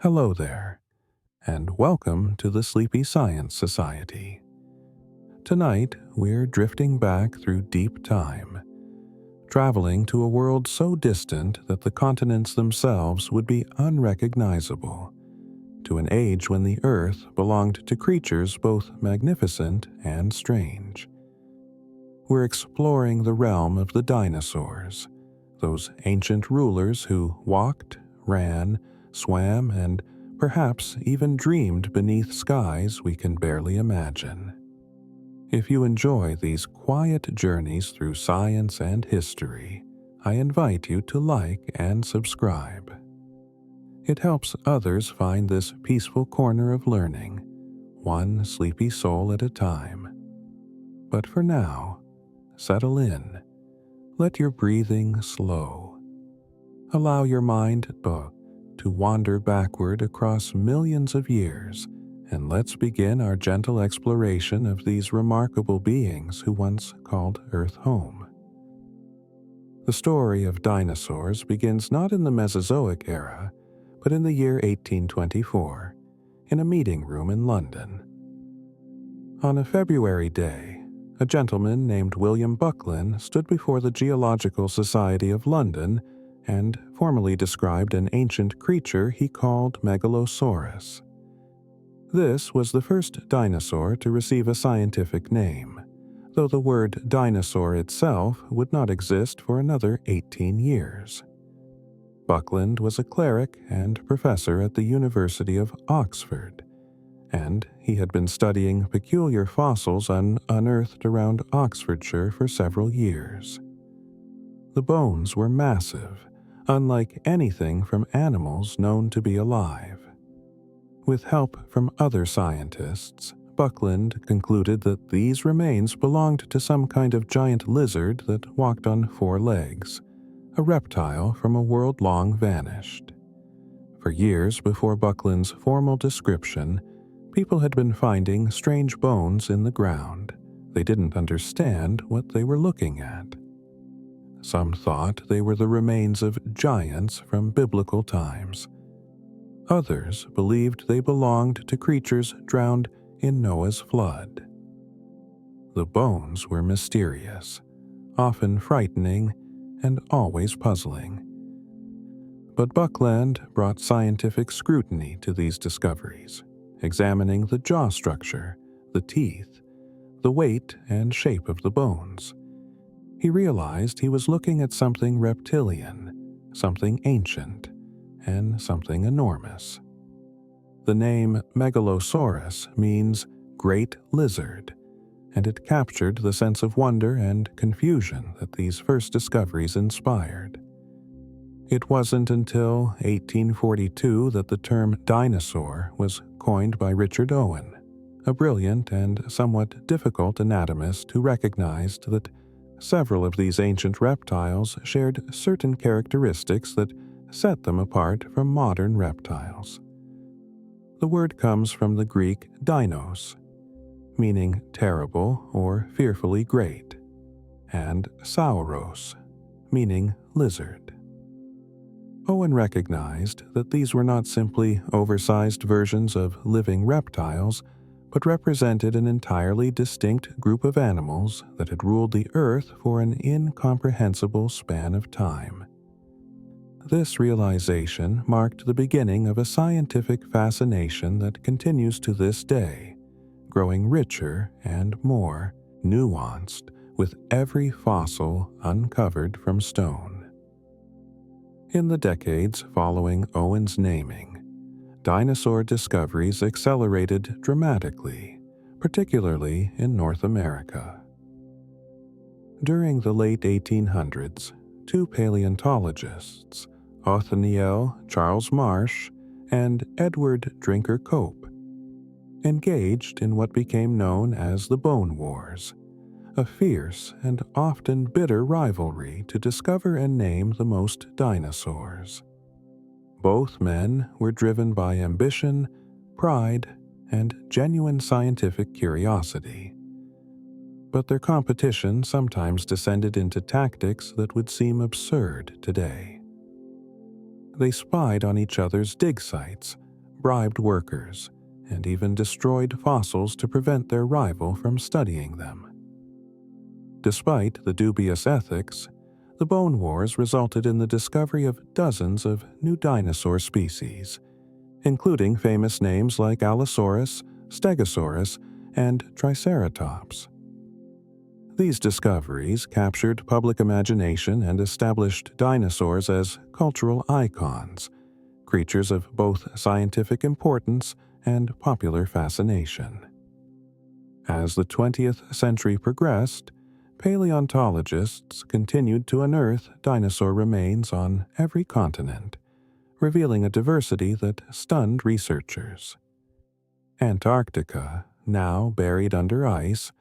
Hello there, and welcome to the Sleepy Science Society. Tonight, we're drifting back through deep time, traveling to a world so distant that the continents themselves would be unrecognizable, to an age when the Earth belonged to creatures both magnificent and strange. We're exploring the realm of the dinosaurs, those ancient rulers who walked, ran, swam, and perhaps even dreamed beneath skies we can barely imagine. If you enjoy these quiet journeys through science and history, I invite you to like and subscribe. It helps others find this peaceful corner of learning, one sleepy soul at a time. But for now, settle in. Let your breathing slow. Allow your mind to wander backward across millions of years, and let's begin our gentle exploration of these remarkable beings who once called Earth home. The story of dinosaurs begins not in the Mesozoic era, but in the year 1824, in a meeting room in London. On a February day, a gentleman named William Buckland stood before the Geological Society of London and formally described an ancient creature he called Megalosaurus. This was the first dinosaur to receive a scientific name, though the word dinosaur itself would not exist for another 18 years. Buckland was a cleric and professor at the University of Oxford, and he had been studying peculiar fossils unearthed around Oxfordshire for several years. The bones were massive, unlike anything from animals known to be alive. With help from other scientists, Buckland concluded that these remains belonged to some kind of giant lizard that walked on 4 legs, a reptile from a world long vanished. For years before Buckland's formal description, people had been finding strange bones in the ground. They didn't understand what they were looking at. Some thought they were the remains of giants from biblical times. Others believed they belonged to creatures drowned in Noah's flood. The bones were mysterious, often frightening, and always puzzling. But Buckland brought scientific scrutiny to these discoveries, examining the jaw structure, the teeth, the weight and shape of the bones. He realized he was looking at something reptilian, something ancient, and something enormous. The name Megalosaurus means great lizard, and it captured the sense of wonder and confusion that these first discoveries inspired. It wasn't until 1842 that the term dinosaur was coined by Richard Owen, a brilliant and somewhat difficult anatomist who recognized that several of these ancient reptiles shared certain characteristics that set them apart from modern reptiles. The word comes from the Greek dinos, meaning terrible or fearfully great, and sauros, meaning lizard. Owen recognized that these were not simply oversized versions of living reptiles, but represented an entirely distinct group of animals that had ruled the Earth for an incomprehensible span of time. This realization marked the beginning of a scientific fascination that continues to this day, growing richer and more nuanced with every fossil uncovered from stone. In the decades following Owen's naming, dinosaur discoveries accelerated dramatically, particularly in North America. During the late 1800s, 2 paleontologists, Othniel Charles Marsh and Edward Drinker Cope, engaged in what became known as the Bone Wars, a fierce and often bitter rivalry to discover and name the most dinosaurs. Both men were driven by ambition, pride, and genuine scientific curiosity. But their competition sometimes descended into tactics that would seem absurd today. They spied on each other's dig sites, bribed workers, and even destroyed fossils to prevent their rival from studying them. Despite the dubious ethics, the Bone Wars resulted in the discovery of dozens of new dinosaur species, including famous names like Allosaurus, Stegosaurus, and Triceratops. These discoveries captured public imagination and established dinosaurs as cultural icons, creatures of both scientific importance and popular fascination. As the 20th century progressed, paleontologists continued to unearth dinosaur remains on every continent, revealing a diversity that stunned researchers. Antarctica, now buried under ice,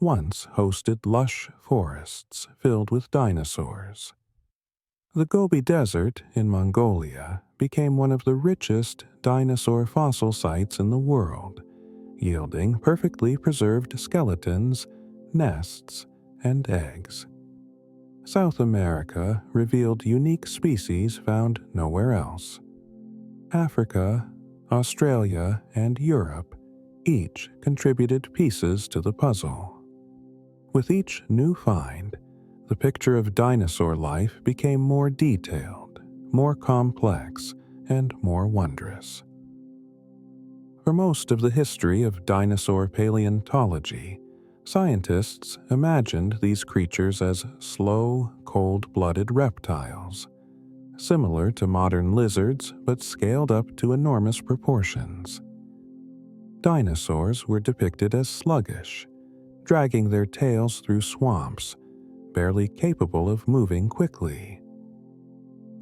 once hosted lush forests filled with dinosaurs. The Gobi Desert in Mongolia became one of the richest dinosaur fossil sites in the world, yielding perfectly preserved skeletons, nests, and eggs. South America revealed unique species found nowhere else. Africa, Australia, and Europe each contributed pieces to the puzzle. With each new find, the picture of dinosaur life became more detailed, more complex, and more wondrous. For most of the history of dinosaur paleontology, scientists imagined these creatures as slow, cold-blooded reptiles, similar to modern lizards but scaled up to enormous proportions. Dinosaurs were depicted as sluggish, dragging their tails through swamps, barely capable of moving quickly.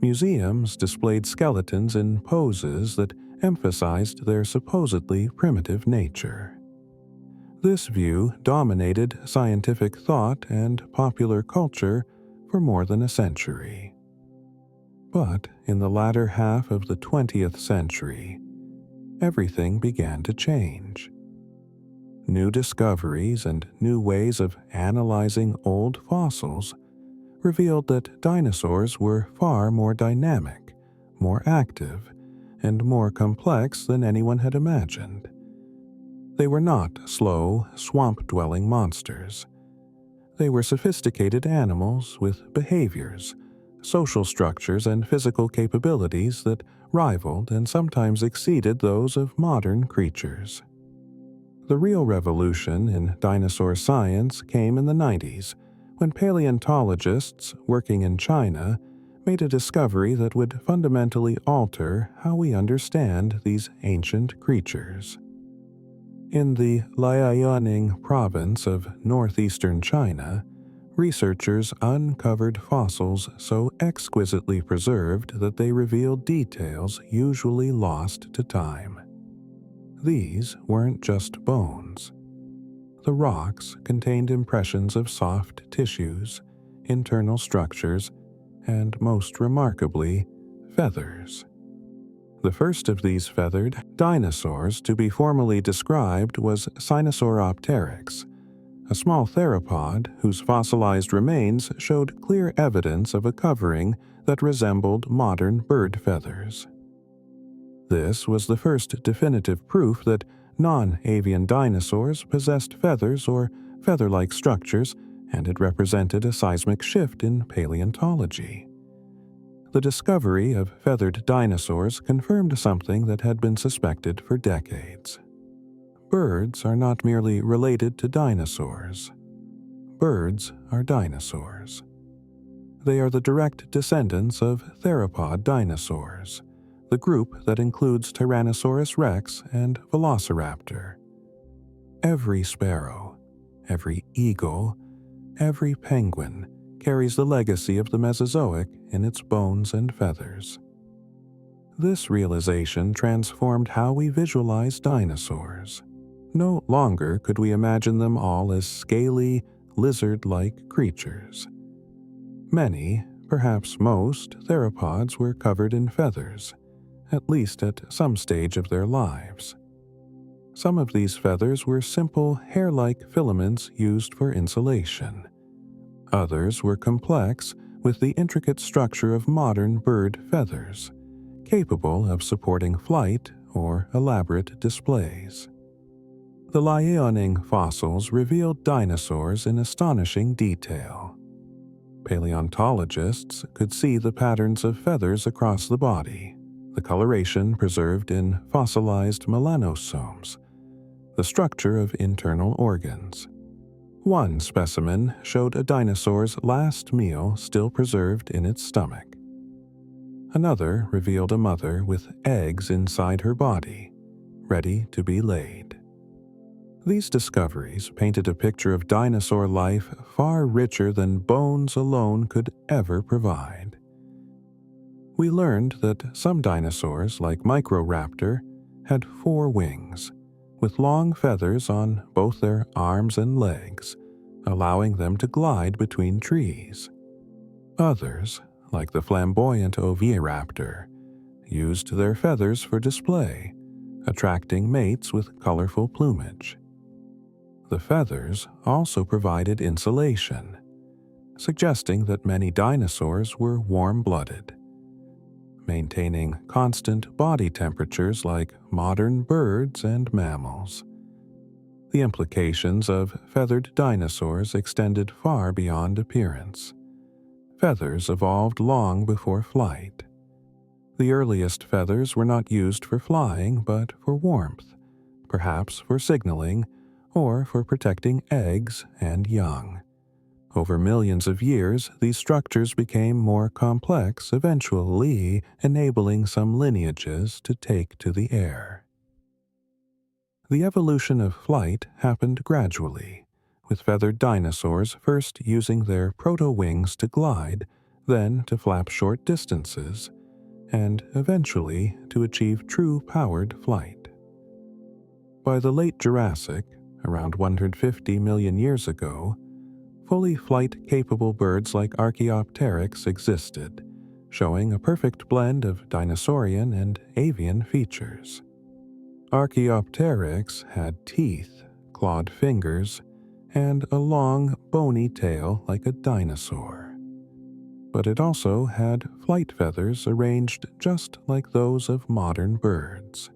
Museums displayed skeletons in poses that emphasized their supposedly primitive nature. This view dominated scientific thought and popular culture for more than a century. But in the latter half of the 20th century, everything began to change. New discoveries and new ways of analyzing old fossils revealed that dinosaurs were far more dynamic, more active, and more complex than anyone had imagined. They were not slow, swamp-dwelling monsters. They were sophisticated animals with behaviors, social structures, and physical capabilities that rivaled and sometimes exceeded those of modern creatures. The real revolution in dinosaur science came in the 90s, when paleontologists working in China made a discovery that would fundamentally alter how we understand these ancient creatures. In the Liaoning province of northeastern China, researchers uncovered fossils so exquisitely preserved that they revealed details usually lost to time. These weren't just bones. The rocks contained impressions of soft tissues, internal structures, and most remarkably, feathers. The first of these feathered dinosaurs to be formally described was Sinosauropteryx, a small theropod whose fossilized remains showed clear evidence of a covering that resembled modern bird feathers. This was the first definitive proof that non-avian dinosaurs possessed feathers or feather-like structures, and it represented a seismic shift in paleontology. The discovery of feathered dinosaurs confirmed something that had been suspected for decades. Birds are not merely related to dinosaurs. Birds are dinosaurs. They are the direct descendants of theropod dinosaurs, the group that includes Tyrannosaurus rex and Velociraptor. Every sparrow, every eagle, every penguin carries the legacy of the Mesozoic in its bones and feathers. This realization transformed how we visualize dinosaurs. No longer could we imagine them all as scaly, lizard-like creatures. Many, perhaps most, theropods were covered in feathers, at least at some stage of their lives. Some of these feathers were simple hair-like filaments used for insulation. Others were complex, with the intricate structure of modern bird feathers, capable of supporting flight or elaborate displays. The Liaoning fossils revealed dinosaurs in astonishing detail. Paleontologists could see the patterns of feathers across the body, the coloration preserved in fossilized melanosomes, the structure of internal organs. One specimen showed a dinosaur's last meal still preserved in its stomach. Another revealed a mother with eggs inside her body, ready to be laid. These discoveries painted a picture of dinosaur life far richer than bones alone could ever provide. We learned that some dinosaurs, like Microraptor, had 4 wings, with long feathers on both their arms and legs, allowing them to glide between trees. Others, like the flamboyant Oviraptor, used their feathers for display, attracting mates with colorful plumage. The feathers also provided insulation, suggesting that many dinosaurs were warm-blooded, maintaining constant body temperatures like modern birds and mammals. The implications of feathered dinosaurs extended far beyond appearance. Feathers evolved long before flight. The earliest feathers were not used for flying, but for warmth, perhaps for signaling, or for protecting eggs and young. Over millions of years, these structures became more complex, eventually enabling some lineages to take to the air. The evolution of flight happened gradually, with feathered dinosaurs first using their proto-wings to glide, then to flap short distances, and eventually to achieve true powered flight. By the late Jurassic, around 150 million years ago, fully flight-capable birds like Archaeopteryx existed, showing a perfect blend of dinosaurian and avian features. Archaeopteryx had teeth, clawed fingers, and a long, bony tail like a dinosaur. But it also had flight feathers arranged just like those of modern birds.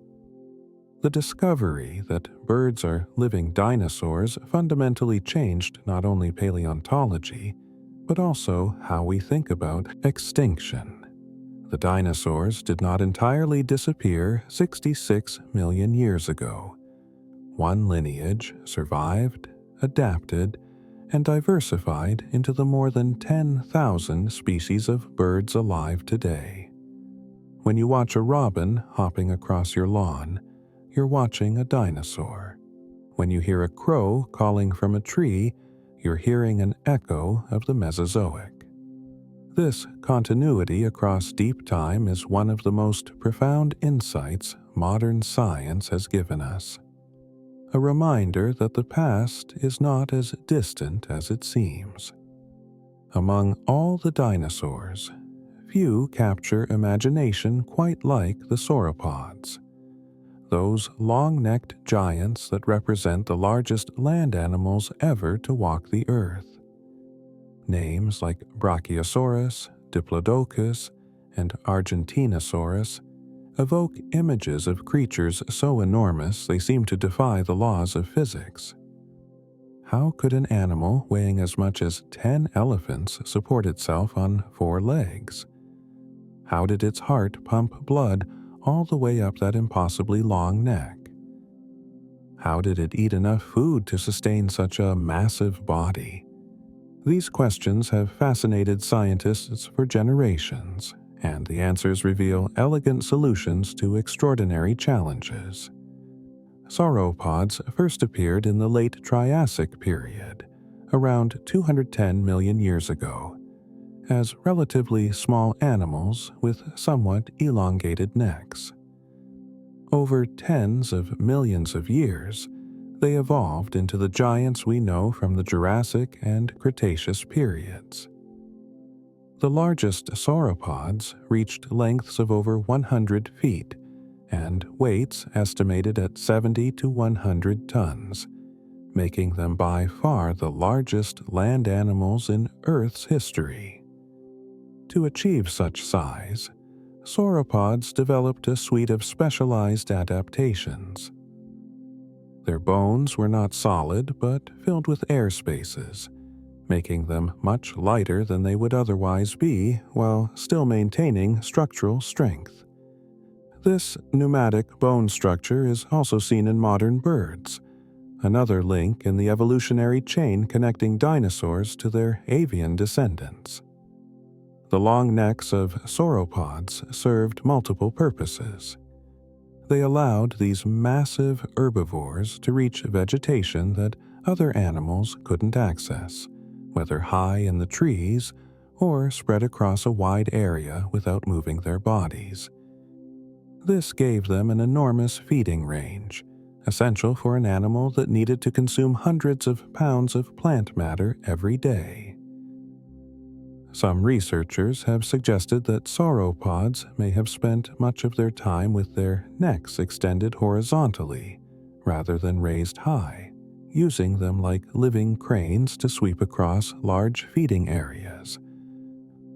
The discovery that birds are living dinosaurs fundamentally changed not only paleontology, but also how we think about extinction. The dinosaurs did not entirely disappear 66 million years ago. One lineage survived, adapted, and diversified into the more than 10,000 species of birds alive today. When you watch a robin hopping across your lawn, you're watching a dinosaur. When you hear a crow calling from a tree, you're hearing an echo of the Mesozoic. This continuity across deep time is one of the most profound insights modern science has given us. A reminder that the past is not as distant as it seems. Among all the dinosaurs, few capture imagination quite like the sauropods. Those long-necked giants that represent the largest land animals ever to walk the earth. Names like Brachiosaurus, Diplodocus, and Argentinosaurus evoke images of creatures so enormous they seem to defy the laws of physics. How could an animal weighing as much as 10 elephants support itself on 4 legs? How did its heart pump blood all the way up that impossibly long neck? How did it eat enough food to sustain such a massive body? These questions have fascinated scientists for generations, and the answers reveal elegant solutions to extraordinary challenges. Sauropods first appeared in the late Triassic period, around 210 million years ago, as relatively small animals with somewhat elongated necks. Over tens of millions of years, they evolved into the giants we know from the Jurassic and Cretaceous periods. The largest sauropods reached lengths of over 100 feet and weights estimated at 70 to 100 tons, making them by far the largest land animals in Earth's history. To achieve such size, sauropods developed a suite of specialized adaptations. Their bones were not solid but filled with air spaces, making them much lighter than they would otherwise be while still maintaining structural strength. This pneumatic bone structure is also seen in modern birds, another link in the evolutionary chain connecting dinosaurs to their avian descendants. The long necks of sauropods served multiple purposes. They allowed these massive herbivores to reach vegetation that other animals couldn't access, whether high in the trees or spread across a wide area without moving their bodies. This gave them an enormous feeding range, essential for an animal that needed to consume hundreds of pounds of plant matter every day. Some researchers have suggested that sauropods may have spent much of their time with their necks extended horizontally rather than raised high, using them like living cranes to sweep across large feeding areas.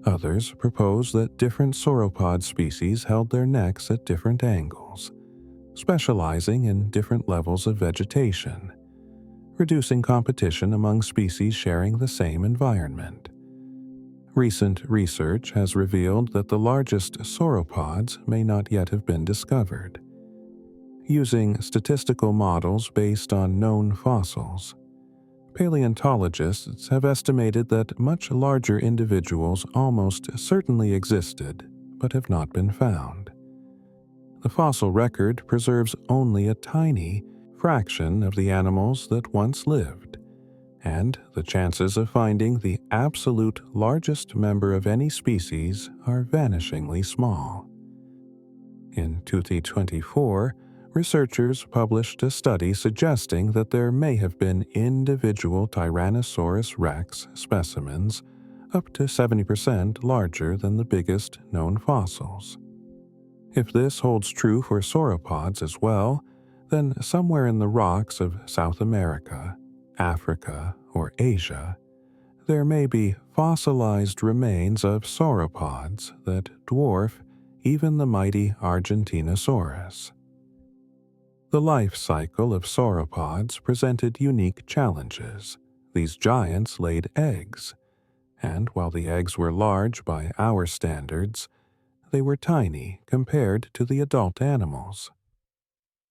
Others propose that different sauropod species held their necks at different angles, specializing in different levels of vegetation, reducing competition among species sharing the same environment. Recent research has revealed that the largest sauropods may not yet have been discovered. Using statistical models based on known fossils, paleontologists have estimated that much larger individuals almost certainly existed but have not been found. The fossil record preserves only a tiny fraction of the animals that once lived, and the chances of finding the absolute largest member of any species are vanishingly small. In 2024, researchers published a study suggesting that there may have been individual Tyrannosaurus rex specimens up to 70% larger than the biggest known fossils. If this holds true for sauropods as well, then somewhere in the rocks of South America, Africa, or Asia, there may be fossilized remains of sauropods that dwarf even the mighty Argentinosaurus. The life cycle of sauropods presented unique challenges. These giants laid eggs, and while the eggs were large by our standards, they were tiny compared to the adult animals.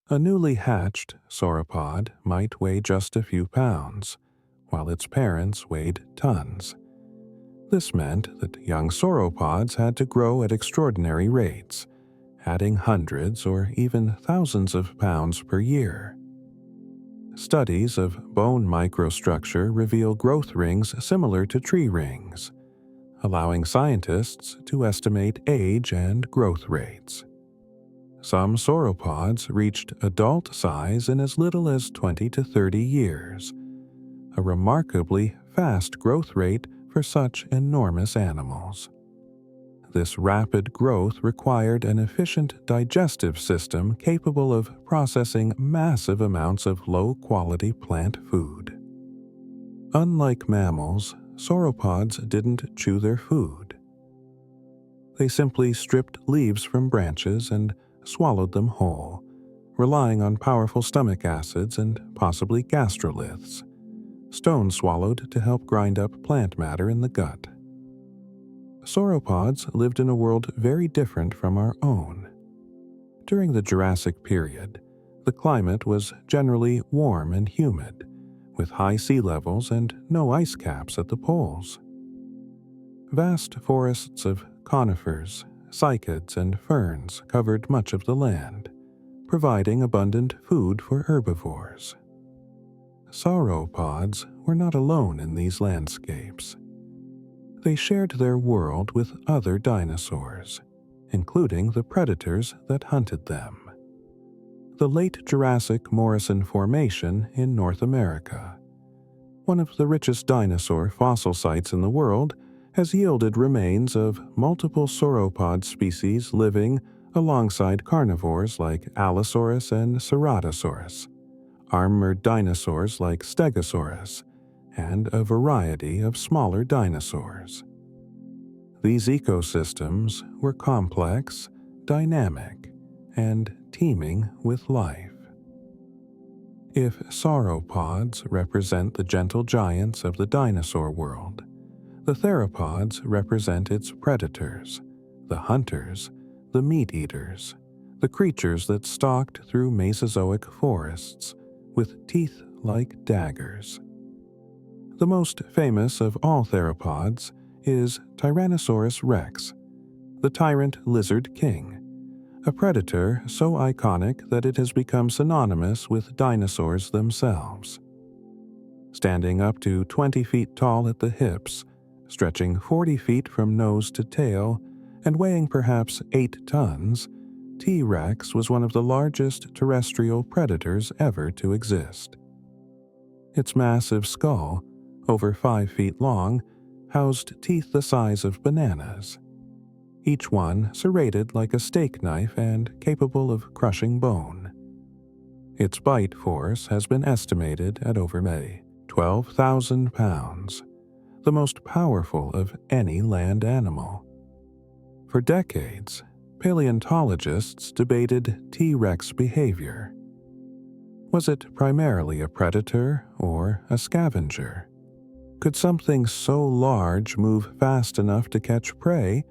A newly hatched sauropod might weigh just a few pounds, while its parents weighed tons. This meant that young sauropods had to grow at extraordinary rates, adding hundreds or even thousands of pounds per year. Studies of bone microstructure reveal growth rings similar to tree rings, allowing scientists to estimate age and growth rates. Some sauropods reached adult size in as little as 20 to 30 years, a remarkably fast growth rate for such enormous animals. This rapid growth required an efficient digestive system capable of processing massive amounts of low-quality plant food. Unlike mammals, sauropods didn't chew their food. They simply stripped leaves from branches and swallowed them whole, relying on powerful stomach acids and possibly gastroliths, stones swallowed to help grind up plant matter in the gut. Sauropods lived in a world very different from our own. During the Jurassic period, the climate was generally warm and humid, with high sea levels and no ice caps at the poles. Vast forests of conifers, cycads, and ferns covered much of the land, providing abundant food for herbivores. Sauropods were not alone in these landscapes. They shared their world with other dinosaurs, including the predators that hunted them. The late Jurassic Morrison Formation in North America, one of the richest dinosaur fossil sites in the world, has yielded remains of multiple sauropod species living alongside carnivores like Allosaurus and Ceratosaurus, armored dinosaurs like Stegosaurus, and a variety of smaller dinosaurs. These ecosystems were complex, dynamic, and teeming with life. If sauropods represent the gentle giants of the dinosaur world, the theropods represent its predators, the hunters, the meat-eaters, the creatures that stalked through Mesozoic forests with teeth like daggers. The most famous of all theropods is Tyrannosaurus rex, the tyrant lizard king, a predator so iconic that it has become synonymous with dinosaurs themselves. Standing up to 20 feet tall at the hips, stretching 40 feet from nose to tail, and weighing perhaps 8 tons, T-Rex was one of the largest terrestrial predators ever to exist. Its massive skull, over 5 feet long, housed teeth the size of bananas, each one serrated like a steak knife and capable of crushing bone. Its bite force has been estimated at over 12,000 pounds, the most powerful of any land animal. For decades, paleontologists debated T-Rex behavior. Was it primarily a predator or a scavenger? Could something so large move fast enough to catch prey,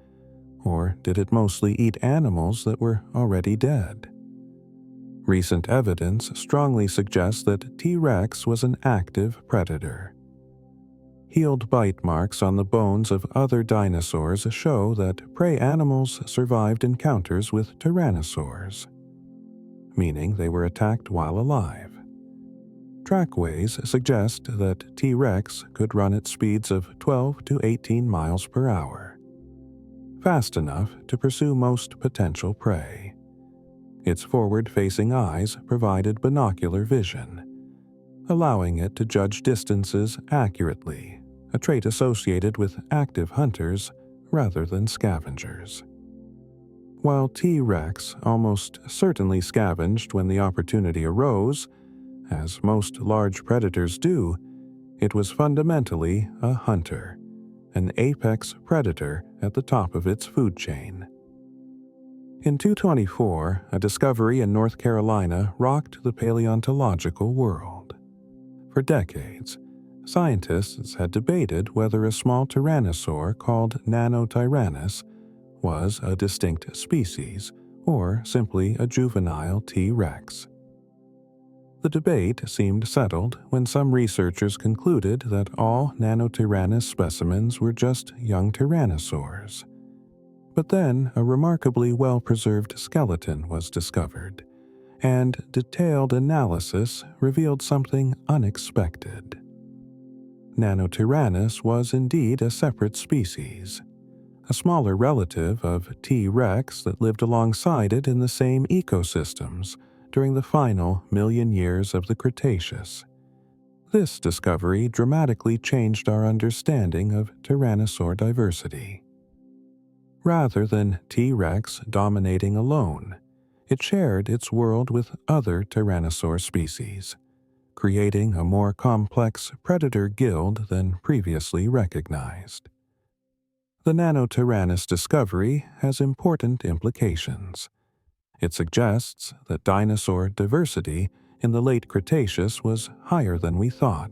or did it mostly eat animals that were already dead? Recent evidence strongly suggests that T-Rex was an active predator. Healed bite marks on the bones of other dinosaurs show that prey animals survived encounters with tyrannosaurs, meaning they were attacked while alive. Trackways suggest that T-Rex could run at speeds of 12 to 18 miles per hour, fast enough to pursue most potential prey. Its forward-facing eyes provided binocular vision, allowing it to judge distances accurately, a trait associated with active hunters rather than scavengers. While T-Rex almost certainly scavenged when the opportunity arose, as most large predators do, it was fundamentally a hunter, an apex predator at the top of its food chain. In 2024, a discovery in North Carolina rocked the paleontological world. For decades, scientists had debated whether a small tyrannosaur called Nanotyrannus was a distinct species or simply a juvenile T-Rex. The debate seemed settled when some researchers concluded that all Nanotyrannus specimens were just young tyrannosaurs. But then a remarkably well-preserved skeleton was discovered, and detailed analysis revealed something unexpected. Nanotyrannus was indeed a separate species, a smaller relative of T. rex that lived alongside it in the same ecosystems during the final million years of the Cretaceous. This discovery dramatically changed our understanding of tyrannosaur diversity. Rather than T-Rex dominating alone, it shared its world with other tyrannosaur species, creating a more complex predator guild than previously recognized. The Nanotyrannus discovery has important implications. It suggests that dinosaur diversity in the late Cretaceous was higher than we thought,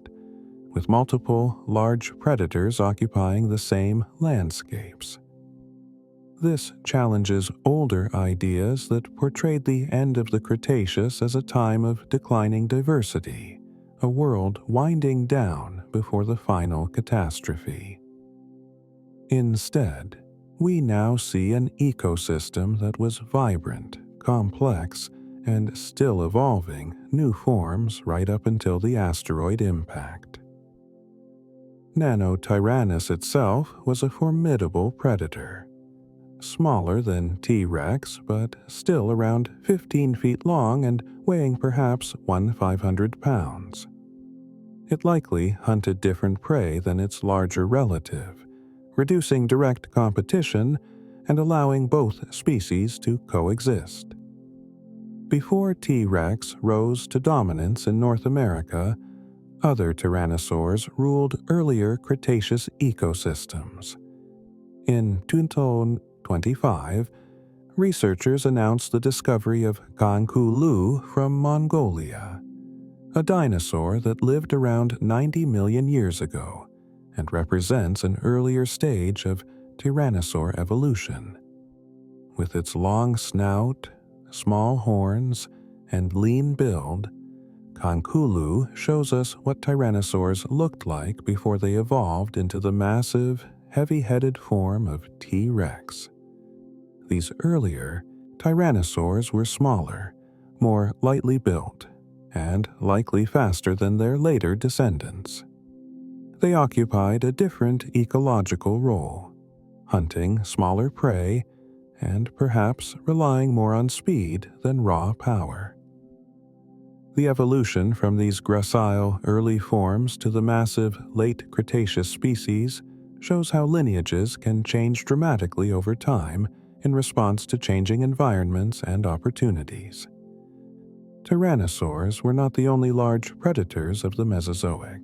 with multiple large predators occupying the same landscapes. This challenges older ideas that portrayed the end of the Cretaceous as a time of declining diversity, a world winding down before the final catastrophe. Instead, we now see an ecosystem that was vibrant, complex, and still evolving new forms right up until the asteroid impact. Nanotyrannus itself was a formidable predator. Smaller than T-Rex, but still around 15 feet long and weighing perhaps 1,500 pounds. It likely hunted different prey than its larger relative, reducing direct competition and allowing both species to coexist. Before T-Rex rose to dominance in North America, other tyrannosaurs ruled earlier Cretaceous ecosystems. In 2025, researchers announced the discovery of Kankulu from Mongolia, a dinosaur that lived around 90 million years ago and represents an earlier stage of tyrannosaur evolution. With its long snout, small horns, and lean build, Kankulu shows us what tyrannosaurs looked like before they evolved into the massive, heavy-headed form of T. rex. These earlier tyrannosaurs were smaller, more lightly built, and likely faster than their later descendants. They occupied a different ecological role, hunting smaller prey and perhaps relying more on speed than raw power. The evolution from these gracile early forms to the massive late Cretaceous species shows how lineages can change dramatically over time in response to changing environments and opportunities. Tyrannosaurs were not the only large predators of the Mesozoic.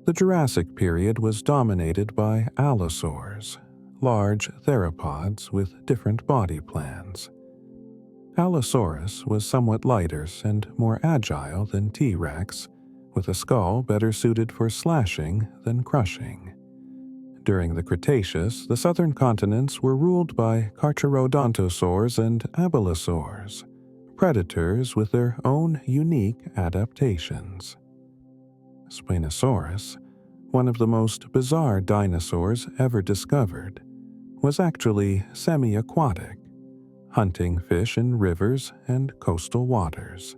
The Jurassic period was dominated by allosaurs, large theropods with different body plans. Allosaurus was somewhat lighter and more agile than T. rex, with a skull better suited for slashing than crushing. During the Cretaceous, the southern continents were ruled by Carcharodontosaurs and Abelisaurs, predators with their own unique adaptations. Spinosaurus, one of the most bizarre dinosaurs ever discovered, was actually semi-aquatic, hunting fish in rivers and coastal waters.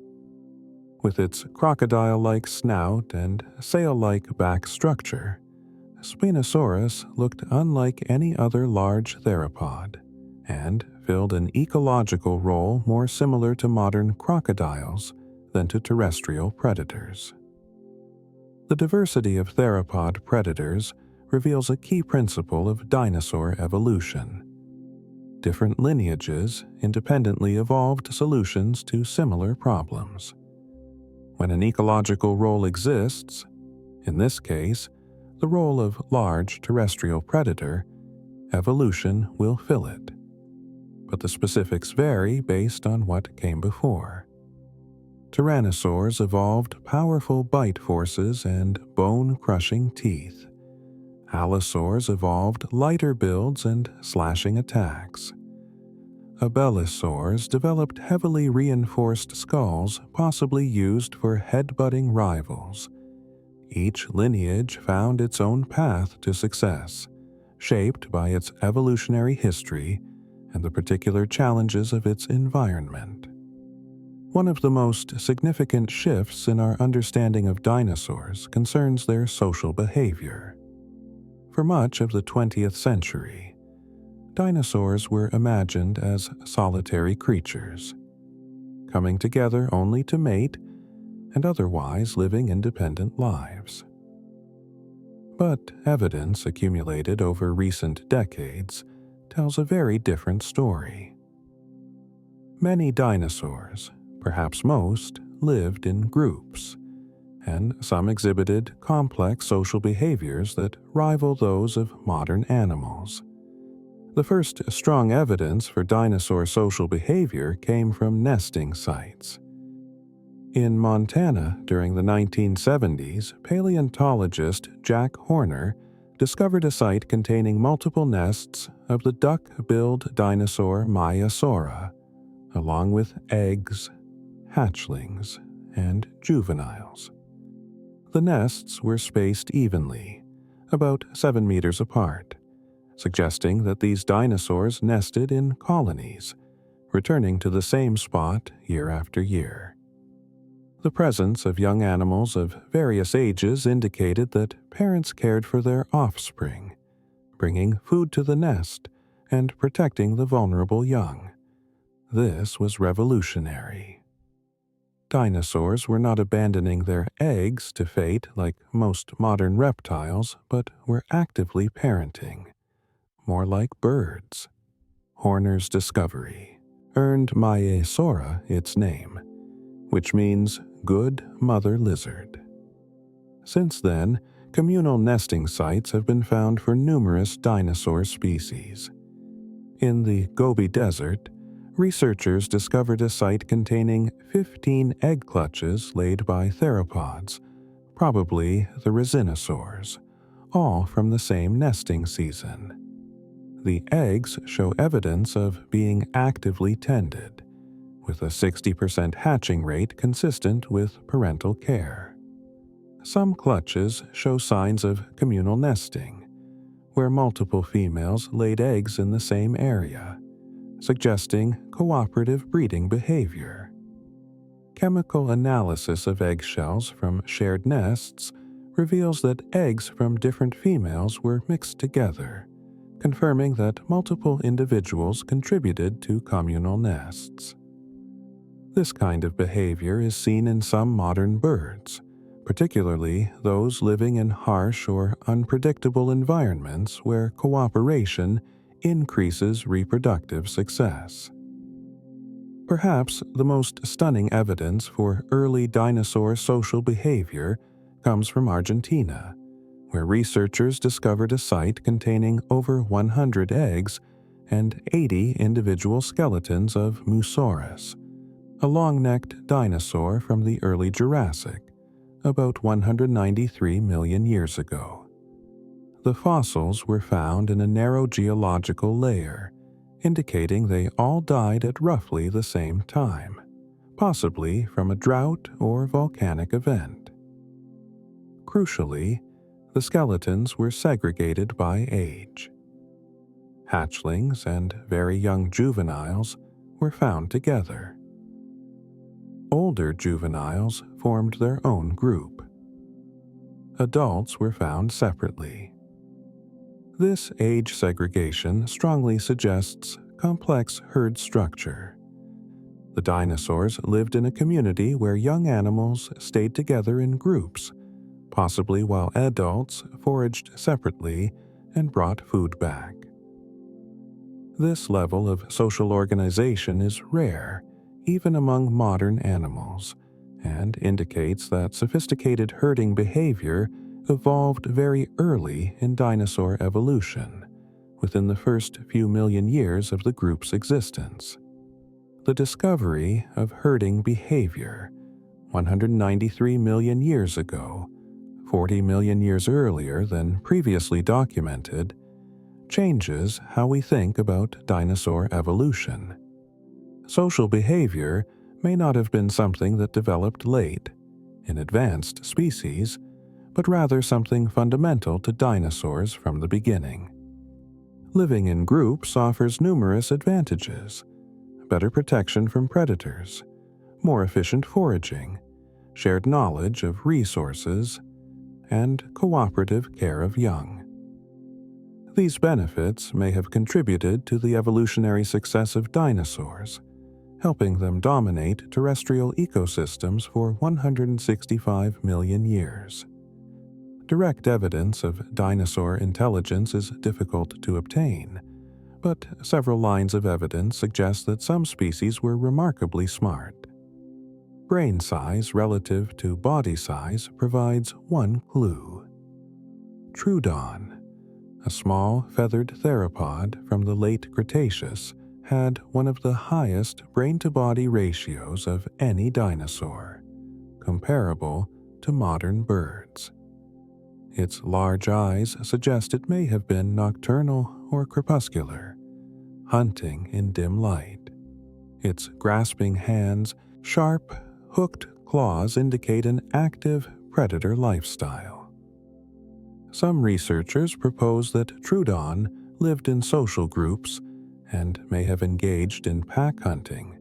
With its crocodile-like snout and sail-like back structure, Spinosaurus looked unlike any other large theropod and filled an ecological role more similar to modern crocodiles than to terrestrial predators. The diversity of theropod predators reveals a key principle of dinosaur evolution. Different lineages independently evolved solutions to similar problems. When an ecological role exists, in this case, the role of large terrestrial predator, evolution will fill it. But the specifics vary based on what came before. Tyrannosaurs evolved powerful bite forces and bone-crushing teeth. Allosaurs evolved lighter builds and slashing attacks. Abelisaurs developed heavily reinforced skulls possibly used for head-butting rivals. Each lineage found its own path to success, shaped by its evolutionary history and the particular challenges of its environment. One of the most significant shifts in our understanding of dinosaurs concerns their social behavior. For much of the 20th century, dinosaurs were imagined as solitary creatures, coming together only to mate and otherwise living independent lives. But evidence accumulated over recent decades tells a very different story. Many dinosaurs, perhaps most, lived in groups, and some exhibited complex social behaviors that rival those of modern animals. The first strong evidence for dinosaur social behavior came from nesting sites. In Montana during the 1970s, paleontologist Jack Horner discovered a site containing multiple nests of the duck-billed dinosaur Maiasaura, along with eggs, hatchlings, and juveniles. The nests were spaced evenly, about 7 meters apart, suggesting that these dinosaurs nested in colonies, returning to the same spot year after year. The presence of young animals of various ages indicated that parents cared for their offspring, bringing food to the nest and protecting the vulnerable young. This was revolutionary. Dinosaurs were not abandoning their eggs to fate like most modern reptiles, but were actively parenting, more like birds. Horner's discovery earned Maiasaura its name, which means good mother lizard. Since then, Communal nesting sites have been found for numerous dinosaur species. In the Gobi Desert, researchers discovered a site containing 15 egg clutches laid by theropods, probably the Dinosaurs, all from the same nesting season. The eggs show evidence of being actively tended, with a 60% hatching rate consistent with parental care. Some clutches show signs of communal nesting, where multiple females laid eggs in the same area, suggesting cooperative breeding behavior. Chemical analysis of eggshells from shared nests reveals that eggs from different females were mixed together, confirming that multiple individuals contributed to communal nests. This kind of behavior is seen in some modern birds, particularly those living in harsh or unpredictable environments where cooperation increases reproductive success. Perhaps the most stunning evidence for early dinosaur social behavior comes from Argentina, where researchers discovered a site containing over 100 eggs and 80 individual skeletons of Musaurus, a long-necked dinosaur from the early Jurassic, about 193 million years ago. The fossils were found in a narrow geological layer, indicating they all died at roughly the same time, possibly from a drought or volcanic event. Crucially, the skeletons were segregated by age. Hatchlings and very young juveniles were found together. Older juveniles formed their own group. Adults were found separately. This age segregation strongly suggests complex herd structure. The dinosaurs lived in a community where young animals stayed together in groups, possibly while adults foraged separately and brought food back. This level of social organization is rare, even among modern animals, and indicates that sophisticated herding behavior evolved very early in dinosaur evolution, within the first few million years of the group's existence. The discovery of herding behavior 193 million years ago, 40 million years earlier than previously documented, changes how we think about dinosaur evolution. Social behavior may not have been something that developed late, in advanced species, but rather something fundamental to dinosaurs from the beginning. Living in groups offers numerous advantages: better protection from predators, more efficient foraging, shared knowledge of resources, and cooperative care of young. These benefits may have contributed to the evolutionary success of dinosaurs, helping them dominate terrestrial ecosystems for 165 million years. Direct evidence of dinosaur intelligence is difficult to obtain, but several lines of evidence suggest that some species were remarkably smart. Brain size relative to body size provides one clue. Troodon, a small feathered theropod from the late Cretaceous, had one of the highest brain-to-body ratios of any dinosaur, comparable to modern birds. Its large eyes suggest it may have been nocturnal or crepuscular, hunting in dim light. Its grasping hands, sharp, hooked claws indicate an active predator lifestyle. Some researchers propose that Troodon lived in social groups and may have engaged in pack hunting,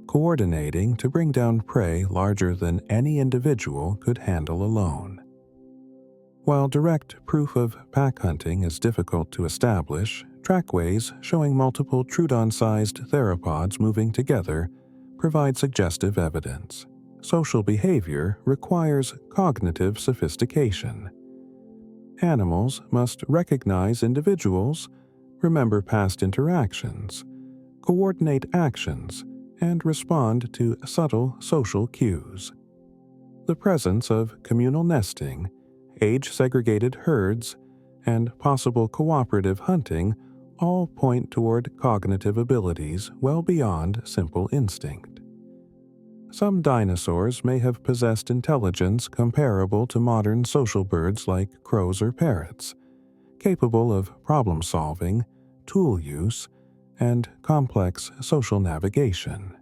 coordinating to bring down prey larger than any individual could handle alone. While direct proof of pack hunting is difficult to establish, trackways showing multiple Troodon-sized theropods moving together provide suggestive evidence. Social behavior requires cognitive sophistication. Animals must recognize individuals, remember past interactions, coordinate actions, and respond to subtle social cues. The presence of communal nesting age-segregated herds, and possible cooperative hunting all point toward cognitive abilities well beyond simple instinct. Some dinosaurs may have possessed intelligence comparable to modern social birds like crows or parrots, capable of problem-solving, tool use, and complex social navigation.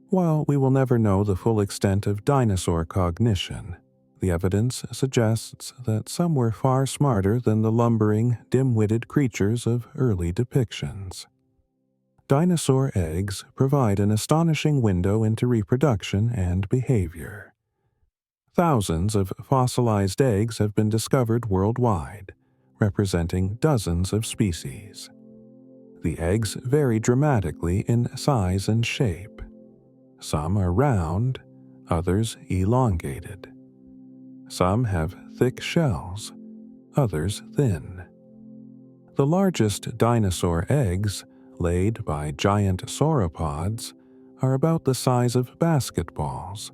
While we will never know the full extent of dinosaur cognition, the evidence suggests that some were far smarter than the lumbering, dim-witted creatures of early depictions. Dinosaur eggs provide an astonishing window into reproduction and behavior. Thousands of fossilized eggs have been discovered worldwide, representing dozens of species. The eggs vary dramatically in size and shape. Some are round, others elongated. Some have thick shells, others thin. The largest dinosaur eggs, laid by giant sauropods, are about the size of basketballs,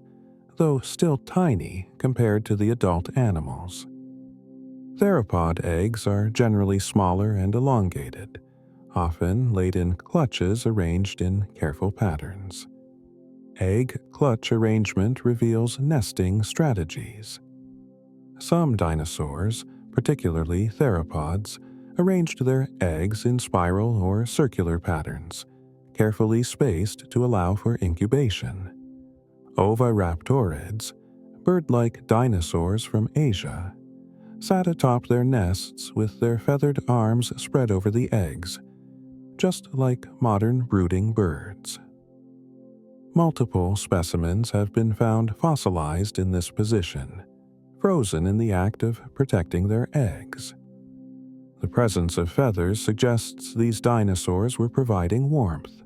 though still tiny compared to the adult animals. Theropod eggs are generally smaller and elongated, often laid in clutches arranged in careful patterns. Egg clutch arrangement reveals nesting strategies. Some dinosaurs, particularly theropods, arranged their eggs in spiral or circular patterns, carefully spaced to allow for incubation. Oviraptorids, bird-like dinosaurs from Asia, sat atop their nests with their feathered arms spread over the eggs, just like modern brooding birds. Multiple specimens have been found fossilized in this position, frozen in the act of protecting their eggs. The presence of feathers suggests these dinosaurs were providing warmth,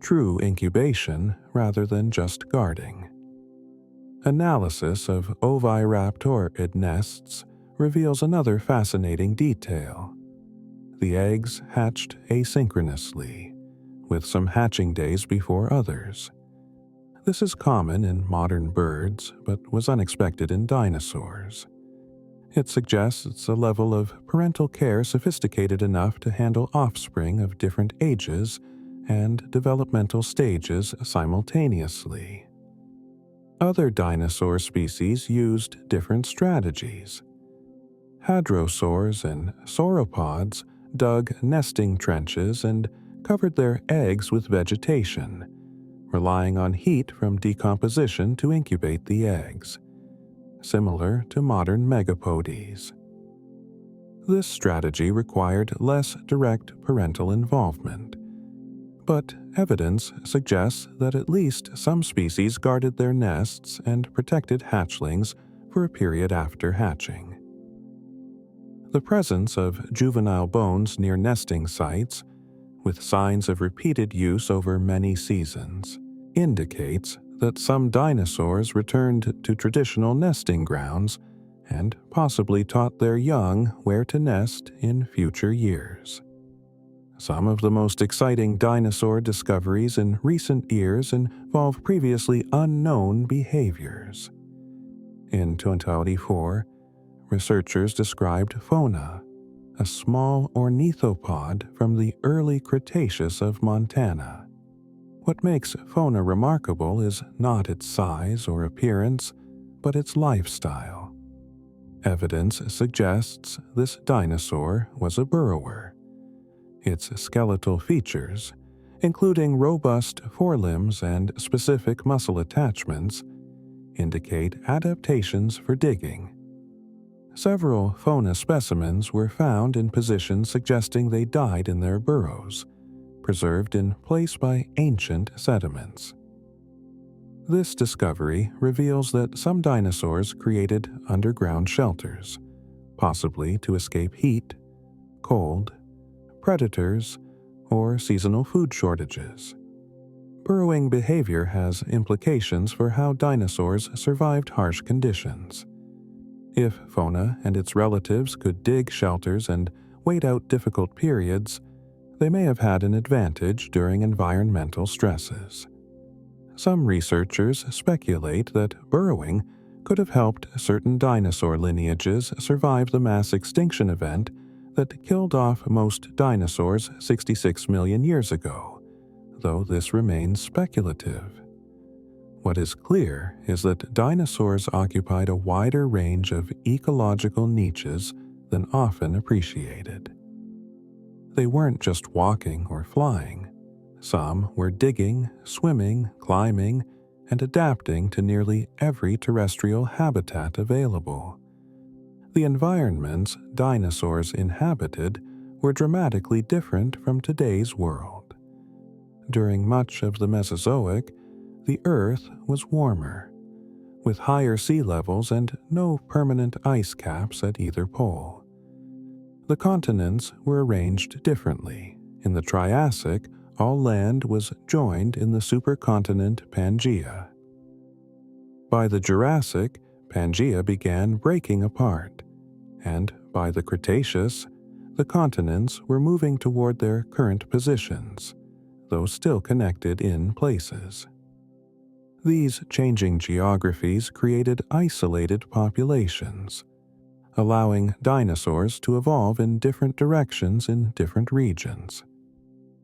true incubation rather than just guarding. Analysis of oviraptorid nests reveals another fascinating detail. The eggs hatched asynchronously, with some hatching days before others. This is common in modern birds, but was unexpected in dinosaurs. It suggests a level of parental care sophisticated enough to handle offspring of different ages and developmental stages simultaneously. Other dinosaur species used different strategies. Hadrosaurs and sauropods dug nesting trenches and covered their eggs with vegetation, relying on heat from decomposition to incubate the eggs, similar to modern megapodes. This strategy required less direct parental involvement, but evidence suggests that at least some species guarded their nests and protected hatchlings for a period after hatching. The presence of juvenile bones near nesting sites, with signs of repeated use over many seasons, indicates that some dinosaurs returned to traditional nesting grounds and possibly taught their young where to nest in future years. Some of the most exciting dinosaur discoveries in recent years involve previously unknown behaviors. In 2024, researchers described Fauna, a small ornithopod from the early Cretaceous of Montana. What makes Fauna remarkable is not its size or appearance, but its lifestyle. Evidence suggests this dinosaur was a burrower. Its skeletal features, including robust forelimbs and specific muscle attachments, indicate adaptations for digging. Several Fauna specimens were found in positions suggesting they died in their burrows, preserved in place by ancient sediments. This discovery reveals that some dinosaurs created underground shelters, possibly to escape heat, cold, predators, or seasonal food shortages. Burrowing behavior has implications for how dinosaurs survived harsh conditions. If Fauna and its relatives could dig shelters and wait out difficult periods, they may have had an advantage during environmental stresses. Some researchers speculate that burrowing could have helped certain dinosaur lineages survive the mass extinction event that killed off most dinosaurs 66 million years ago, though this remains speculative. What is clear is that dinosaurs occupied a wider range of ecological niches than often appreciated. They weren't just walking or flying. Some were digging, swimming, climbing, and adapting to nearly every terrestrial habitat available. The environments dinosaurs inhabited were dramatically different from today's world. During much of the Mesozoic, the Earth was warmer, with higher sea levels and no permanent ice caps at either pole. The continents were arranged differently. In the Triassic, all land was joined in the supercontinent Pangaea. By the Jurassic, Pangaea began breaking apart, and by the Cretaceous, the continents were moving toward their current positions, though still connected in places. These changing geographies created isolated populations, allowing dinosaurs to evolve in different directions in different regions.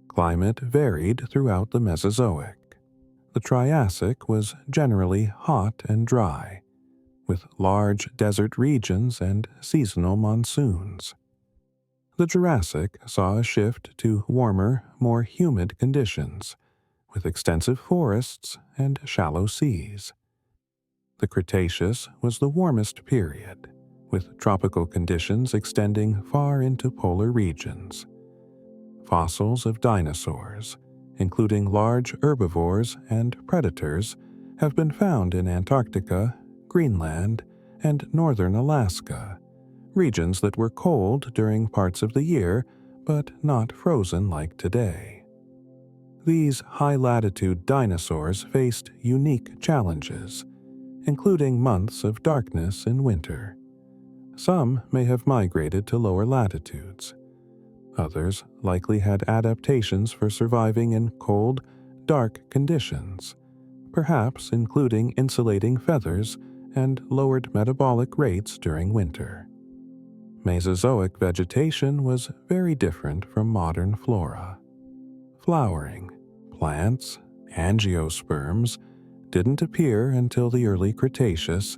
Climate varied throughout the Mesozoic. The Triassic was generally hot and dry, with large desert regions and seasonal monsoons. The Jurassic saw a shift to warmer, more humid conditions, with extensive forests and shallow seas. The Cretaceous was the warmest period, with tropical conditions extending far into polar regions. Fossils of dinosaurs, including large herbivores and predators, have been found in Antarctica, Greenland, and northern Alaska, regions that were cold during parts of the year but not frozen like today. These high-latitude dinosaurs faced unique challenges, including months of darkness in winter. Some may have migrated to lower latitudes. Others likely had adaptations for surviving in cold, dark conditions, perhaps including insulating feathers and lowered metabolic rates during winter. Mesozoic vegetation was very different from modern flora. Flowering, plants, angiosperms, didn't appear until the early Cretaceous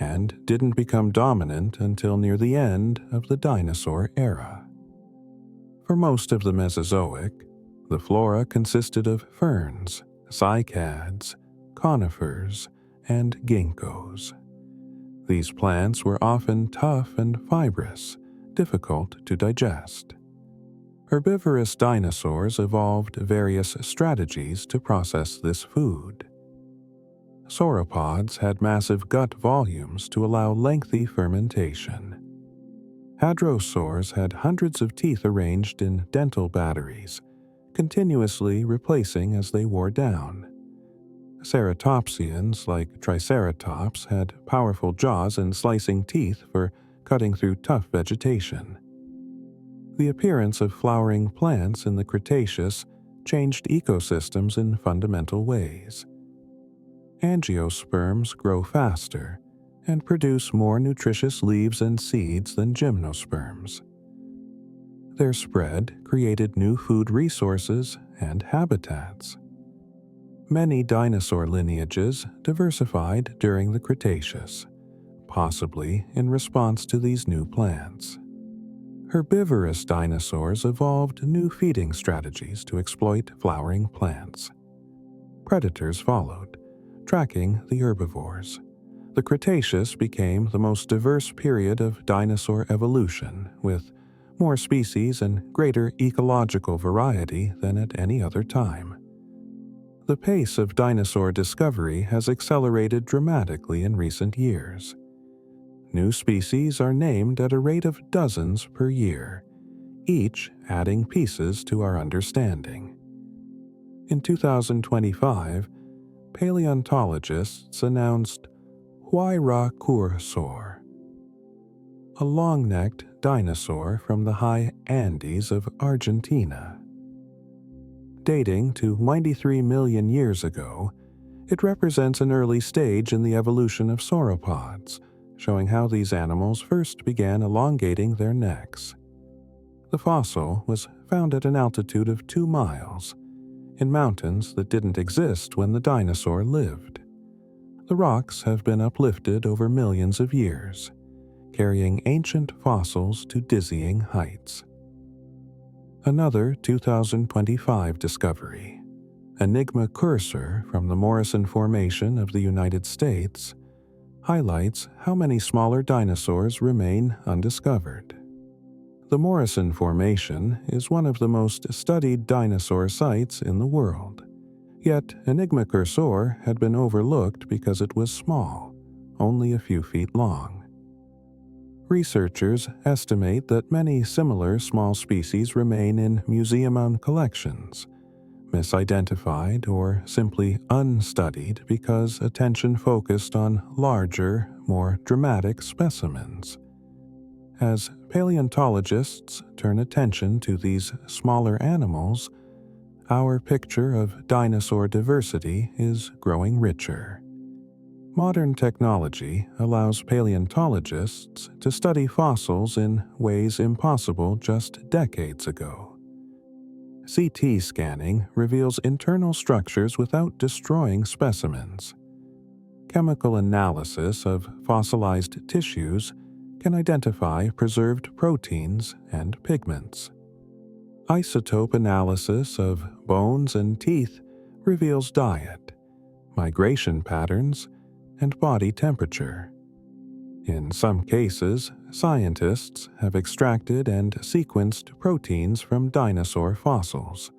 and didn't become dominant until near the end of the dinosaur era. For most of the Mesozoic, the flora consisted of ferns, cycads, conifers, and ginkgos. These plants were often tough and fibrous, difficult to digest. Herbivorous dinosaurs evolved various strategies to process this food. Sauropods had massive gut volumes to allow lengthy fermentation. Hadrosaurs had hundreds of teeth arranged in dental batteries, continuously replacing as they wore down. Ceratopsians, like Triceratops, had powerful jaws and slicing teeth for cutting through tough vegetation. The appearance of flowering plants in the Cretaceous changed ecosystems in fundamental ways. Angiosperms grow faster and produce more nutritious leaves and seeds than gymnosperms. Their spread created new food resources and habitats. Many dinosaur lineages diversified during the Cretaceous, possibly in response to these new plants. Herbivorous dinosaurs evolved new feeding strategies to exploit flowering plants. Predators followed, tracking the herbivores. The Cretaceous became the most diverse period of dinosaur evolution, with more species and greater ecological variety than at any other time. The pace of dinosaur discovery has accelerated dramatically in recent years. New species are named at a rate of dozens per year, each adding pieces to our understanding. In 2025, paleontologists announced Huayracursor, a long-necked dinosaur from the high Andes of Argentina. Dating to 93 million years ago, It represents an early stage in the evolution of sauropods, showing how these animals first began elongating their necks. The fossil was found at an altitude of 2 miles, in mountains that didn't exist when the dinosaur lived. The rocks have been uplifted over millions of years, carrying ancient fossils to dizzying heights. Another 2025 discovery, Enigma cursor from the Morrison Formation of the United States, highlights how many smaller dinosaurs remain undiscovered. The Morrison Formation is one of the most studied dinosaur sites in the world, yet Enigma cursor had been overlooked because it was small, only a few feet long. Researchers estimate that many similar small species remain in museum-owned collections, misidentified or simply unstudied because attention focused on larger, more dramatic specimens. As paleontologists turn attention to these smaller animals, our picture of dinosaur diversity is growing richer. Modern technology allows paleontologists to study fossils in ways impossible just decades ago. CT scanning reveals internal structures without destroying specimens. Chemical analysis of fossilized tissues can identify preserved proteins and pigments. Isotope analysis of bones and teeth reveals diet, migration patterns, and body temperature. In some cases, scientists have extracted and sequenced proteins from dinosaur fossils,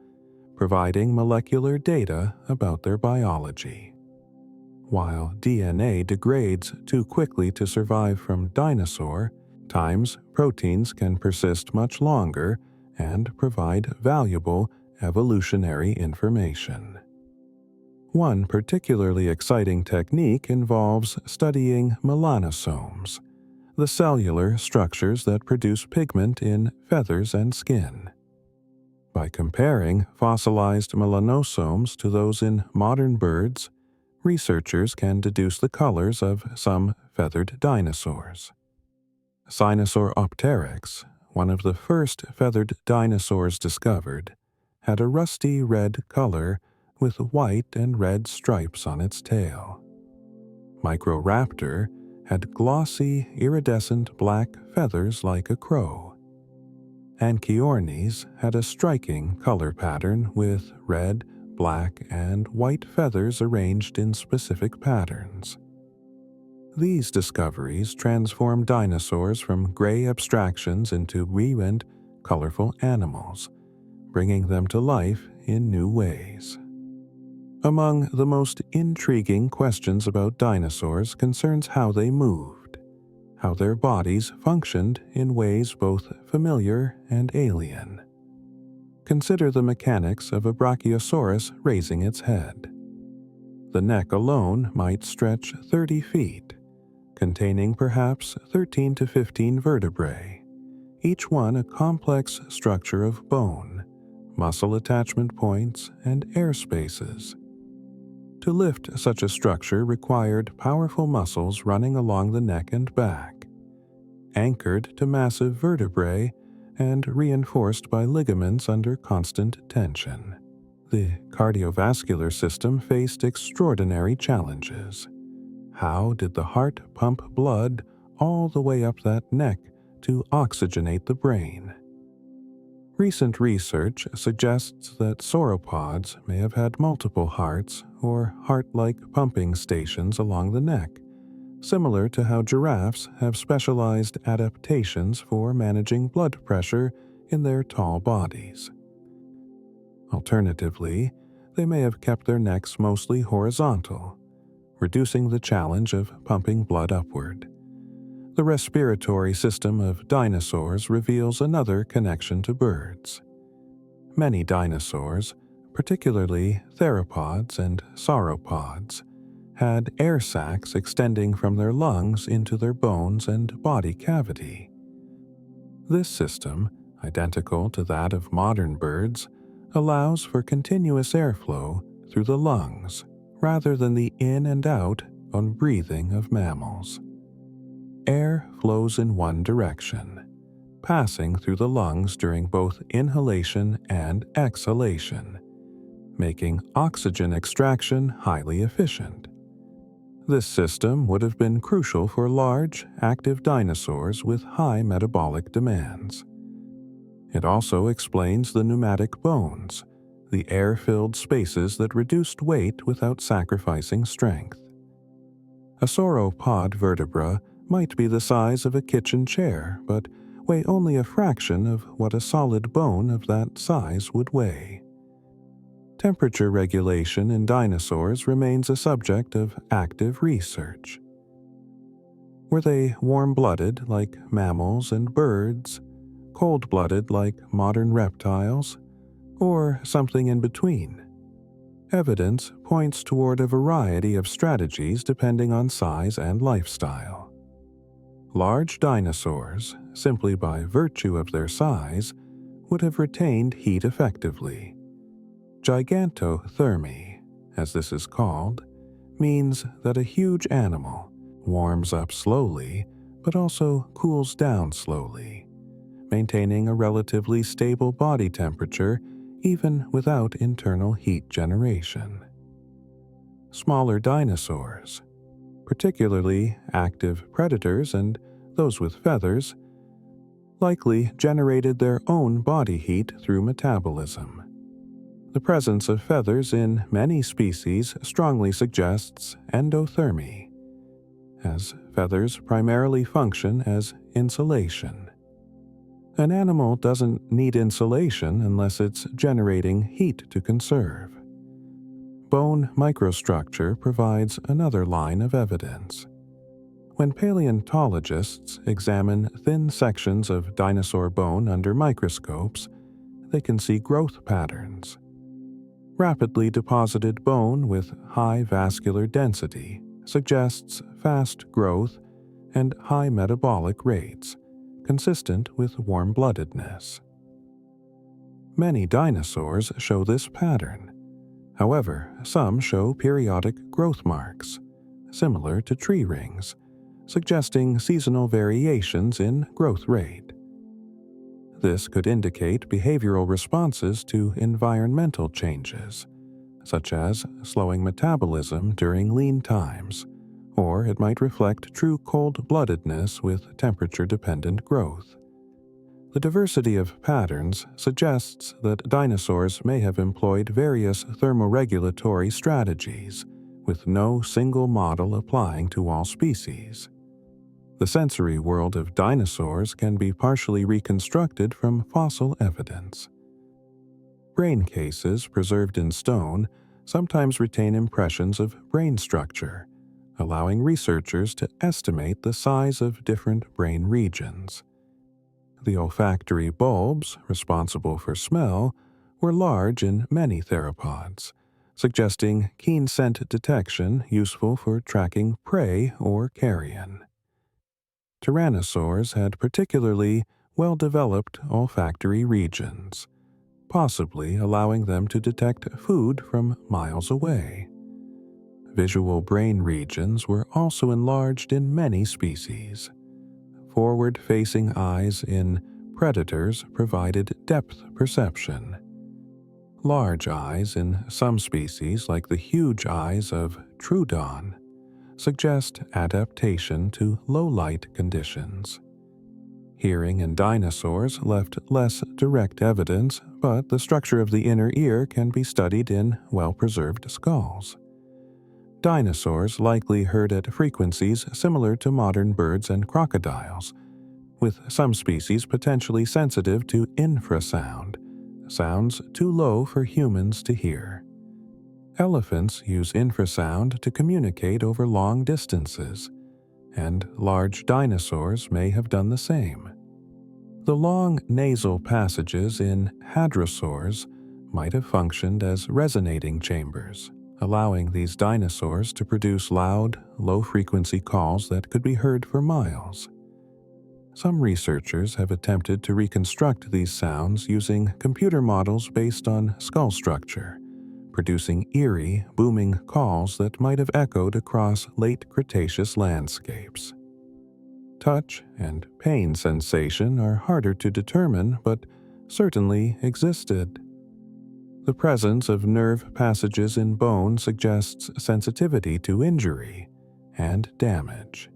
providing molecular data about their biology. While DNA degrades too quickly to survive from dinosaur, times proteins can persist much longer and provide valuable evolutionary information. One particularly exciting technique involves studying melanosomes, the cellular structures that produce pigment in feathers and skin. By comparing fossilized melanosomes to those in modern birds, researchers can deduce the colors of some feathered dinosaurs. Sinosauropteryx, one of the first feathered dinosaurs discovered, had a rusty red color with white and red stripes on its tail. Microraptor had glossy, iridescent black feathers like a crow. Anchiornis had a striking color pattern with red, black, and white feathers arranged in specific patterns. These discoveries transformed dinosaurs from gray abstractions into ruined, colorful animals, bringing them to life in new ways. Among the most intriguing questions about dinosaurs concerns how they moved, how their bodies functioned in ways both familiar and alien. Consider the mechanics of a brachiosaurus raising its head. The neck alone might stretch 30 feet, containing perhaps 13 to 15 vertebrae, each one a complex structure of bone, muscle attachment points, and air spaces. To lift such a structure required powerful muscles running along the neck and back, anchored to massive vertebrae and reinforced by ligaments under constant tension. The cardiovascular system faced extraordinary challenges. How did the heart pump blood all the way up that neck to oxygenate the brain? Recent research suggests that sauropods may have had multiple hearts or heart-like pumping stations along the neck, similar to how giraffes have specialized adaptations for managing blood pressure in their tall bodies. Alternatively, they may have kept their necks mostly horizontal, reducing the challenge of pumping blood upward. The respiratory system of dinosaurs reveals another connection to birds. Many dinosaurs, particularly theropods and sauropods, had air sacs extending from their lungs into their bones and body cavity. This system, identical to that of modern birds, allows for continuous airflow through the lungs, rather than the in and out on breathing of mammals. Air flows in one direction, passing through the lungs during both inhalation and exhalation, making oxygen extraction highly efficient. This system would have been crucial for large, active dinosaurs with high metabolic demands. It also explains the pneumatic bones, the air-filled spaces that reduced weight without sacrificing strength. A sauropod vertebra might be the size of a kitchen chair, but weigh only a fraction of what a solid bone of that size would weigh. Temperature regulation in dinosaurs remains a subject of active research. Were they warm-blooded like mammals and birds, cold-blooded like modern reptiles, or something in between? Evidence points toward a variety of strategies depending on size and lifestyle. Large dinosaurs, simply by virtue of their size, would have retained heat effectively. Gigantothermy, as this is called, means that a huge animal warms up slowly but also cools down slowly, maintaining a relatively stable body temperature even without internal heat generation. Smaller dinosaurs, particularly active predators and those with feathers, likely generated their own body heat through metabolism. The presence of feathers in many species strongly suggests endothermy, as feathers primarily function as insulation. An animal doesn't need insulation unless it's generating heat to conserve. Bone microstructure provides another line of evidence. When paleontologists examine thin sections of dinosaur bone under microscopes, they can see growth patterns. Rapidly deposited bone with high vascular density suggests fast growth and high metabolic rates, consistent with warm-bloodedness. Many dinosaurs show this pattern. However, some show periodic growth marks, similar to tree rings, suggesting seasonal variations in growth rate. This could indicate behavioral responses to environmental changes, such as slowing metabolism during lean times, or it might reflect true cold-bloodedness with temperature-dependent growth. The diversity of patterns suggests that dinosaurs may have employed various thermoregulatory strategies, with no single model applying to all species. The sensory world of dinosaurs can be partially reconstructed from fossil evidence. Brain cases preserved in stone sometimes retain impressions of brain structure, allowing researchers to estimate the size of different brain regions. The olfactory bulbs, responsible for smell, were large in many theropods, suggesting keen scent detection useful for tracking prey or carrion. Tyrannosaurs had particularly well-developed olfactory regions, possibly allowing them to detect food from miles away. Visual brain regions were also enlarged in many species. Forward-facing eyes in predators provided depth perception. Large eyes in some species, like the huge eyes of Troodon, suggest adaptation to low-light conditions. Hearing in dinosaurs left less direct evidence, but the structure of the inner ear can be studied in well-preserved skulls. Dinosaurs likely heard at frequencies similar to modern birds and crocodiles, with some species potentially sensitive to infrasound, sounds too low for humans to hear. Elephants use infrasound to communicate over long distances, and large dinosaurs may have done the same. The long nasal passages in hadrosaurs might have functioned as resonating chambers, allowing these dinosaurs to produce loud, low-frequency calls that could be heard for miles. Some researchers have attempted to reconstruct these sounds using computer models based on skull structure, producing eerie, booming calls that might have echoed across late Cretaceous landscapes. Touch and pain sensation are harder to determine, but certainly existed. The presence of nerve passages in bone suggests sensitivity to injury and damage.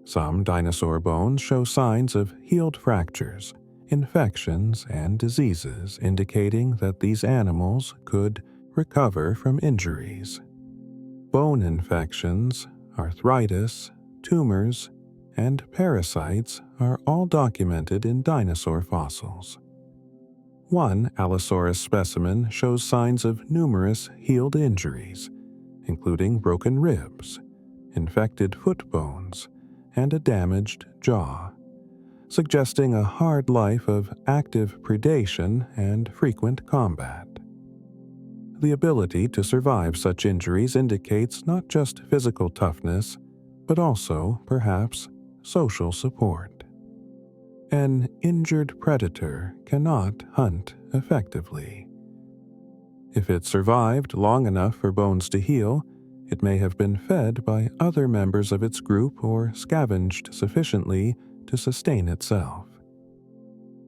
Some dinosaur bones show signs of healed fractures, infections, and diseases, indicating that these animals could recover from injuries. Bone infections, arthritis, tumors, and parasites are all documented in dinosaur fossils. One Allosaurus specimen shows signs of numerous healed injuries, including broken ribs, infected foot bones, and a damaged jaw, suggesting a hard life of active predation and frequent combat. The ability to survive such injuries indicates not just physical toughness, but also, perhaps, social support. An injured predator cannot hunt effectively. If it survived long enough for bones to heal, it may have been fed by other members of its group or scavenged sufficiently to sustain itself.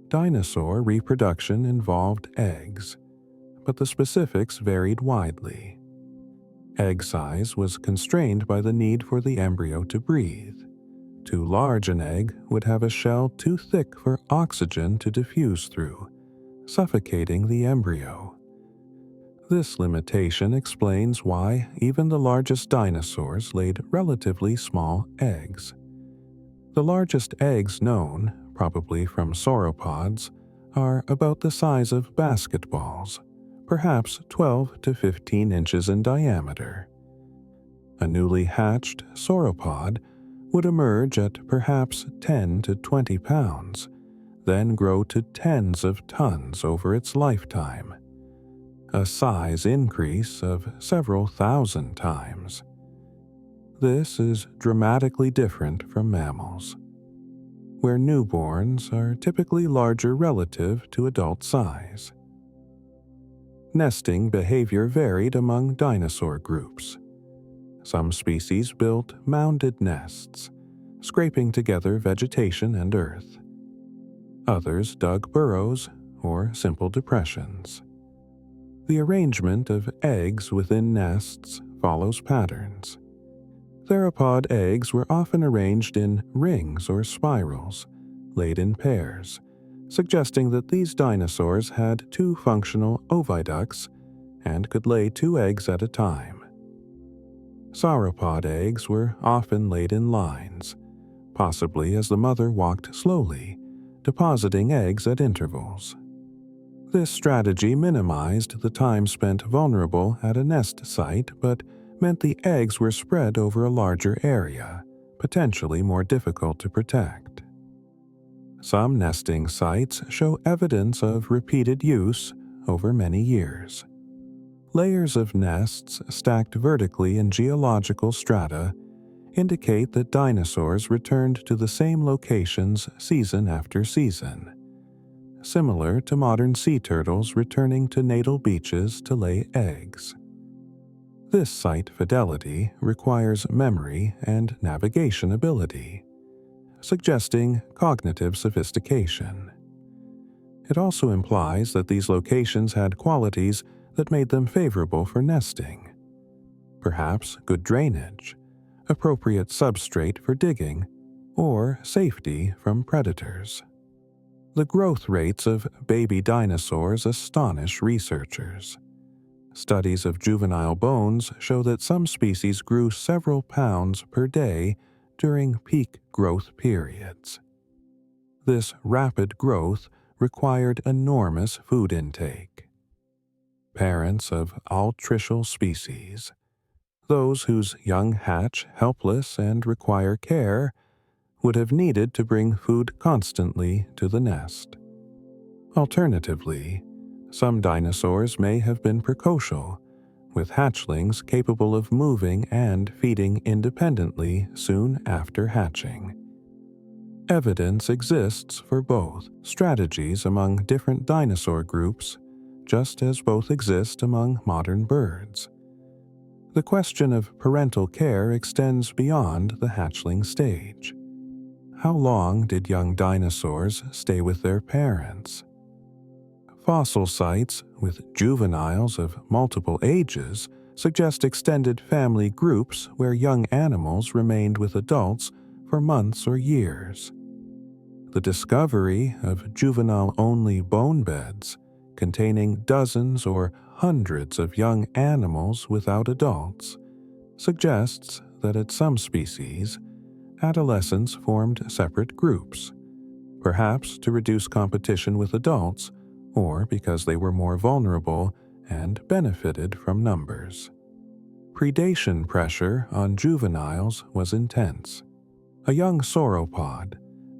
Dinosaur reproduction involved eggs, but the specifics varied widely. Egg size was constrained by the need for the embryo to breathe. Too large an egg would have a shell too thick for oxygen to diffuse through, suffocating the embryo. This limitation explains why even the largest dinosaurs laid relatively small eggs. The largest eggs known, probably from sauropods, are about the size of basketballs, perhaps 12 to 15 inches in diameter. A newly hatched sauropod would emerge at perhaps 10 to 20 pounds, then grow to tens of tons over its lifetime, a size increase of several thousand times. This is dramatically different from mammals, where newborns are typically larger relative to adult size. Nesting behavior varied among dinosaur groups. Some species built mounded nests, scraping together vegetation and earth. Others dug burrows or simple depressions. The arrangement of eggs within nests follows patterns. Theropod eggs were often arranged in rings or spirals, laid in pairs, suggesting that these dinosaurs had two functional oviducts and could lay 2 eggs at a time. Sauropod eggs were often laid in lines, possibly as the mother walked slowly, depositing eggs at intervals. This strategy minimized the time spent vulnerable at a nest site, but meant the eggs were spread over a larger area, potentially more difficult to protect. Some nesting sites show evidence of repeated use over many years. Layers of nests stacked vertically in geological strata indicate that dinosaurs returned to the same locations season after season, similar to modern sea turtles returning to natal beaches to lay eggs. This site fidelity requires memory and navigation ability, suggesting cognitive sophistication. It also implies that these locations had qualities that made them favorable for nesting. Perhaps good drainage, appropriate substrate for digging, or safety from predators. The growth rates of baby dinosaurs astonish researchers. Studies of juvenile bones show that some species grew several pounds per day during peak growth periods. This rapid growth required enormous food intake. Parents of altricial species, those whose young hatch helpless and require care, would have needed to bring food constantly to the nest. Alternatively, some dinosaurs may have been precocial, with hatchlings capable of moving and feeding independently soon after hatching. Evidence exists for both strategies among different dinosaur groups just as both exist among modern birds. The question of parental care extends beyond the hatchling stage. How long did young dinosaurs stay with their parents? Fossil sites with juveniles of multiple ages suggest extended family groups where young animals remained with adults for months or years. The discovery of juvenile-only bone beds containing dozens or hundreds of young animals without adults suggests that at some species, adolescents formed separate groups, perhaps to reduce competition with adults or because they were more vulnerable and benefited from numbers. Predation pressure on juveniles was intense. A young sauropod,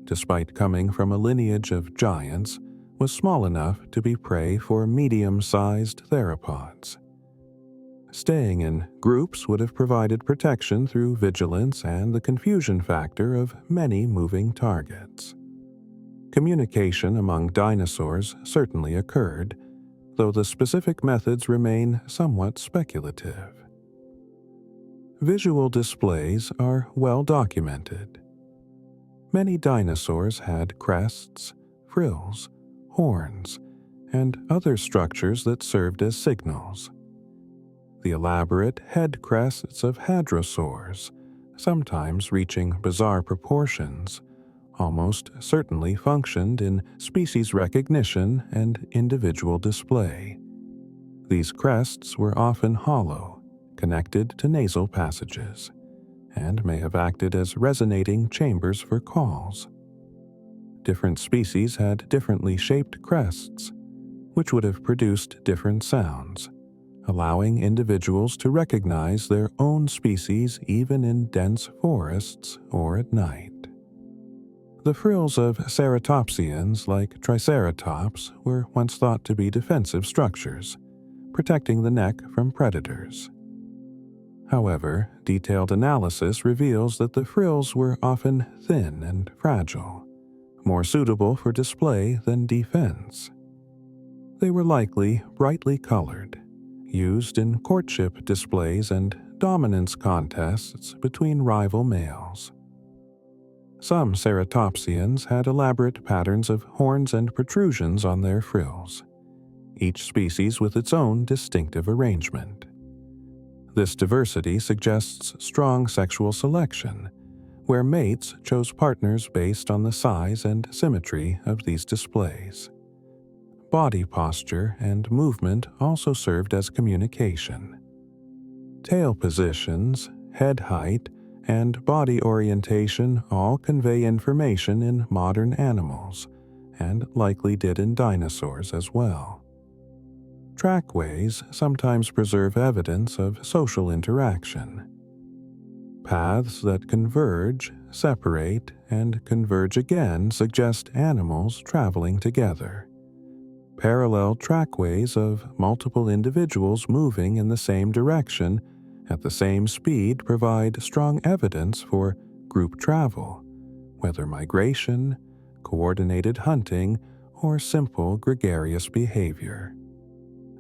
despite coming from a lineage of giants, was small enough to be prey for medium-sized theropods. Staying in groups would have provided protection through vigilance and the confusion factor of many moving targets. Communication among dinosaurs certainly occurred, though the specific methods remain somewhat speculative. Visual displays are well documented. Many dinosaurs had crests, frills, horns, and other structures that served as signals. The elaborate head crests of hadrosaurs, sometimes reaching bizarre proportions, almost certainly functioned in species recognition and individual display. These crests were often hollow, connected to nasal passages, and may have acted as resonating chambers for calls. Different species had differently shaped crests, which would have produced different sounds, allowing individuals to recognize their own species even in dense forests or at night. The frills of ceratopsians like Triceratops were once thought to be defensive structures, protecting the neck from predators. However, detailed analysis reveals that the frills were often thin and fragile, more suitable for display than defense. They were likely brightly colored, used in courtship displays and dominance contests between rival males. Some ceratopsians had elaborate patterns of horns and protrusions on their frills, each species with its own distinctive arrangement. This diversity suggests strong sexual selection, where mates chose partners based on the size and symmetry of these displays. Body posture and movement also served as communication. Tail positions, head height, and body orientation all convey information in modern animals, and likely did in dinosaurs as well. Trackways sometimes preserve evidence of social interaction. Paths that converge, separate, and converge again suggest animals traveling together. Parallel trackways of multiple individuals moving in the same direction at the same speed provide strong evidence for group travel, whether migration, coordinated hunting, or simple gregarious behavior.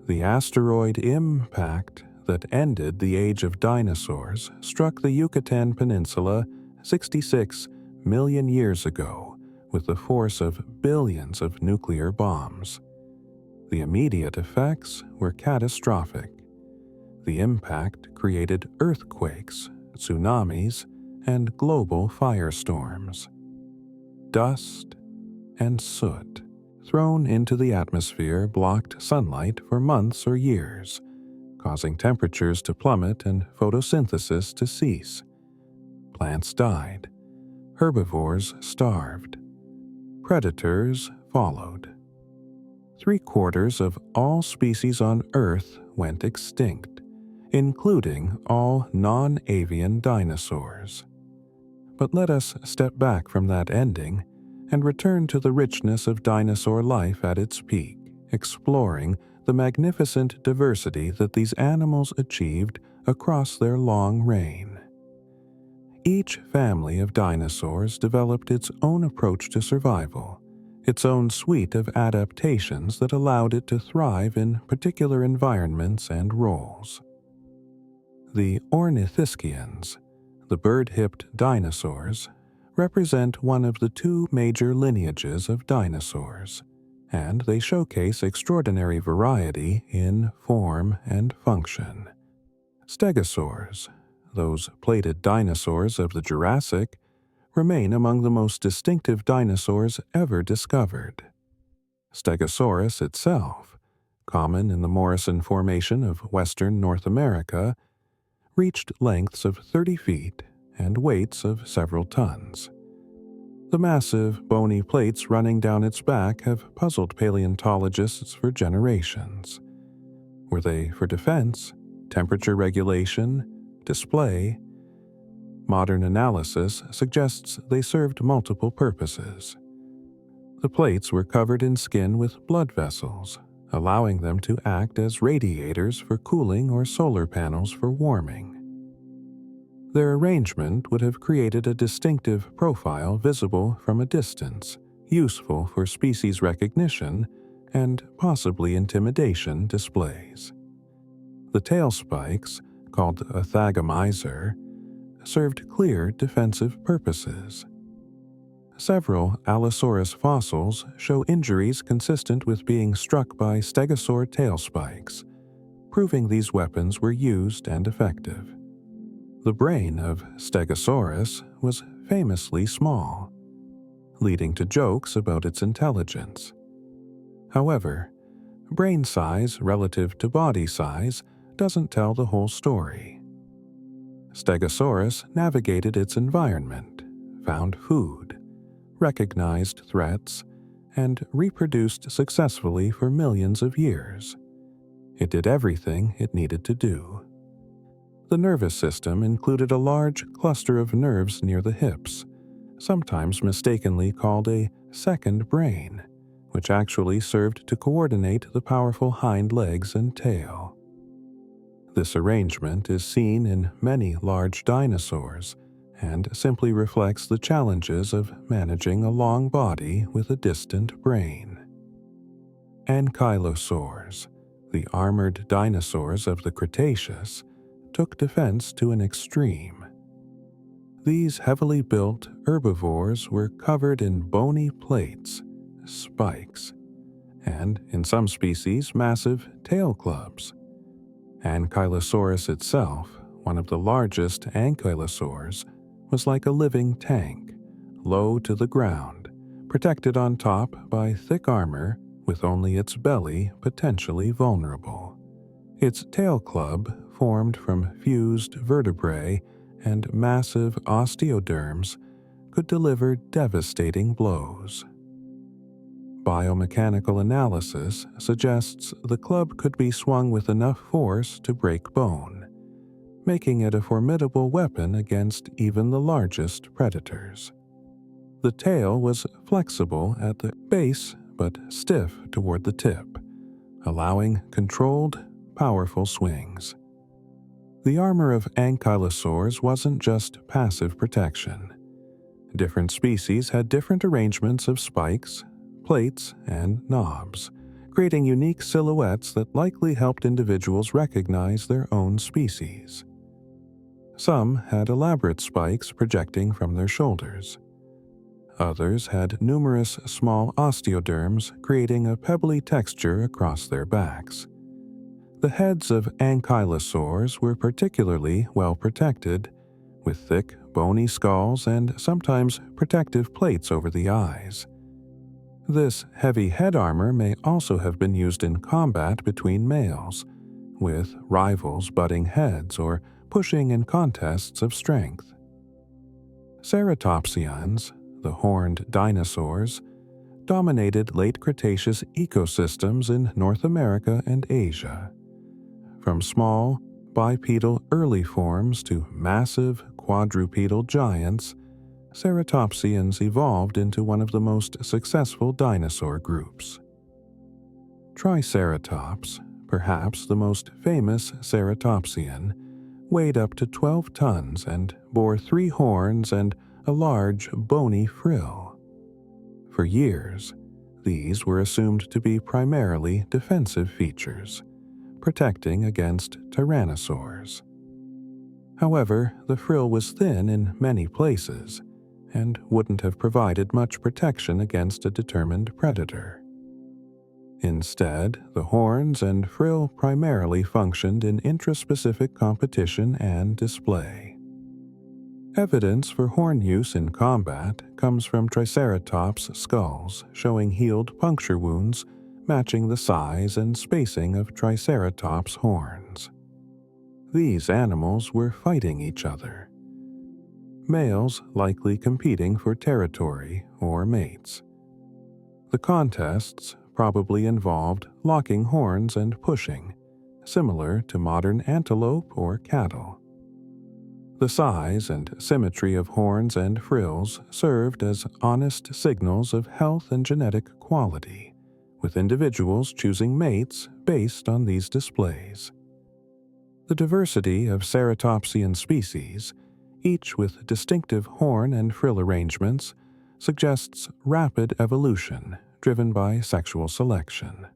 The asteroid impact that ended the age of dinosaurs struck the Yucatan Peninsula 66 million years ago with the force of billions of nuclear bombs. The immediate effects were catastrophic. The impact created earthquakes, tsunamis, and global firestorms. Dust and soot thrown into the atmosphere blocked sunlight for months or years, causing temperatures to plummet and photosynthesis to cease. Plants died. Herbivores starved. Predators followed. 3/4 of all species on Earth went extinct, including all non-avian dinosaurs. But let us step back from that ending and return to the richness of dinosaur life at its peak, exploring the magnificent diversity that these animals achieved across their long reign. Each family of dinosaurs developed its own approach to survival, its own suite of adaptations that allowed it to thrive in particular environments and roles. The ornithischians, the bird-hipped dinosaurs, represent one of the two major lineages of dinosaurs, and they showcase extraordinary variety in form and function. Stegosaurs, those plated dinosaurs of the Jurassic, remain among the most distinctive dinosaurs ever discovered. Stegosaurus itself, common in the Morrison Formation of western North America, reached lengths of 30 feet and weights of several tons. The massive, bony plates running down its back have puzzled paleontologists for generations. Were they for defense, temperature regulation, display? Modern analysis suggests they served multiple purposes. The plates were covered in skin with blood vessels, allowing them to act as radiators for cooling or solar panels for warming. Their arrangement would have created a distinctive profile visible from a distance, useful for species recognition and possibly intimidation displays. The tail spikes, called a thagomizer, served clear defensive purposes. Several Allosaurus fossils show injuries consistent with being struck by stegosaur tail spikes, proving these weapons were used and effective. The brain of Stegosaurus was famously small, leading to jokes about its intelligence. However, brain size relative to body size doesn't tell the whole story. Stegosaurus navigated its environment, found food, recognized threats, and reproduced successfully for millions of years. It did everything it needed to do. The nervous system included a large cluster of nerves near the hips, sometimes mistakenly called a second brain, which actually served to coordinate the powerful hind legs and tail. This arrangement is seen in many large dinosaurs and simply reflects the challenges of managing a long body with a distant brain. Ankylosaurs, the armored dinosaurs of the Cretaceous, took defense to an extreme. These heavily built herbivores were covered in bony plates, spikes, and, in some species, massive tail clubs. Ankylosaurus itself, one of the largest ankylosaurs, was like a living tank, low to the ground, protected on top by thick armor with only its belly potentially vulnerable. Its tail club, formed from fused vertebrae and massive osteoderms, could deliver devastating blows. Biomechanical analysis suggests the club could be swung with enough force to break bone, making it a formidable weapon against even the largest predators. The tail was flexible at the base but stiff toward the tip, allowing controlled, powerful swings. The armor of ankylosaurs wasn't just passive protection. Different species had different arrangements of spikes, plates, and knobs, creating unique silhouettes that likely helped individuals recognize their own species. Some had elaborate spikes projecting from their shoulders. Others had numerous small osteoderms creating a pebbly texture across their backs. The heads of ankylosaurs were particularly well protected, with thick, bony skulls and sometimes protective plates over the eyes. This heavy head armor may also have been used in combat between males, with rivals butting heads or pushing in contests of strength. Ceratopsians, the horned dinosaurs, dominated late Cretaceous ecosystems in North America and Asia. From small, bipedal early forms to massive quadrupedal giants, Ceratopsians evolved into one of the most successful dinosaur groups. Triceratops, perhaps the most famous ceratopsian, weighed up to 12 tons and bore 3 horns and a large, bony frill. For years, These were assumed to be primarily defensive features, protecting against tyrannosaurs. However, the frill was thin in many places and wouldn't have provided much protection against a determined predator. Instead, the horns and frill primarily functioned in intraspecific competition and display. Evidence for horn use in combat comes from Triceratops skulls showing healed puncture wounds matching the size and spacing of Triceratops horns. These animals were fighting each other, males likely competing for territory or mates. The contests probably involved locking horns and pushing, similar to modern antelope or cattle. The size and symmetry of horns and frills served as honest signals of health and genetic quality, with individuals choosing mates based on these displays. The diversity of ceratopsian species, each with distinctive horn and frill arrangements, suggests rapid evolution driven by sexual selection.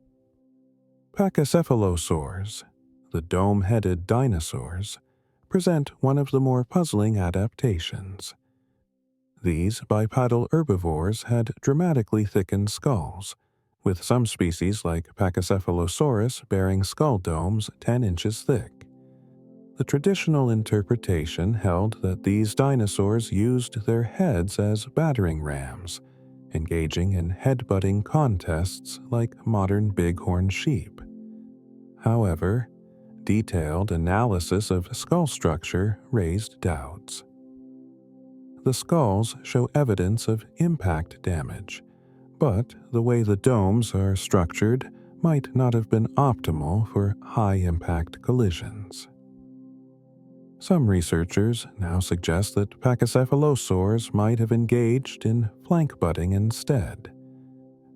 Pachycephalosaurs, the dome-headed dinosaurs, present one of the more puzzling adaptations. These bipedal herbivores had dramatically thickened skulls, with some species like Pachycephalosaurus bearing skull domes 10 inches thick. The traditional interpretation held that these dinosaurs used their heads as battering rams, engaging in head-butting contests like modern bighorn sheep. However, detailed analysis of skull structure raised doubts. The skulls show evidence of impact damage, but the way the domes are structured might not have been optimal for high-impact collisions. Some researchers now suggest that Pachycephalosaurs might have engaged in flank butting instead,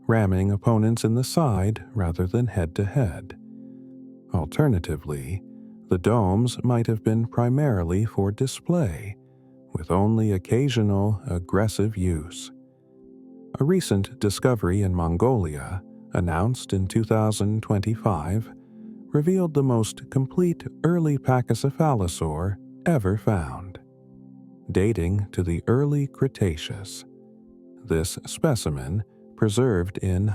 ramming opponents in the side rather than head-to-head. Alternatively, the domes might have been primarily for display, with only occasional aggressive use. A recent discovery in Mongolia, announced in 2025, revealed the most complete early Pachycephalosaur ever found, dating to the early Cretaceous. This specimen, preserved in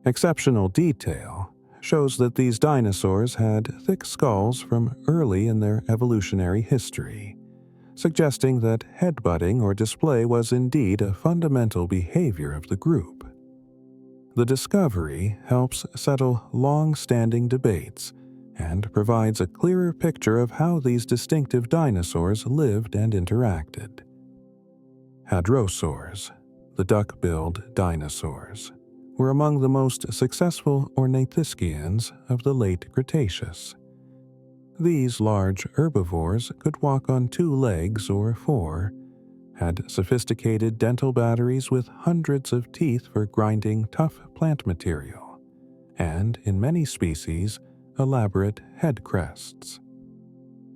exceptional detail, shows that these dinosaurs had thick skulls from early in their evolutionary history, suggesting that headbutting or display was indeed a fundamental behavior of the group. The discovery helps settle long-standing debates and provides a clearer picture of how these distinctive dinosaurs lived and interacted. Hadrosaurs, the duck-billed dinosaurs, were among the most successful ornithischians of the late Cretaceous. These large herbivores could walk on 2 legs or 4, had sophisticated dental batteries with hundreds of teeth for grinding tough plant material, and, in many species, elaborate head crests.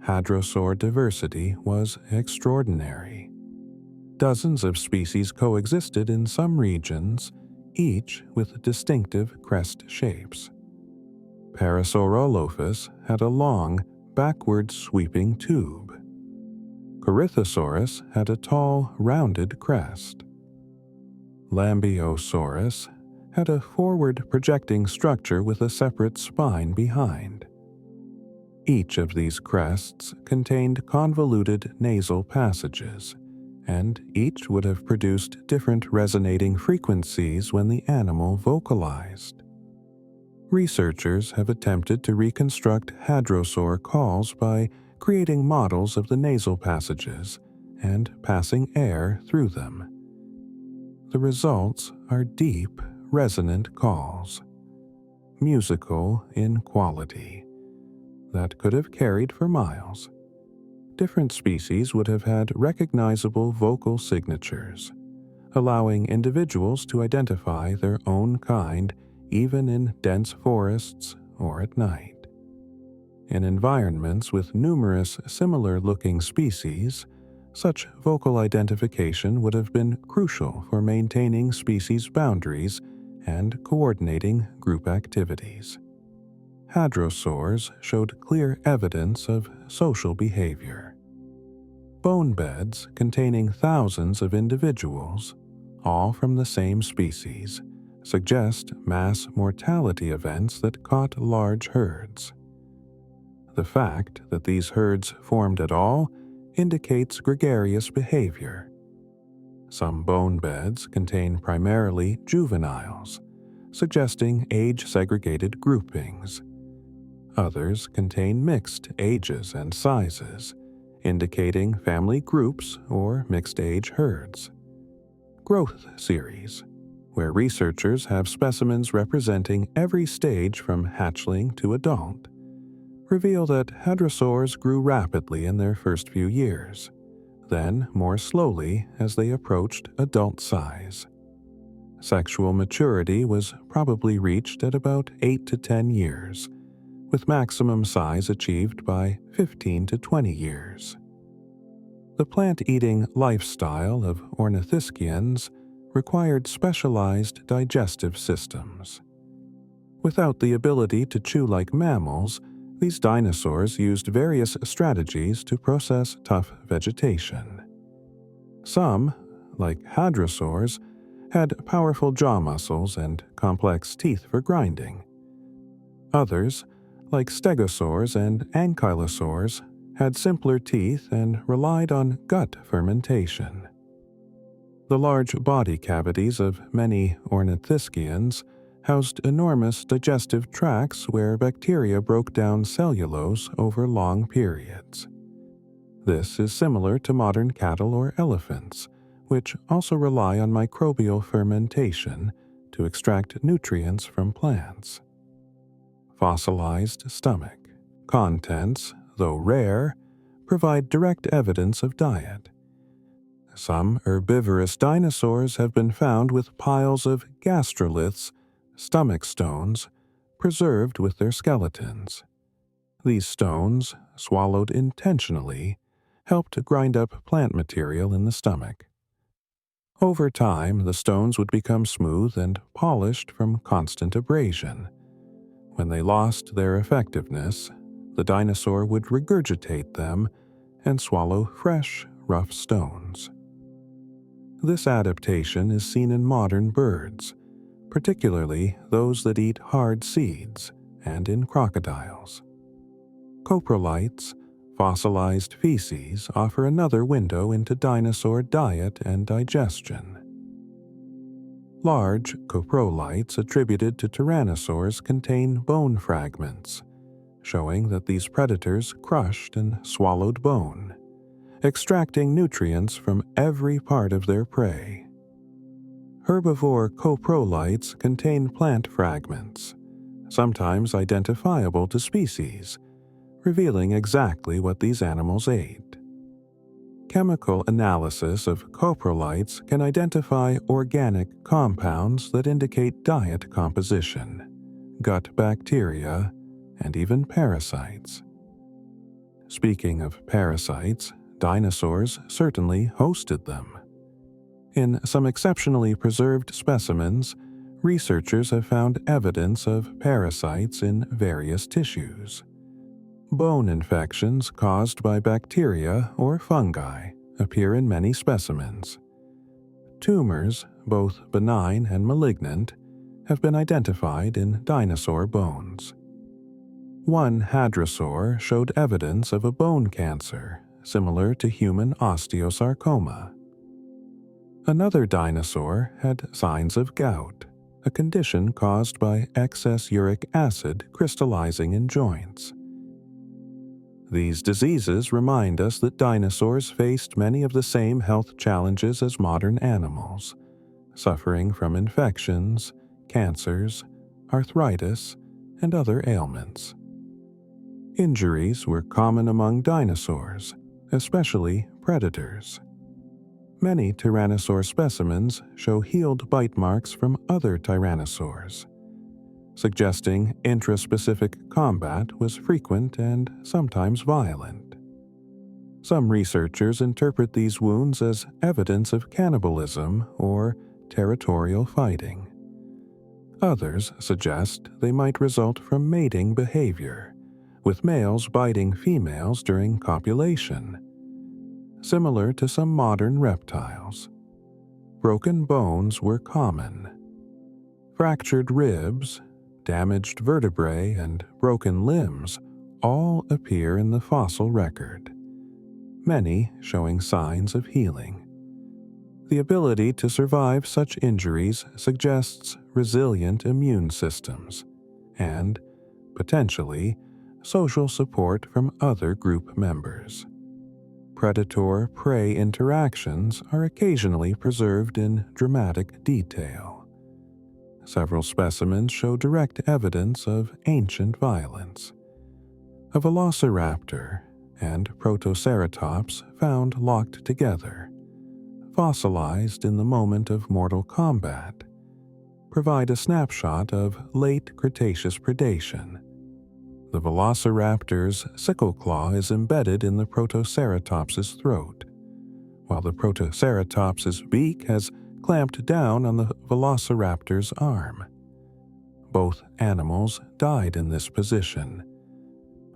Hadrosaur diversity was extraordinary. Dozens of species coexisted in some regions, each with distinctive crest shapes. Parasaurolophus had a long, backward-sweeping tube. Corythosaurus had a tall, rounded crest. Lambeosaurus had a forward-projecting structure with a separate spine behind. Each of these crests contained convoluted nasal passages, and each would have produced different resonating frequencies when the animal vocalized. Researchers have attempted to reconstruct hadrosaur calls by creating models of the nasal passages and passing air through them. The results are deep, resonant calls, musical in quality, that could have carried for miles. Different species would have had recognizable vocal signatures, allowing individuals to identify their own kind even in dense forests or at night. In environments with numerous similar-looking species, such vocal identification would have been crucial for maintaining species boundaries and coordinating group activities. Hadrosaurs showed clear evidence of social behavior. Bone beds containing thousands of individuals, all from the same species, suggest mass mortality events that caught large herds. The fact that these herds formed at all indicates gregarious behavior. Some bone beds contain primarily juveniles, suggesting age-segregated groupings. Others contain mixed ages and sizes, indicating family groups or mixed-age herds. Growth series, where researchers have specimens representing every stage from hatchling to adult, reveal that hadrosaurs grew rapidly in their first few years, then more slowly as they approached adult size. Sexual maturity was probably reached at about 8 to 10 years, with maximum size achieved by 15 to 20 years. The plant-eating lifestyle of ornithischians required specialized digestive systems. Without the ability to chew like mammals, these dinosaurs used various strategies to process tough vegetation. Some, like hadrosaurs, had powerful jaw muscles and complex teeth for grinding. Others, like stegosaurs and ankylosaurs, had simpler teeth and relied on gut fermentation. The large body cavities of many ornithischians housed enormous digestive tracts where bacteria broke down cellulose over long periods. This is similar to modern cattle or elephants, which also rely on microbial fermentation to extract nutrients from plants. Fossilized stomach contents, though rare, provide direct evidence of diet. Some herbivorous dinosaurs have been found with piles of gastroliths, stomach stones, preserved with their skeletons. These stones, swallowed intentionally, helped grind up plant material in the stomach. Over time, the stones would become smooth and polished from constant abrasion. When they lost their effectiveness, the dinosaur would regurgitate them and swallow fresh, rough stones. This adaptation is seen in modern birds, particularly those that eat hard seeds, and in crocodiles. Coprolites, fossilized feces, offer another window into dinosaur diet and digestion. Large coprolites attributed to tyrannosaurs contain bone fragments, showing that these predators crushed and swallowed bone, extracting nutrients from every part of their prey. Herbivore coprolites contain plant fragments, sometimes identifiable to species, revealing exactly what these animals ate. Chemical analysis of coprolites can identify organic compounds that indicate diet composition, gut bacteria, and even parasites. Speaking of parasites, dinosaurs certainly hosted them. In some exceptionally preserved specimens, researchers have found evidence of parasites in various tissues. Bone infections caused by bacteria or fungi appear in many specimens. Tumors, both benign and malignant, have been identified in dinosaur bones. One hadrosaur showed evidence of a bone cancer similar to human osteosarcoma. Another dinosaur had signs of gout, a condition caused by excess uric acid crystallizing in joints. These diseases remind us that dinosaurs faced many of the same health challenges as modern animals, suffering from infections, cancers, arthritis, and other ailments. Injuries were common among dinosaurs, especially predators. Many tyrannosaur specimens show healed bite marks from other tyrannosaurs, suggesting intraspecific combat was frequent and sometimes violent. Some researchers interpret these wounds as evidence of cannibalism or territorial fighting. Others suggest they might result from mating behavior, with males biting females during copulation, similar to some modern reptiles. Broken bones were common. Fractured ribs, damaged vertebrae, and broken limbs all appear in the fossil record, many showing signs of healing. The ability to survive such injuries suggests resilient immune systems and, potentially, social support from other group members. Predator-prey interactions are occasionally preserved in dramatic detail. Several specimens show direct evidence of ancient violence. A velociraptor and protoceratops found locked together, fossilized in the moment of mortal combat, provide a snapshot of late Cretaceous predation. The velociraptor's sickle claw is embedded in the protoceratops's throat, while the protoceratops's beak has clamped down on the velociraptor's arm. Both animals died in this position,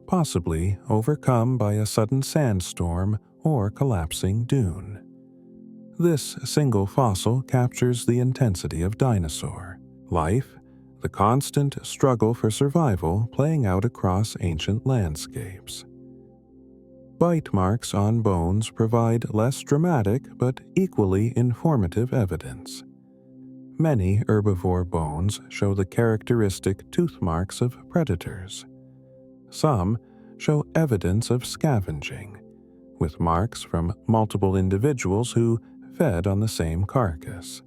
possibly overcome by a sudden sandstorm or collapsing dune. This single fossil captures the intensity of dinosaur life, the constant struggle for survival playing out across ancient landscapes. Bite marks on bones provide less dramatic but equally informative evidence. Many herbivore bones show the characteristic tooth marks of predators. Some show evidence of scavenging, with marks from multiple individuals who fed on the same carcass.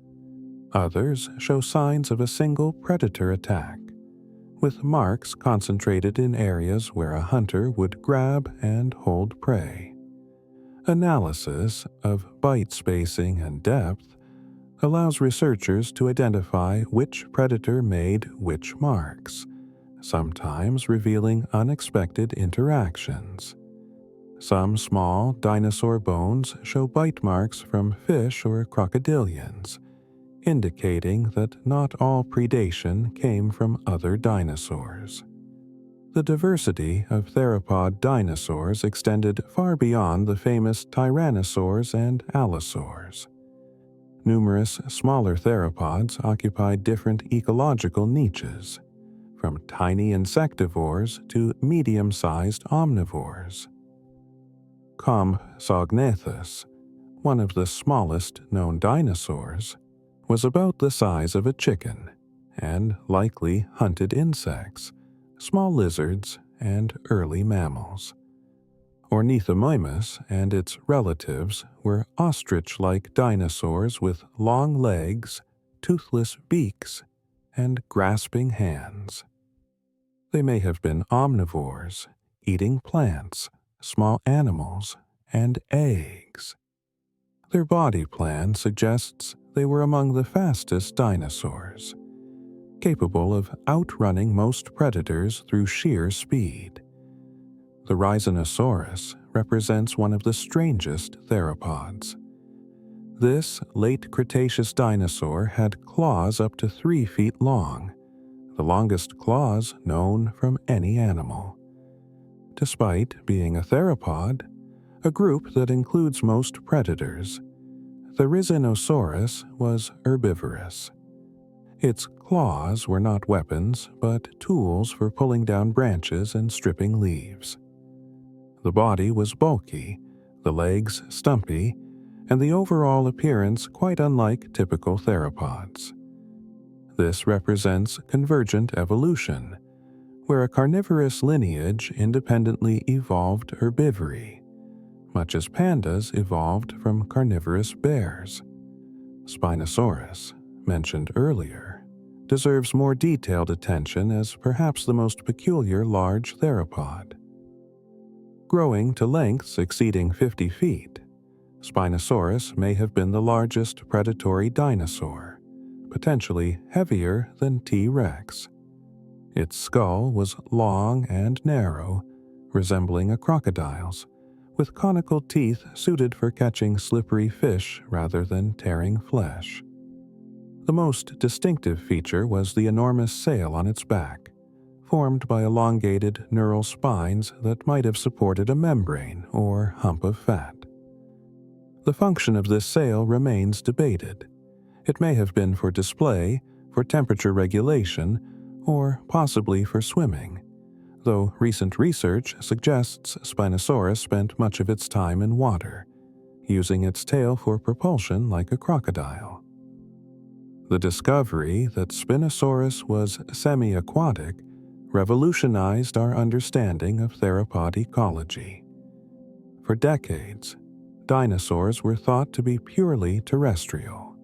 Others show signs of a single predator attack, with marks concentrated in areas where a hunter would grab and hold prey. Analysis of bite spacing and depth allows researchers to identify which predator made which marks, sometimes revealing unexpected interactions. Some small dinosaur bones show bite marks from fish or crocodilians, indicating that not all predation came from other dinosaurs. The diversity of theropod dinosaurs extended far beyond the famous tyrannosaurs and allosaurs. Numerous smaller theropods occupied different ecological niches, from tiny insectivores to medium-sized omnivores. Compsognathus, one of the smallest known dinosaurs, was about the size of a chicken and likely hunted insects, small lizards, and early mammals. Ornithomimus and its relatives were ostrich-like dinosaurs with long legs, toothless beaks, and grasping hands. They may have been omnivores, eating plants, small animals, and eggs. Their body plan suggests they were among the fastest dinosaurs, capable of outrunning most predators through sheer speed. The Rhizinosaurus represents one of the strangest theropods. This late Cretaceous dinosaur had claws up to 3 feet long, the longest claws known from any animal. Despite being a theropod, a group that includes most predators, the Rhizinosaurus was herbivorous. Its claws were not weapons, but tools for pulling down branches and stripping leaves. The body was bulky, the legs stumpy, and the overall appearance quite unlike typical theropods. This represents convergent evolution, where a carnivorous lineage independently evolved herbivory, much as pandas evolved from carnivorous bears. Spinosaurus, mentioned earlier, deserves more detailed attention as perhaps the most peculiar large theropod. Growing to lengths exceeding 50 feet, Spinosaurus may have been the largest predatory dinosaur, potentially heavier than T. rex. Its skull was long and narrow, resembling a crocodile's, with conical teeth suited for catching slippery fish rather than tearing flesh. The most distinctive feature was the enormous sail on its back, formed by elongated neural spines that might have supported a membrane or hump of fat. The function of this sail remains debated. It may have been for display, for temperature regulation, or possibly for swimming, though recent research suggests Spinosaurus spent much of its time in water, using its tail for propulsion like a crocodile. The discovery that Spinosaurus was semi-aquatic revolutionized our understanding of theropod ecology. For decades, dinosaurs were thought to be purely terrestrial,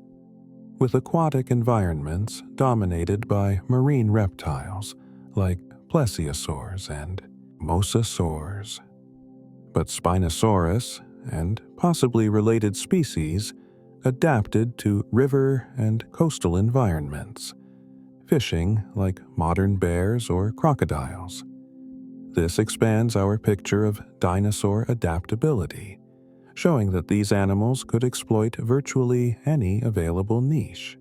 with aquatic environments dominated by marine reptiles like plesiosaurs and mosasaurs. But Spinosaurus, and possibly related species, adapted to river and coastal environments, fishing like modern bears or crocodiles. This expands our picture of dinosaur adaptability, showing that these animals could exploit virtually any available niche.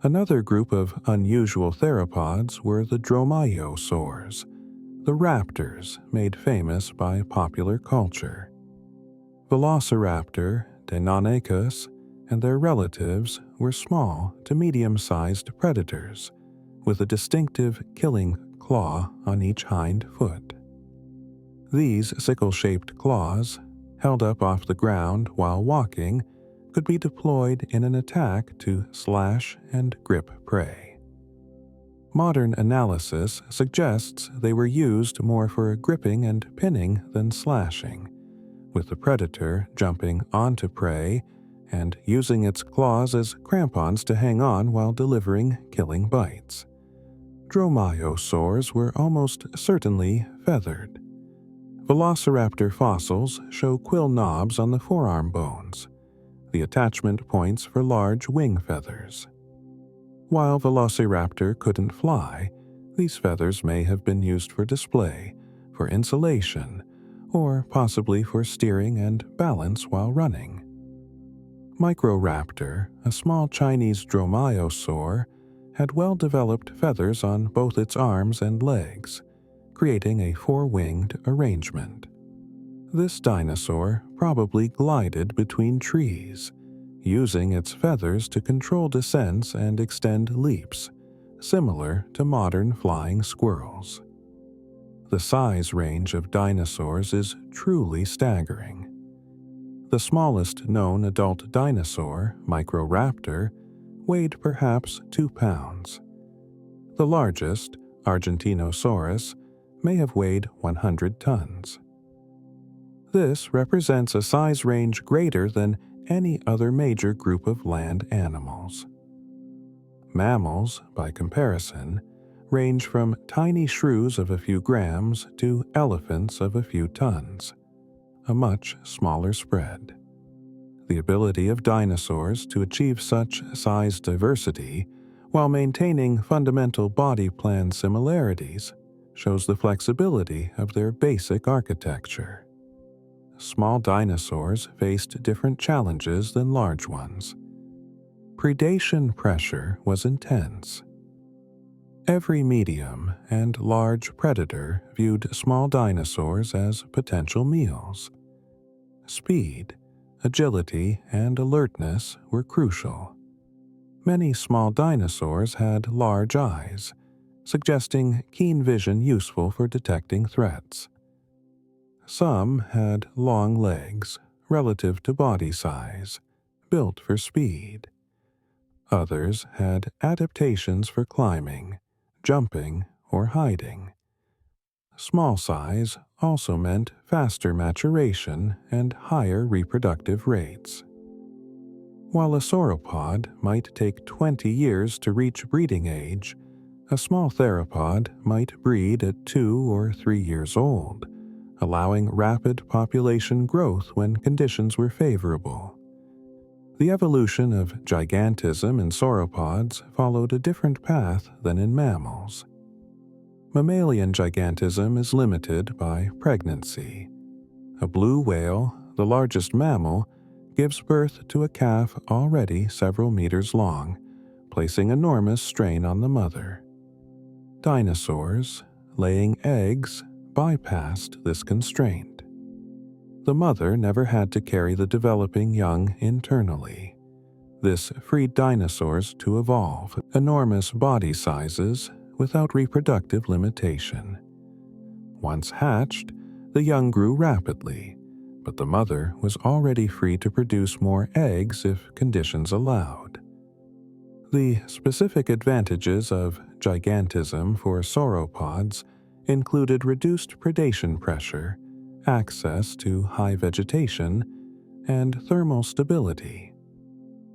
Another group of unusual theropods were the dromaeosaurs, the raptors made famous by popular culture. Velociraptor, Deinonychus, and their relatives were small to medium-sized predators, with a distinctive killing claw on each hind foot. These sickle-shaped claws, held up off the ground while walking, could be deployed in an attack to slash and grip prey. Modern analysis suggests they were used more for gripping and pinning than slashing, with the predator jumping onto prey and using its claws as crampons to hang on while delivering killing bites. Dromaeosaurs were almost certainly feathered. Velociraptor fossils show quill knobs on the forearm bones, the attachment points for large wing feathers. While Velociraptor couldn't fly, these feathers may have been used for display, for insulation, or possibly for steering and balance while running. Microraptor, a small Chinese dromaeosaur, had well-developed feathers on both its arms and legs, creating a four-winged arrangement. This dinosaur probably glided between trees, using its feathers to control descents and extend leaps, similar to modern flying squirrels. The size range of dinosaurs is truly staggering. The smallest known adult dinosaur, Microraptor, weighed perhaps 2 pounds. The largest, Argentinosaurus, may have weighed 100 tons. This represents a size range greater than any other major group of land animals. Mammals, by comparison, range from tiny shrews of a few grams to elephants of a few tons, a much smaller spread. The ability of dinosaurs to achieve such size diversity while maintaining fundamental body plan similarities shows the flexibility of their basic architecture. Small dinosaurs faced different challenges than large ones. Predation pressure was intense. Every medium and large predator viewed small dinosaurs as potential meals. Speed, agility, and alertness were crucial. Many small dinosaurs had large eyes, suggesting keen vision useful for detecting threats. Some had long legs, relative to body size, built for speed. Others had adaptations for climbing, jumping, or hiding. Small size also meant faster maturation and higher reproductive rates. While a sauropod might take 20 years to reach breeding age, a small theropod might breed at 2 or 3 years old, allowing rapid population growth when conditions were favorable. The evolution of gigantism in sauropods followed a different path than in mammals. Mammalian gigantism is limited by pregnancy. A blue whale, the largest mammal, gives birth to a calf already several meters long, placing enormous strain on the mother. Dinosaurs, laying eggs, bypassed this constraint. The mother never had to carry the developing young internally. This freed dinosaurs to evolve enormous body sizes without reproductive limitation. Once hatched, the young grew rapidly, but the mother was already free to produce more eggs if conditions allowed. The specific advantages of gigantism for sauropods included reduced predation pressure, access to high vegetation, and thermal stability.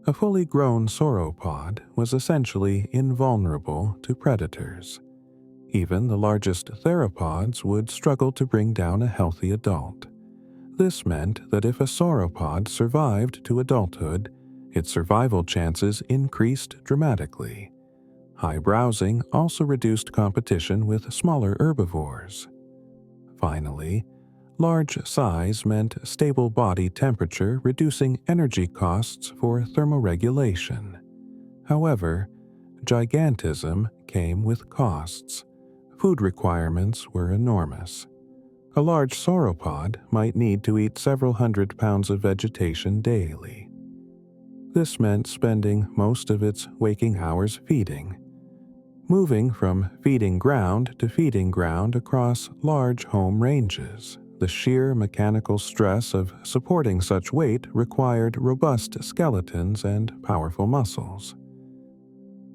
A fully grown sauropod was essentially invulnerable to predators. Even the largest theropods would struggle to bring down a healthy adult. This meant that if a sauropod survived to adulthood, its survival chances increased dramatically. High browsing also reduced competition with smaller herbivores. Finally, large size meant stable body temperature, reducing energy costs for thermoregulation. However, gigantism came with costs. Food requirements were enormous. A large sauropod might need to eat several hundred pounds of vegetation daily. This meant spending most of its waking hours feeding. Moving from feeding ground to feeding ground across large home ranges, the sheer mechanical stress of supporting such weight required robust skeletons and powerful muscles.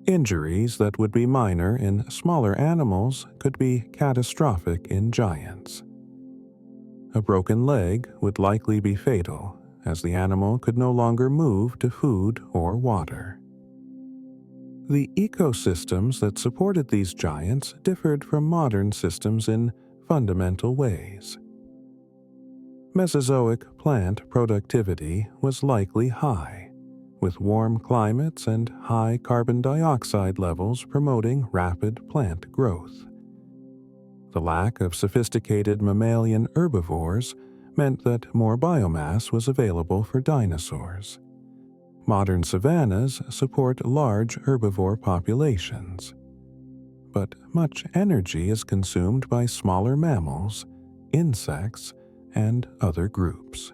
Injuries that would be minor in smaller animals could be catastrophic in giants. A broken leg would likely be fatal, as the animal could no longer move to food or water. The ecosystems that supported these giants differed from modern systems in fundamental ways. Mesozoic plant productivity was likely high, with warm climates and high carbon dioxide levels promoting rapid plant growth. The lack of sophisticated mammalian herbivores meant that more biomass was available for dinosaurs. Modern savannas support large herbivore populations, but much energy is consumed by smaller mammals, insects, and other groups.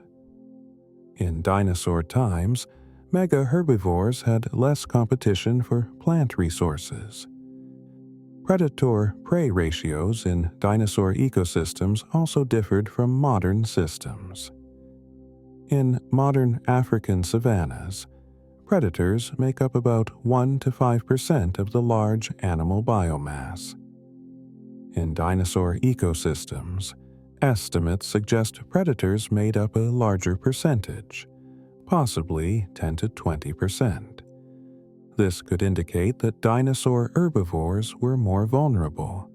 In dinosaur times, mega-herbivores had less competition for plant resources. Predator-prey ratios in dinosaur ecosystems also differed from modern systems. In modern African savannas, predators make up about 1 to 5% of the large animal biomass. In dinosaur ecosystems, estimates suggest predators made up a larger percentage, possibly 10 to 20%. This could indicate that dinosaur herbivores were more vulnerable,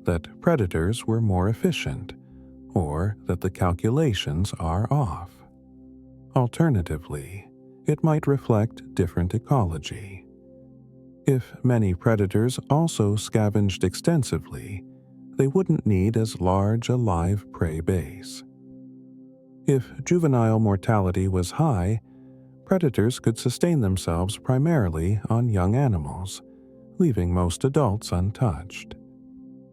that predators were more efficient, or that the calculations are off. Alternatively, it might reflect different ecology. If many predators also scavenged extensively, they wouldn't need as large a live prey base. If juvenile mortality was high, predators could sustain themselves primarily on young animals, leaving most adults untouched.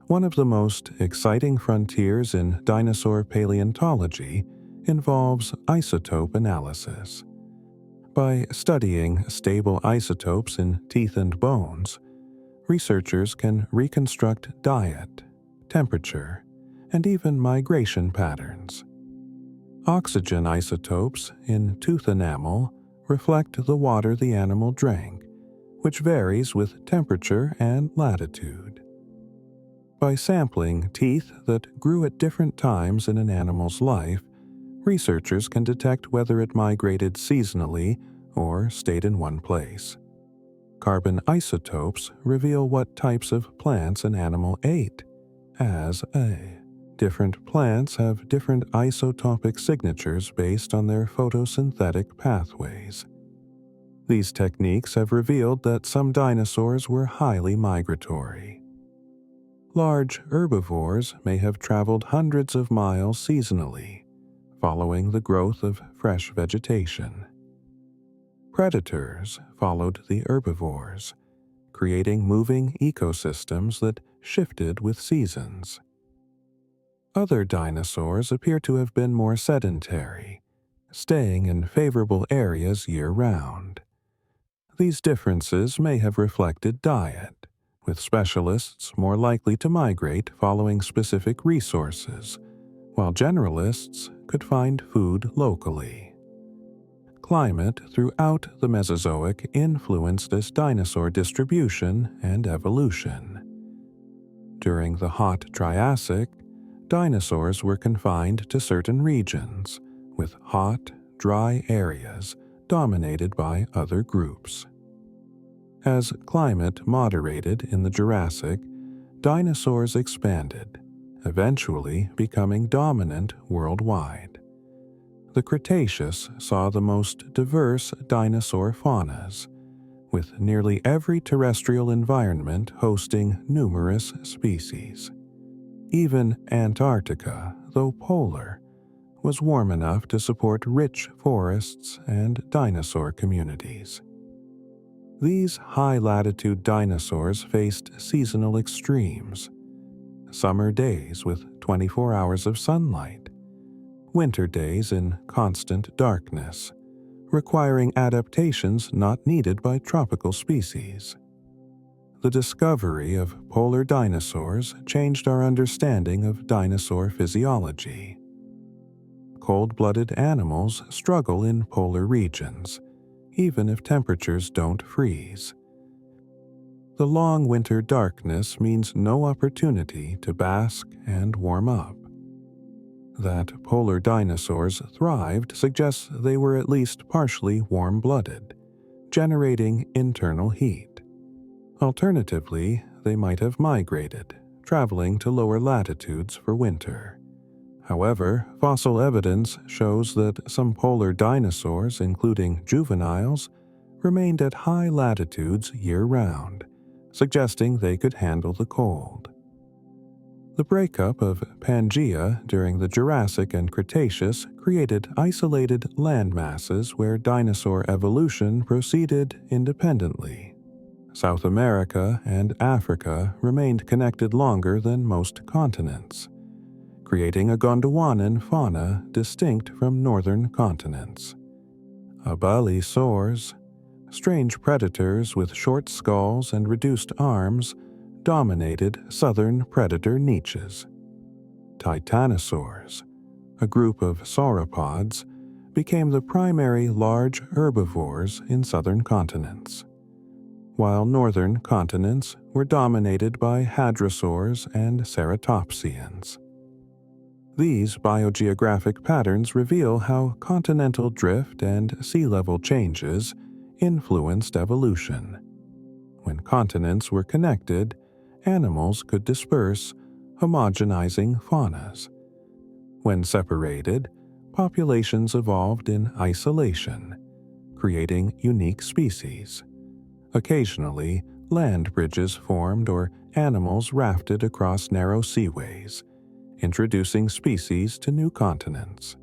One of the most exciting frontiers in dinosaur paleontology involves isotope analysis. By studying stable isotopes in teeth and bones, researchers can reconstruct diet, temperature, and even migration patterns. Oxygen isotopes in tooth enamel reflect the water the animal drank, which varies with temperature and latitude. By sampling teeth that grew at different times in an animal's life, researchers can detect whether it migrated seasonally or stayed in one place. Carbon isotopes reveal what types of plants an animal ate, as different plants have different isotopic signatures based on their photosynthetic pathways. These techniques have revealed that some dinosaurs were highly migratory. Large herbivores may have traveled hundreds of miles seasonally, following the growth of fresh vegetation. Predators followed the herbivores, creating moving ecosystems that shifted with seasons. Other dinosaurs appear to have been more sedentary, staying in favorable areas year-round. These differences may have reflected diet, with specialists more likely to migrate following specific resources, while generalists could find food locally. Climate throughout the Mesozoic influenced this dinosaur distribution and evolution. During the hot Triassic, dinosaurs were confined to certain regions, with hot, dry areas dominated by other groups. As climate moderated in the Jurassic, dinosaurs expanded, eventually becoming dominant worldwide. The Cretaceous saw the most diverse dinosaur faunas, with nearly every terrestrial environment hosting numerous species. Even Antarctica, though polar, was warm enough to support rich forests and dinosaur communities. These high-latitude dinosaurs faced seasonal extremes: summer days with 24 hours of sunlight, winter days in constant darkness, requiring adaptations not needed by tropical species. The discovery of polar dinosaurs changed our understanding of dinosaur physiology. Cold-blooded animals struggle in polar regions, even if temperatures don't freeze. The long winter darkness means no opportunity to bask and warm up. That polar dinosaurs thrived suggests they were at least partially warm-blooded, generating internal heat. Alternatively, they might have migrated, traveling to lower latitudes for winter. However, fossil evidence shows that some polar dinosaurs, including juveniles, remained at high latitudes year-round, suggesting they could handle the cold. The breakup of Pangaea during the Jurassic and Cretaceous created isolated landmasses where dinosaur evolution proceeded independently. South America and Africa remained connected longer than most continents, creating a Gondwanan fauna distinct from northern continents. Abelisaurs, strange predators with short skulls and reduced arms, dominated southern predator niches. Titanosaurs, a group of sauropods, became the primary large herbivores in southern continents, while northern continents were dominated by hadrosaurs and ceratopsians. These biogeographic patterns reveal how continental drift and sea level changes influenced evolution. When continents were connected, animals could disperse, homogenizing faunas. When separated, populations evolved in isolation, creating unique species. Occasionally, land bridges formed or animals rafted across narrow seaways, introducing species to new continents.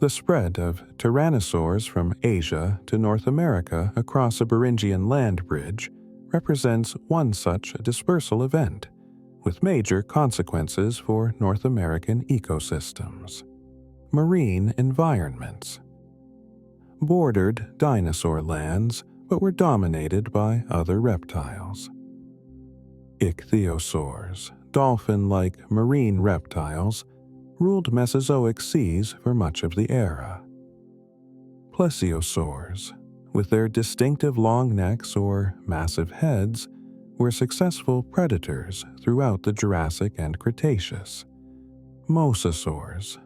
The spread of tyrannosaurs from Asia to North America across a Beringian land bridge represents one such dispersal event, with major consequences for North American ecosystems. Marine environments bordered dinosaur lands but were dominated by other reptiles. Ichthyosaurs, dolphin-like marine reptiles, ruled Mesozoic seas for much of the era. Plesiosaurs, with their distinctive long necks or massive heads, were successful predators throughout the Jurassic and Cretaceous. Mosasaurs,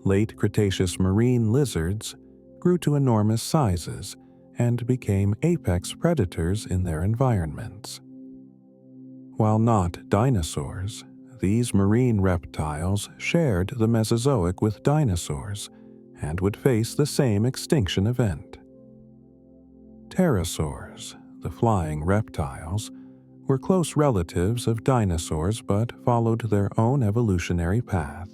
late Cretaceous marine lizards, grew to enormous sizes and became apex predators in their environments. While not dinosaurs, these marine reptiles shared the Mesozoic with dinosaurs and would face the same extinction event. Pterosaurs, the flying reptiles, were close relatives of dinosaurs but followed their own evolutionary path.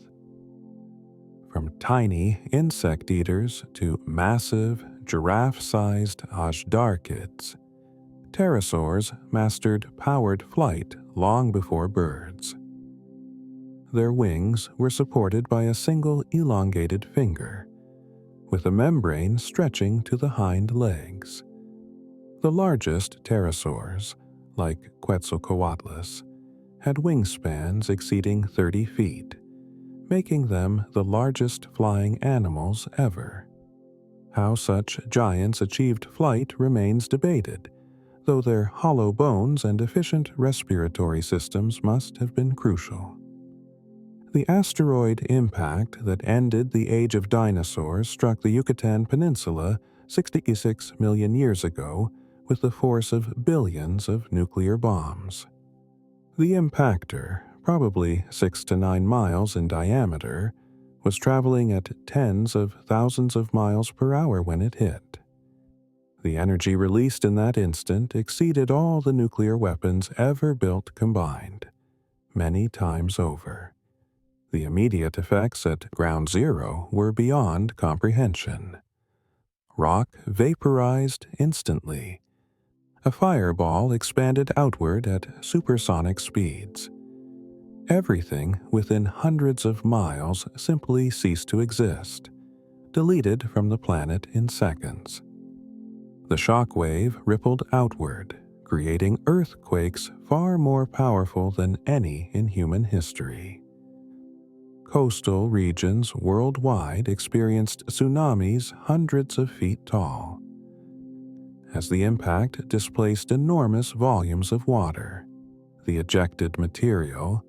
From tiny insect eaters to massive, giraffe-sized ashdarchids, pterosaurs mastered powered flight long before birds. Their wings were supported by a single elongated finger, with a membrane stretching to the hind legs. The largest pterosaurs, like Quetzalcoatlus, had wingspans exceeding 30 feet, making them the largest flying animals ever. How such giants achieved flight remains debated, though their hollow bones and efficient respiratory systems must have been crucial. The asteroid impact that ended the age of dinosaurs struck the Yucatan Peninsula 66 million years ago with the force of billions of nuclear bombs. The impactor, probably 6 to 9 miles in diameter, was traveling at tens of thousands of miles per hour when it hit. The energy released in that instant exceeded all the nuclear weapons ever built combined, many times over. The immediate effects at ground zero were beyond comprehension. Rock vaporized instantly. A fireball expanded outward at supersonic speeds. Everything within hundreds of miles simply ceased to exist, deleted from the planet in seconds. The shock wave rippled outward, creating earthquakes far more powerful than any in human history. Coastal regions worldwide experienced tsunamis hundreds of feet tall. As the impact displaced enormous volumes of water, the ejected material,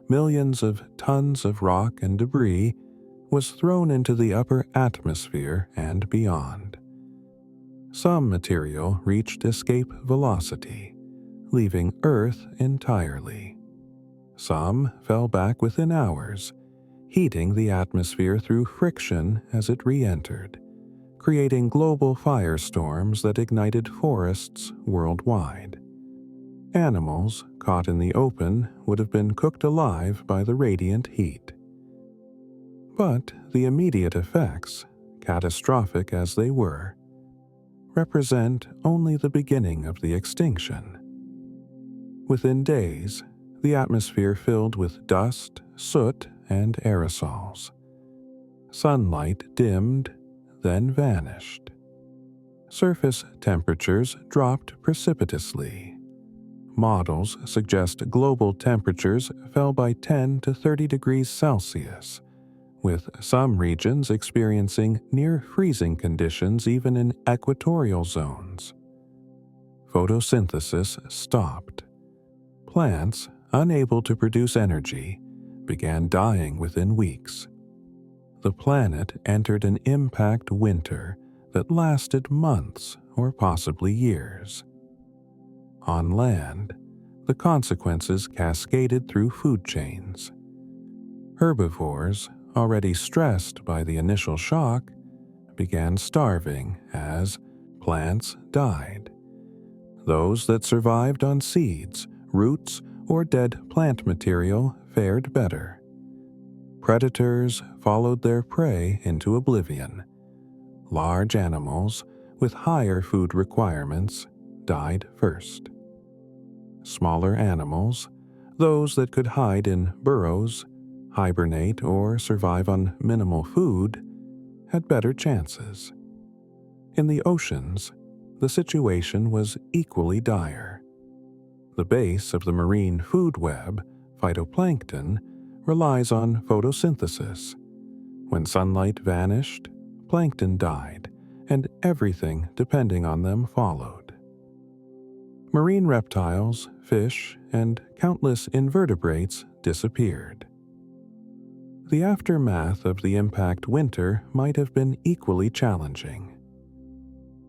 millions of tons of rock and debris, was thrown into the upper atmosphere and beyond. Some material reached escape velocity, leaving Earth entirely. Some fell back within hours, heating the atmosphere through friction as it re-entered, creating global firestorms that ignited forests worldwide. Animals caught in the open would have been cooked alive by the radiant heat. But the immediate effects, catastrophic as they were, represent only the beginning of the extinction. Within days, the atmosphere filled with dust, soot, and aerosols. Sunlight dimmed, then vanished. Surface temperatures dropped precipitously. Models suggest global temperatures fell by 10 to 30 degrees Celsius, with some regions experiencing near freezing conditions even in equatorial zones. Photosynthesis stopped. Plants, unable to produce energy, began dying within weeks. The planet entered an impact winter that lasted months or possibly years. On land, the consequences cascaded through food chains. Herbivores, already stressed by the initial shock, began starving as plants died. Those that survived on seeds, roots, or dead plant material fared better. Predators followed their prey into oblivion. Large animals with higher food requirements died first. Smaller animals, those that could hide in burrows, hibernate, or survive on minimal food, had better chances. In the oceans, the situation was equally dire. The base of the marine food web, phytoplankton, relies on photosynthesis. When sunlight vanished, plankton died, and everything depending on them followed. Marine reptiles, fish, and countless invertebrates disappeared. The aftermath of the impact winter might have been equally challenging.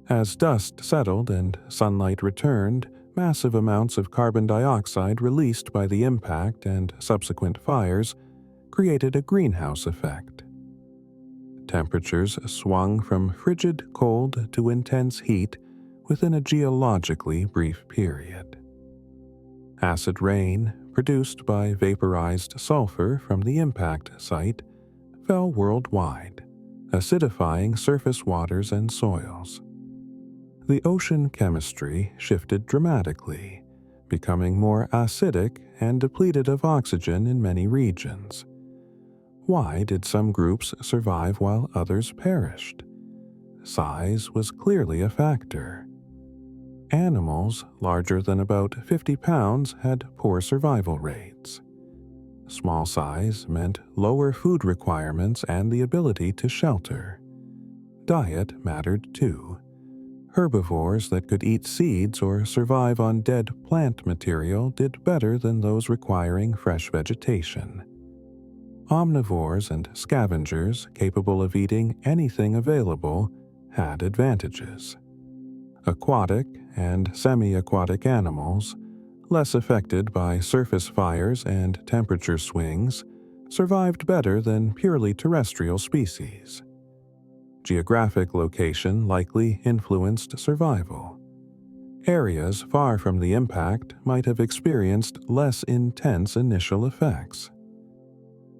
As dust settled and sunlight returned, massive amounts of carbon dioxide released by the impact and subsequent fires created a greenhouse effect. Temperatures swung from frigid cold to intense heat within a geologically brief period. Acid rain, produced by vaporized sulfur from the impact site, fell worldwide, acidifying surface waters and soils. The ocean chemistry shifted dramatically, becoming more acidic and depleted of oxygen in many regions. Why did some groups survive while others perished? Size was clearly a factor. Animals larger than about 50 pounds had poor survival rates. Small size meant lower food requirements and the ability to shelter. Diet mattered too. Herbivores that could eat seeds or survive on dead plant material did better than those requiring fresh vegetation. Omnivores and scavengers capable of eating anything available had advantages. Aquatic and semi-aquatic animals, less affected by surface fires and temperature swings, survived better than purely terrestrial species. Geographic location likely influenced survival. Areas far from the impact might have experienced less intense initial effects.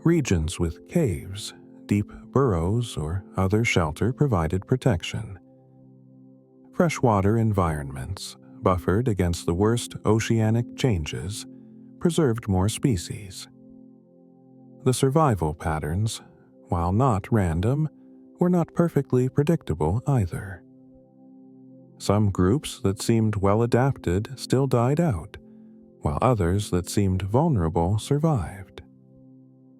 Regions with caves, deep burrows, or other shelter provided protection. Freshwater environments, buffered against the worst oceanic changes, preserved more species. The survival patterns, while not random, were not perfectly predictable either. Some groups that seemed well adapted still died out, while others that seemed vulnerable survived.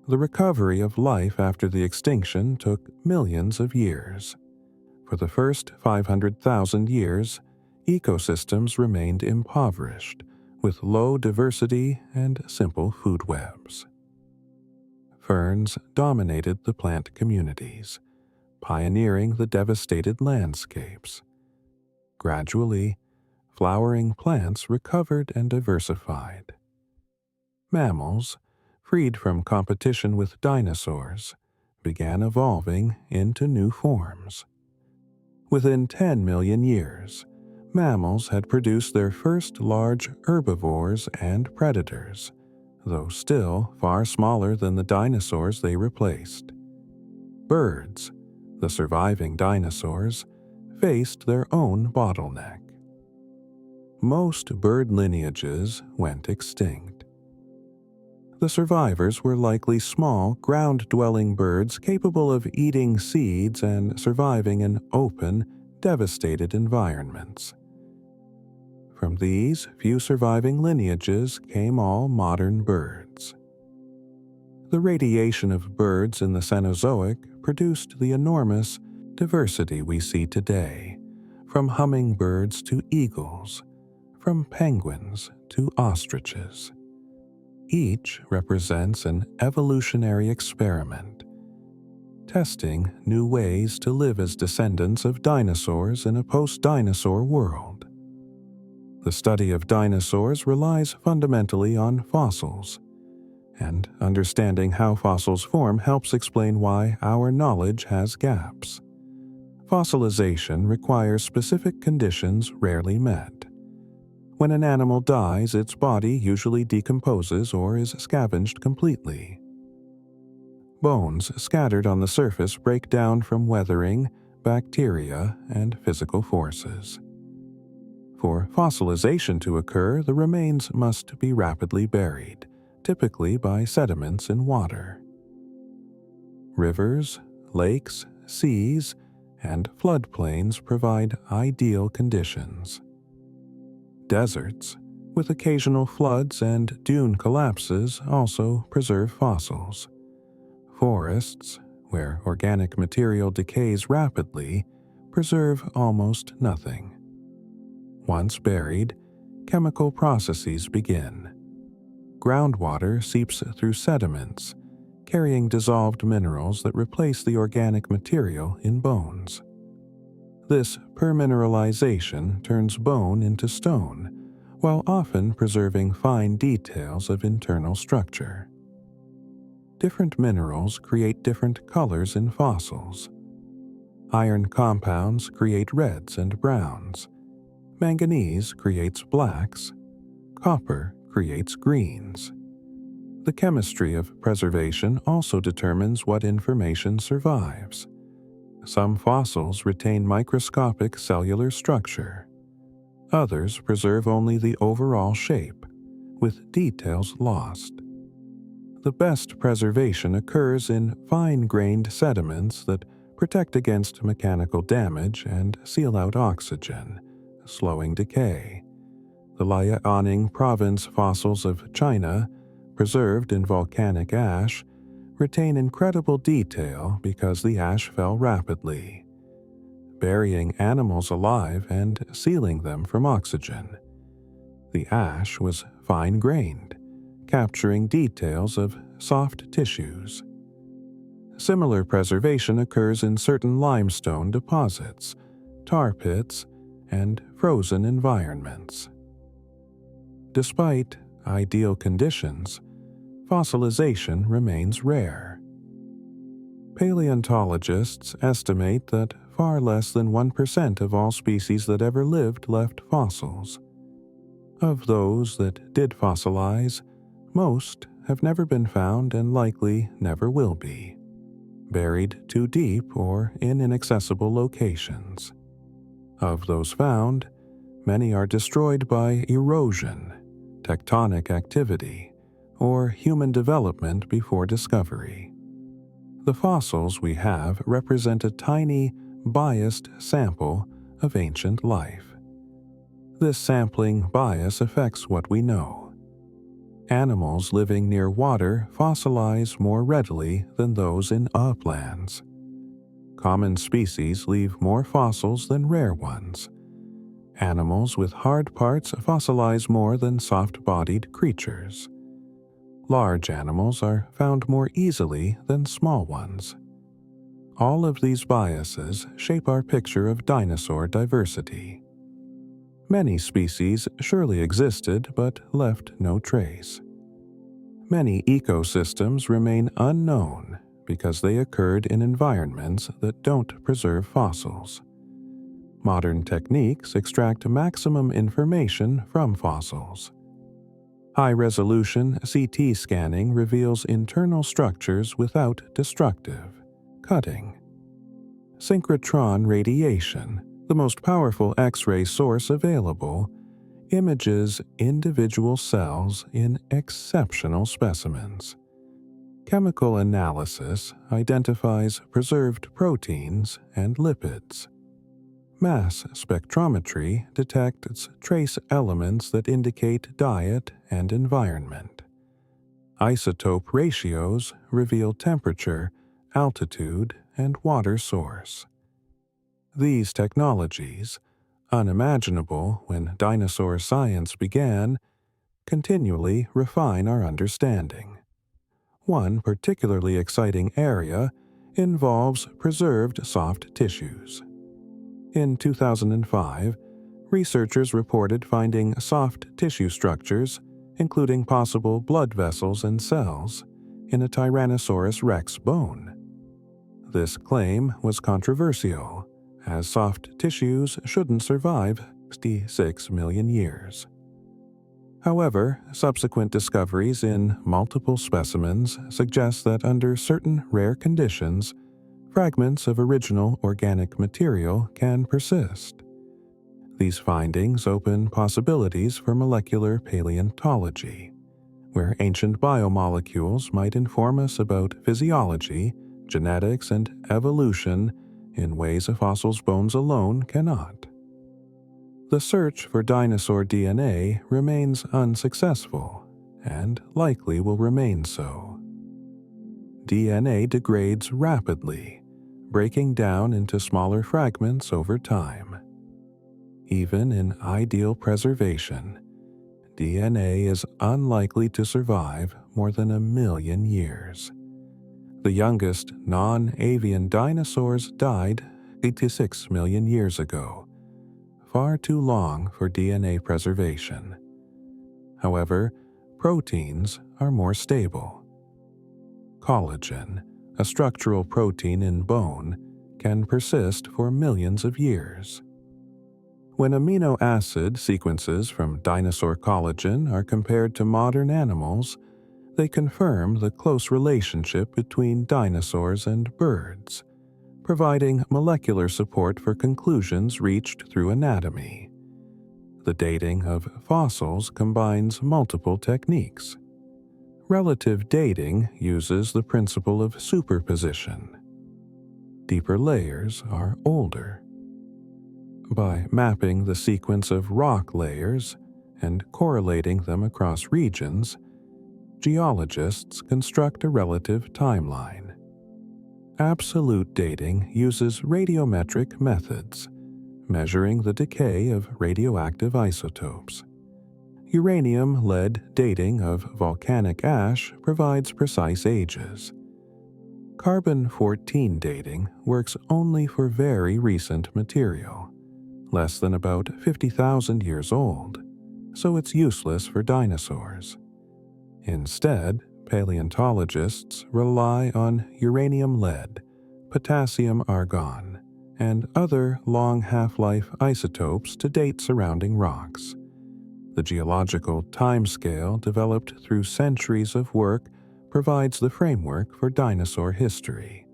The recovery of life after the extinction took millions of years. For the first 500,000 years, ecosystems remained impoverished, with low diversity and simple food webs. Ferns dominated the plant communities, pioneering the devastated landscapes. Gradually, flowering plants recovered and diversified. Mammals, freed from competition with dinosaurs, began evolving into new forms. Within 10 million years, mammals had produced their first large herbivores and predators, though still far smaller than the dinosaurs they replaced. Birds, the surviving dinosaurs, faced their own bottleneck. Most bird lineages went extinct. The survivors were likely small, ground-dwelling birds capable of eating seeds and surviving in open, devastated environments. From these few surviving lineages came all modern birds. The radiation of birds in the Cenozoic produced the enormous diversity we see today, from hummingbirds to eagles, from penguins to ostriches. Each represents an evolutionary experiment, testing new ways to live as descendants of dinosaurs in a post-dinosaur world. The study of dinosaurs relies fundamentally on fossils, and understanding how fossils form helps explain why our knowledge has gaps. Fossilization requires specific conditions rarely met. When an animal dies, its body usually decomposes or is scavenged completely. Bones scattered on the surface break down from weathering, bacteria, and physical forces. For fossilization to occur, the remains must be rapidly buried, typically by sediments in water. Rivers, lakes, seas, and floodplains provide ideal conditions. Deserts, with occasional floods and dune collapses, also preserve fossils. Forests, where organic material decays rapidly, preserve almost nothing. Once buried, chemical processes begin. Groundwater seeps through sediments, carrying dissolved minerals that replace the organic material in bones. This permineralization turns bone into stone, while often preserving fine details of internal structure. Different minerals create different colors in fossils. Iron compounds create reds and browns. Manganese creates blacks. Copper creates greens. The chemistry of preservation also determines what information survives. Some fossils retain microscopic cellular structure. Others preserve only the overall shape, with details lost. The best preservation occurs in fine-grained sediments that protect against mechanical damage and seal out oxygen, slowing decay. The Liaoning province fossils of China, preserved in volcanic ash, retain incredible detail because the ash fell rapidly, burying animals alive and sealing them from oxygen. The ash was fine-grained, capturing details of soft tissues. Similar preservation occurs in certain limestone deposits, tar pits, and frozen environments. Despite ideal conditions, fossilization remains rare. Paleontologists estimate that far less than 1% of all species that ever lived left fossils. Of those that did fossilize, most have never been found and likely never will be, buried too deep or in inaccessible locations. Of those found, many are destroyed by erosion, tectonic activity, or human development before discovery. The fossils we have represent a tiny, biased sample of ancient life. This sampling bias affects what we know. Animals living near water fossilize more readily than those in uplands. Common species leave more fossils than rare ones. Animals with hard parts fossilize more than soft-bodied creatures. Large animals are found more easily than small ones. All of these biases shape our picture of dinosaur diversity. Many species surely existed but left no trace. Many ecosystems remain unknown because they occurred in environments that don't preserve fossils. Modern techniques extract maximum information from fossils. High-resolution CT scanning reveals internal structures without destructive cutting. Synchrotron radiation, the most powerful X-ray source available, images individual cells in exceptional specimens. Chemical analysis identifies preserved proteins and lipids. Mass spectrometry detects trace elements that indicate diet and environment. Isotope ratios reveal temperature, altitude, and water source. These technologies, unimaginable when dinosaur science began, continually refine our understanding. One particularly exciting area involves preserved soft tissues. In 2005, researchers reported finding soft tissue structures, including possible blood vessels and cells, in a Tyrannosaurus rex bone. This claim was controversial, as soft tissues shouldn't survive 66 million years. However, subsequent discoveries in multiple specimens suggest that under certain rare conditions, fragments of original organic material can persist. These findings open possibilities for molecular paleontology, where ancient biomolecules might inform us about physiology, genetics, and evolution in ways a fossil's bones alone cannot. The search for dinosaur DNA remains unsuccessful, and likely will remain so. DNA degrades rapidly, breaking down into smaller fragments over time. Even in ideal preservation, DNA is unlikely to survive more than 1 million years. The youngest non-avian dinosaurs died 86 million years ago, far too long for DNA preservation. However, proteins are more stable. Collagen, a structural protein in bone, can persist for millions of years. When amino acid sequences from dinosaur collagen are compared to modern animals, they confirm the close relationship between dinosaurs and birds, providing molecular support for conclusions reached through anatomy. The dating of fossils combines multiple techniques. Relative dating uses the principle of superposition. Deeper layers are older. By mapping the sequence of rock layers and correlating them across regions, geologists construct a relative timeline. Absolute dating uses radiometric methods, measuring the decay of radioactive isotopes. Uranium-lead dating of volcanic ash provides precise ages. Carbon-14 dating works only for very recent material, less than about 50,000 years old, so it's useless for dinosaurs. Instead, paleontologists rely on uranium-lead, potassium-argon, and other long half-life isotopes to date surrounding rocks. The geological timescale developed through centuries of work provides the framework for dinosaur history.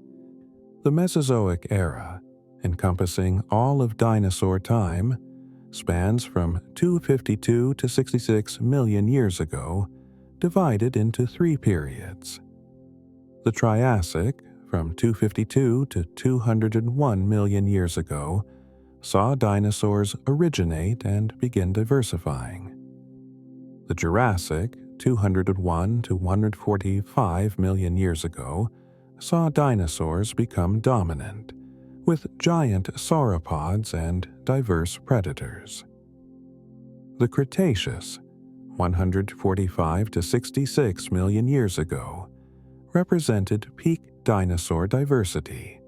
The Mesozoic era, encompassing all of dinosaur time, spans from 252 to 66 million years ago, divided into 3 periods. The Triassic, from 252 to 201 million years ago, saw dinosaurs originate and begin diversifying. The Jurassic, 201 to 145 million years ago, saw dinosaurs become dominant, with giant sauropods and diverse predators. The Cretaceous, 145 to 66 million years ago, represented peak dinosaur diversity,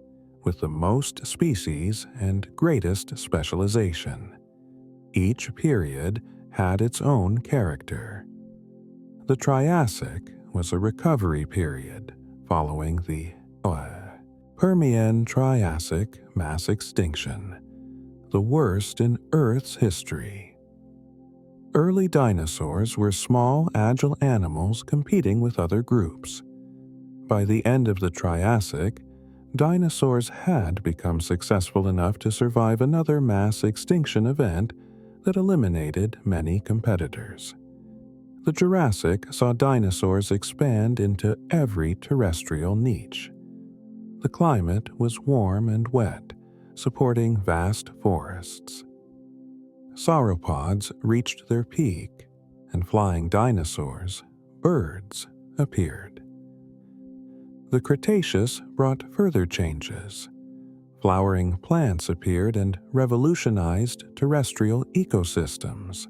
with the most species and greatest specialization. Each period had its own character. The Triassic was a recovery period following the Permian-Triassic mass extinction, the worst in Earth's history. Early dinosaurs were small, agile animals competing with other groups. By the end of the Triassic, dinosaurs had become successful enough to survive another mass extinction event that eliminated many competitors. The Jurassic saw dinosaurs expand into every terrestrial niche. The climate was warm and wet, supporting vast forests. Sauropods reached their peak, and flying dinosaurs, birds, appeared. The Cretaceous brought further changes. Flowering plants appeared and revolutionized terrestrial ecosystems.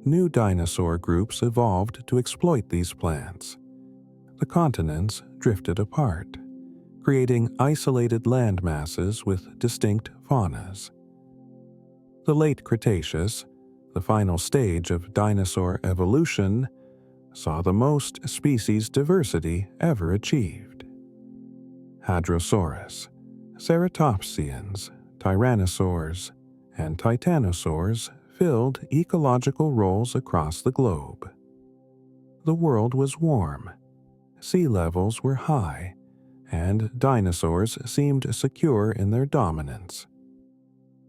New dinosaur groups evolved to exploit these plants. The continents drifted apart, creating isolated land masses with distinct faunas. The late Cretaceous, the final stage of dinosaur evolution, saw the most species diversity ever achieved. Hadrosaurus, ceratopsians, tyrannosaurs, and titanosaurs filled ecological roles across the globe. The world was warm, sea levels were high, and dinosaurs seemed secure in their dominance.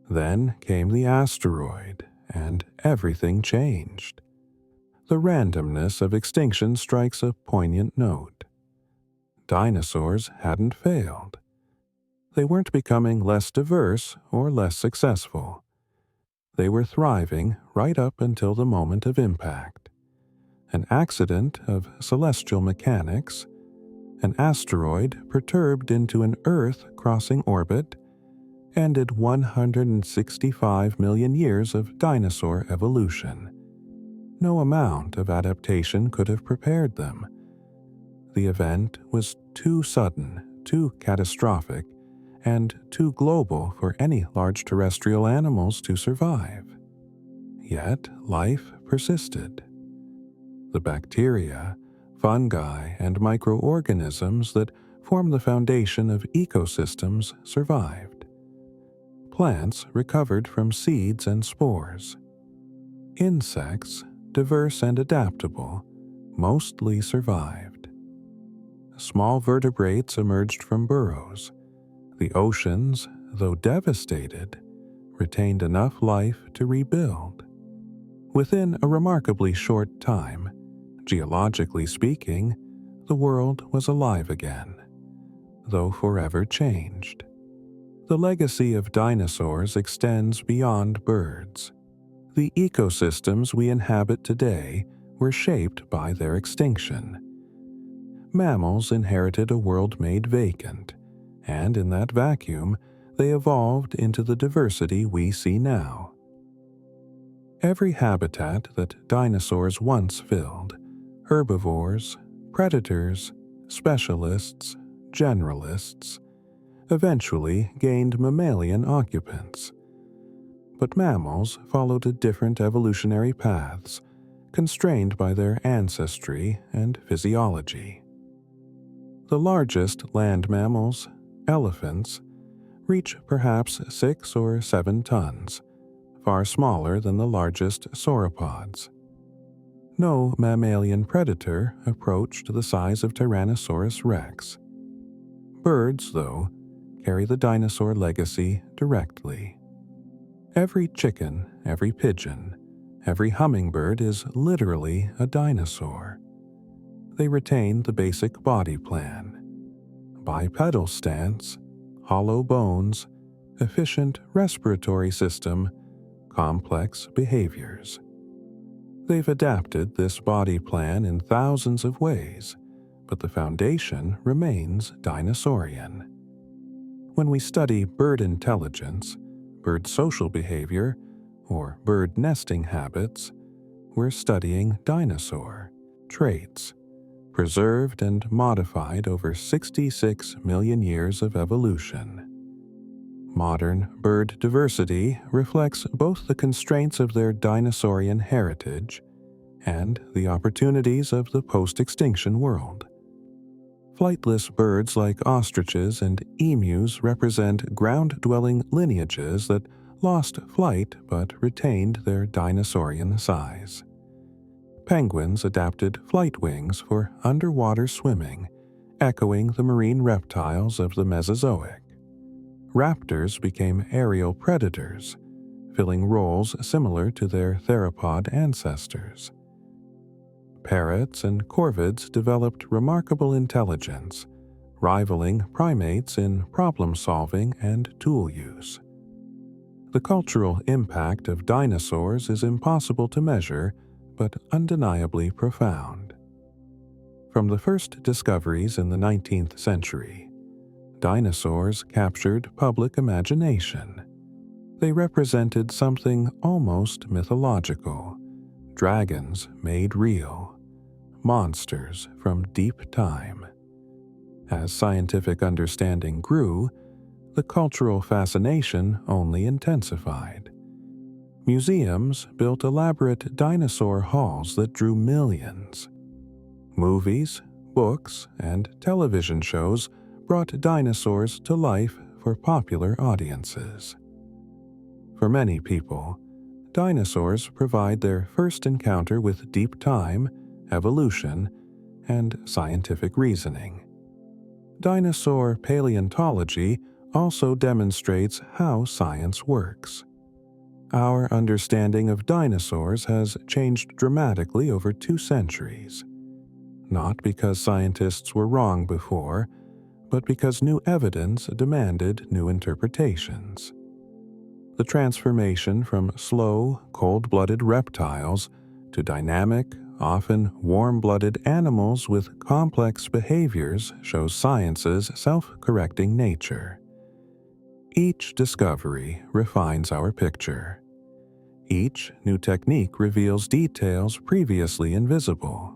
Then came the asteroid, and everything changed. The randomness of extinction strikes a poignant note. Dinosaurs hadn't failed. They weren't becoming less diverse or less successful. They were thriving right up until the moment of impact. An accident of celestial mechanics, an asteroid perturbed into an Earth-crossing orbit, ended 165 million years of dinosaur evolution. No amount of adaptation could have prepared them. The event was too sudden, too catastrophic, and too global for any large terrestrial animals to survive. Yet life persisted. The bacteria, fungi, and microorganisms that form the foundation of ecosystems survived. Plants recovered from seeds and spores. Insects, diverse and adaptable, mostly survived. Small vertebrates emerged from burrows. The oceans, though devastated, retained enough life to rebuild. Within a remarkably short time, geologically speaking, the world was alive again, though forever changed. The legacy of dinosaurs extends beyond birds. The ecosystems we inhabit today were shaped by their extinction. Mammals inherited a world made vacant, and in that vacuum, they evolved into the diversity we see now. Every habitat that dinosaurs once filled, herbivores, predators, specialists, generalists, eventually gained mammalian occupants. But mammals followed different evolutionary paths, constrained by their ancestry and physiology. The largest land mammals, elephants, reach perhaps 6 or 7 tons, far smaller than the largest sauropods. No mammalian predator approached the size of Tyrannosaurus rex. Birds, though, carry the dinosaur legacy directly. Every chicken, every pigeon, every hummingbird is literally a dinosaur. They retain the basic body plan: bipedal stance, hollow bones, efficient respiratory system, complex behaviors. They've adapted this body plan in thousands of ways, but the foundation remains dinosaurian. When we study bird intelligence, bird social behavior, or bird nesting habits, we're studying dinosaur traits, preserved and modified over 66 million years of evolution. Modern bird diversity reflects both the constraints of their dinosaurian heritage and the opportunities of the post-extinction world. Flightless birds like ostriches and emus represent ground-dwelling lineages that lost flight but retained their dinosaurian size. Penguins adapted flight wings for underwater swimming, echoing the marine reptiles of the Mesozoic. Raptors became aerial predators, filling roles similar to their theropod ancestors. Parrots and corvids developed remarkable intelligence, rivaling primates in problem-solving and tool use. The cultural impact of dinosaurs is impossible to measure, but undeniably profound. From the first discoveries in the 19th century, dinosaurs captured public imagination. They represented something almost mythological: dragons made real, monsters from deep time. As scientific understanding grew, the cultural fascination only intensified. Museums built elaborate dinosaur halls that drew millions. Movies, books, and television shows brought dinosaurs to life for popular audiences. For many people, dinosaurs provide their first encounter with deep time, evolution, and scientific reasoning. Dinosaur paleontology also demonstrates how science works. Our understanding of dinosaurs has changed dramatically over 2 centuries, not because scientists were wrong before, but because new evidence demanded new interpretations. The transformation from slow, cold-blooded reptiles to dynamic, often warm-blooded animals with complex behaviors shows science's self-correcting nature. Each discovery refines our picture. Each new technique reveals details previously invisible.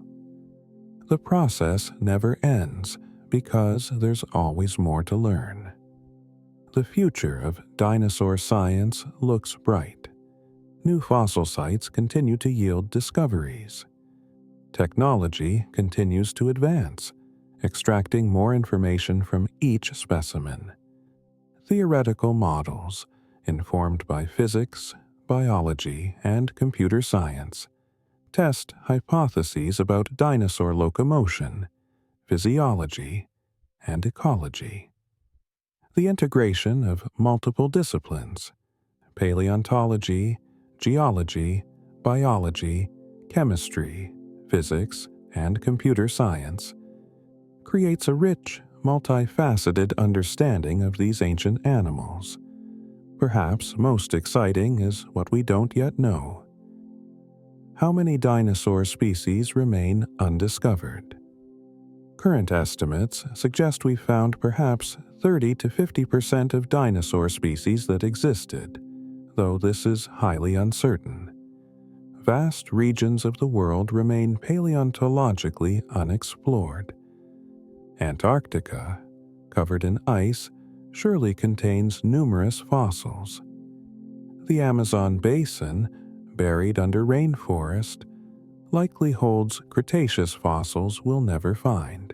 The process never ends because there's always more to learn. The future of dinosaur science looks bright. New fossil sites continue to yield discoveries. Technology continues to advance, extracting more information from each specimen. Theoretical models, informed by physics, biology, and computer science, test hypotheses about dinosaur locomotion, physiology, and ecology. The integration of multiple disciplines, paleontology, geology, biology, chemistry, physics, and computer science, creates a rich, multifaceted understanding of these ancient animals. Perhaps most exciting is what we don't yet know. How many dinosaur species remain undiscovered? Current estimates suggest we've found perhaps 30 to 50% of dinosaur species that existed, though this is highly uncertain. Vast regions of the world remain paleontologically unexplored. Antarctica, covered in ice, surely contains numerous fossils. The Amazon basin, buried under rainforest, likely holds Cretaceous fossils we'll never find.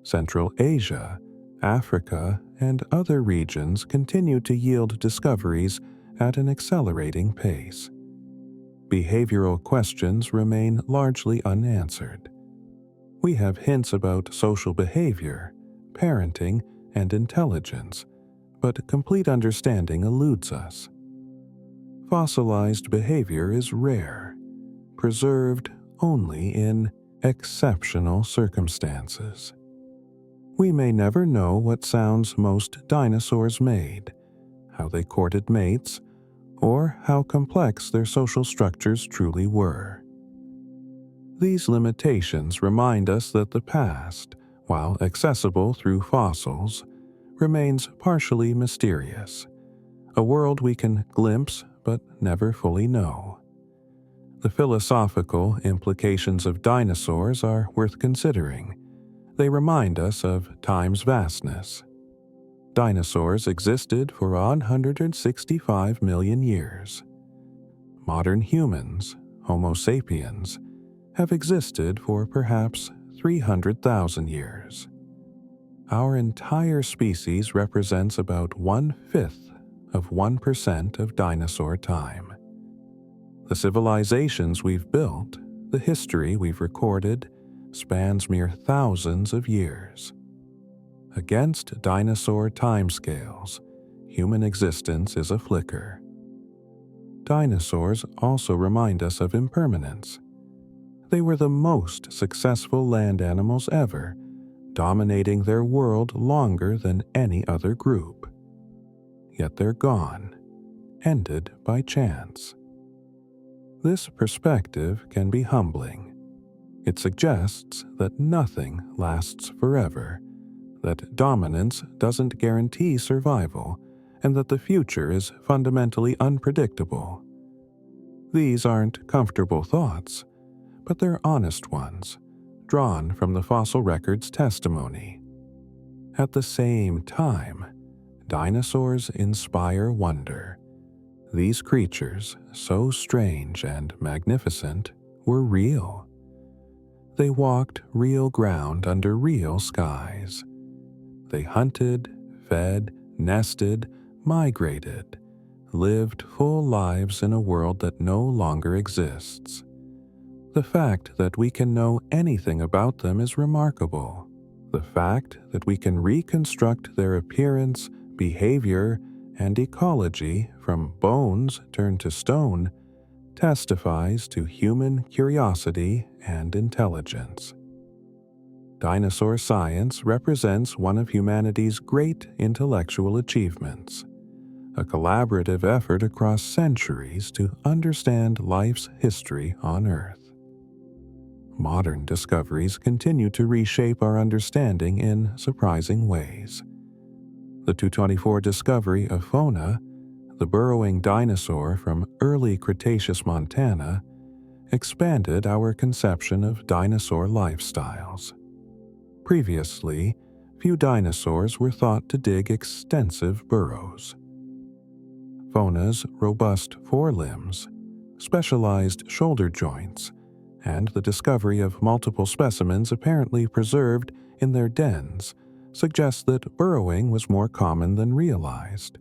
Central Asia, Africa, and other regions continue to yield discoveries at an accelerating pace. Behavioral questions remain largely unanswered. We have hints about social behavior, parenting, and intelligence, but complete understanding eludes us. Fossilized behavior is rare, preserved only in exceptional circumstances. We may never know what sounds most dinosaurs made, how they courted mates, or how complex their social structures truly were. These limitations remind us that the past, while accessible through fossils, remains partially mysterious, a world we can glimpse but never fully know. The philosophical implications of dinosaurs are worth considering. They remind us of time's vastness. Dinosaurs existed for 165 million years. Modern humans, Homo sapiens, have existed for perhaps 300,000 years. Our entire species represents about 1/5 of 1% of dinosaur time. The civilizations we've built, the history we've recorded, spans mere thousands of years. Against dinosaur timescales, human existence is a flicker. Dinosaurs also remind us of impermanence. They were the most successful land animals ever, dominating their world longer than any other group. Yet they're gone, ended by chance. This perspective can be humbling. It suggests that nothing lasts forever, that dominance doesn't guarantee survival, and that the future is fundamentally unpredictable. These aren't comfortable thoughts, but they're honest ones, drawn from the fossil record's testimony. At the same time, dinosaurs inspire wonder. These creatures, so strange and magnificent, were real. They walked real ground under real skies. They hunted, fed, nested, migrated, lived full lives in a world that no longer exists. The fact that we can know anything about them is remarkable. The fact that we can reconstruct their appearance, behavior, and ecology from bones turned to stone testifies to human curiosity and intelligence. Dinosaur science represents one of humanity's great intellectual achievements, a collaborative effort across centuries to understand life's history on Earth. Modern discoveries continue to reshape our understanding in surprising ways. The 224 discovery of Fauna, the burrowing dinosaur from early Cretaceous Montana, expanded our conception of dinosaur lifestyles. Previously, few dinosaurs were thought to dig extensive burrows. Fauna's robust forelimbs, specialized shoulder joints, and the discovery of multiple specimens apparently preserved in their dens suggests that burrowing was more common than realized.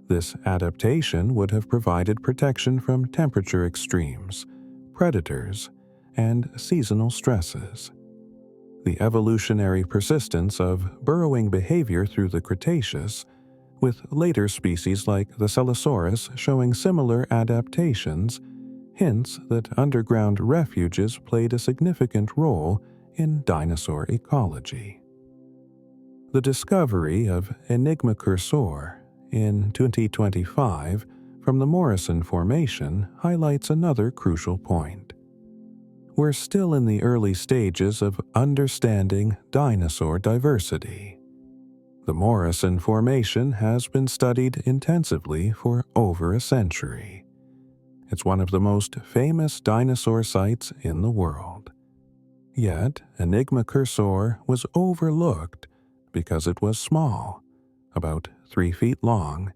This adaptation would have provided protection from temperature extremes, predators, and seasonal stresses. The evolutionary persistence of burrowing behavior through the Cretaceous, with later species like the Celosaurus showing similar adaptations, hints that underground refuges played a significant role in dinosaur ecology. The discovery of Enigma cursor in 2025 from the Morrison Formation highlights another crucial point. We're still in the early stages of understanding dinosaur diversity. The Morrison Formation has been studied intensively for over a century. It's one of the most famous dinosaur sites in the world. Yet, Enigma cursor was overlooked because it was small, about 3 feet long,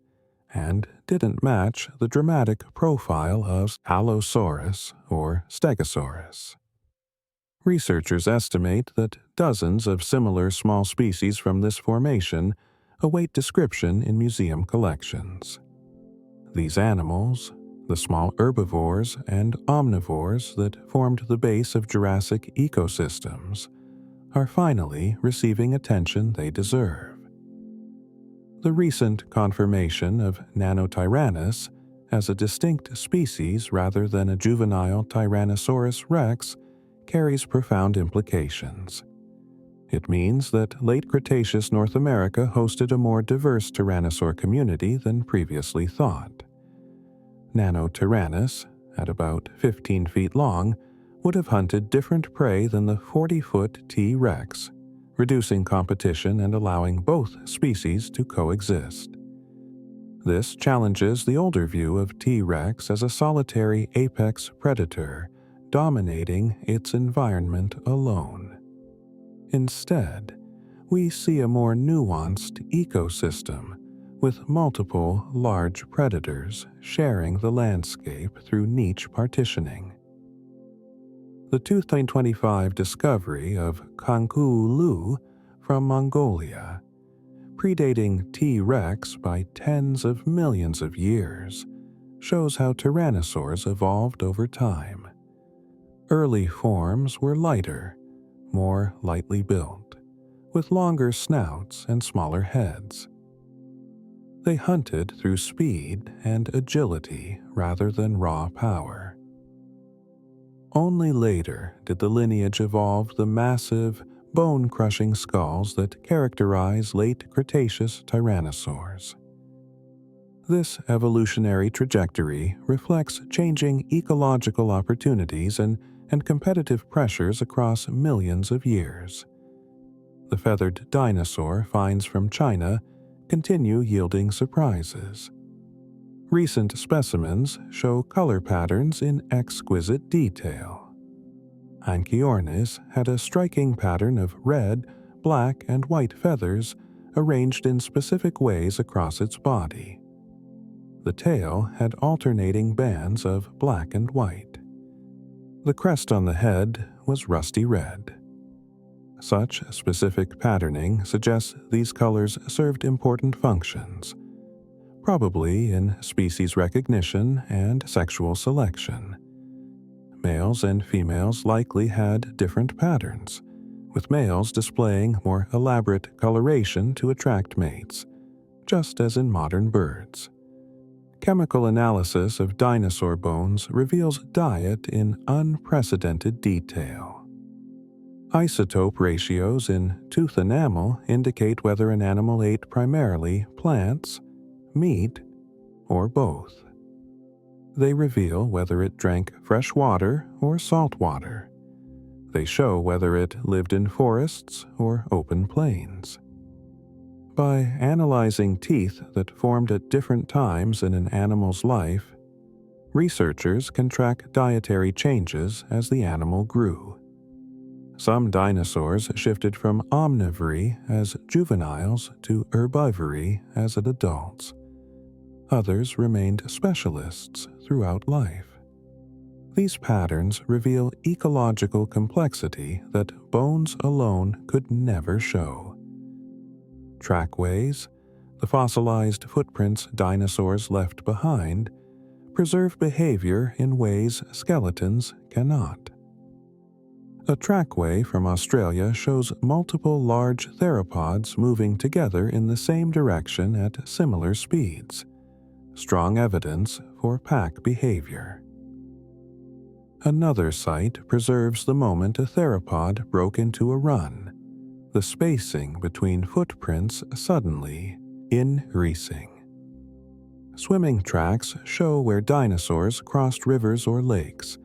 and didn't match the dramatic profile of Allosaurus or Stegosaurus. Researchers estimate that dozens of similar small species from this formation await description in museum collections. These animals, the small herbivores and omnivores that formed the base of Jurassic ecosystems, are finally receiving attention they deserve. The recent confirmation of Nanotyrannus as a distinct species rather than a juvenile Tyrannosaurus rex carries profound implications. It means that late Cretaceous North America hosted a more diverse tyrannosaur community than previously thought. Nanotyrannus, at about 15 feet long, would have hunted different prey than the 40-foot T. rex, reducing competition and allowing both species to coexist. This challenges the older view of T. rex as a solitary apex predator, dominating its environment alone. Instead, we see a more nuanced ecosystem, with multiple large predators sharing the landscape through niche partitioning. The 2025 discovery of Kangku Lu from Mongolia, predating T. rex by tens of millions of years, shows how tyrannosaurs evolved over time. Early forms were lighter, more lightly built, with longer snouts and smaller heads. They hunted through speed and agility rather than raw power. Only later did the lineage evolve the massive, bone-crushing skulls that characterize late Cretaceous tyrannosaurs. This evolutionary trajectory reflects changing ecological opportunities and competitive pressures across millions of years. The feathered dinosaur finds from China continue yielding surprises. Recent specimens show color patterns in exquisite detail. Anchiornis had a striking pattern of red, black, and white feathers arranged in specific ways across its body. The tail had alternating bands of black and white. The crest on the head was rusty red. Such specific patterning suggests these colors served important functions, probably in species recognition and sexual selection. Males and females likely had different patterns, with males displaying more elaborate coloration to attract mates, just as in modern birds. Chemical analysis of dinosaur bones reveals diet in unprecedented detail. Isotope ratios in tooth enamel indicate whether an animal ate primarily plants, meat, or both. They reveal whether it drank fresh water or salt water. They show whether it lived in forests or open plains. By analyzing teeth that formed at different times in an animal's life, researchers can track dietary changes as the animal grew. Some dinosaurs shifted from omnivory as juveniles to herbivory as adults. Others remained specialists throughout life. These patterns reveal ecological complexity that bones alone could never show. Trackways, the fossilized footprints dinosaurs left behind, preserve behavior in ways skeletons cannot. A trackway from Australia shows multiple large theropods moving together in the same direction at similar speeds, strong evidence for pack behavior. Another site preserves the moment a theropod broke into a run, the spacing between footprints suddenly increasing. Swimming tracks show where dinosaurs crossed rivers or lakes,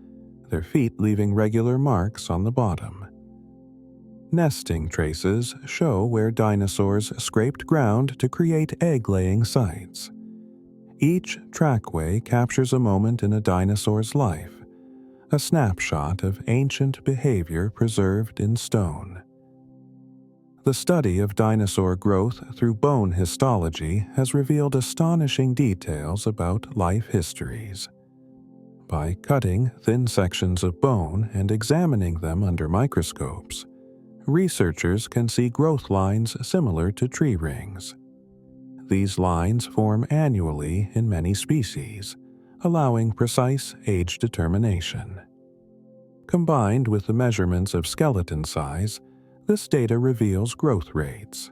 their feet leaving regular marks on the bottom. Nesting traces show where dinosaurs scraped ground to create egg-laying sites. Each trackway captures a moment in a dinosaur's life, a snapshot of ancient behavior preserved in stone. The study of dinosaur growth through bone histology has revealed astonishing details about life histories. By cutting thin sections of bone and examining them under microscopes, researchers can see growth lines similar to tree rings. These lines form annually in many species, allowing precise age determination. Combined with the measurements of skeleton size, this data reveals growth rates.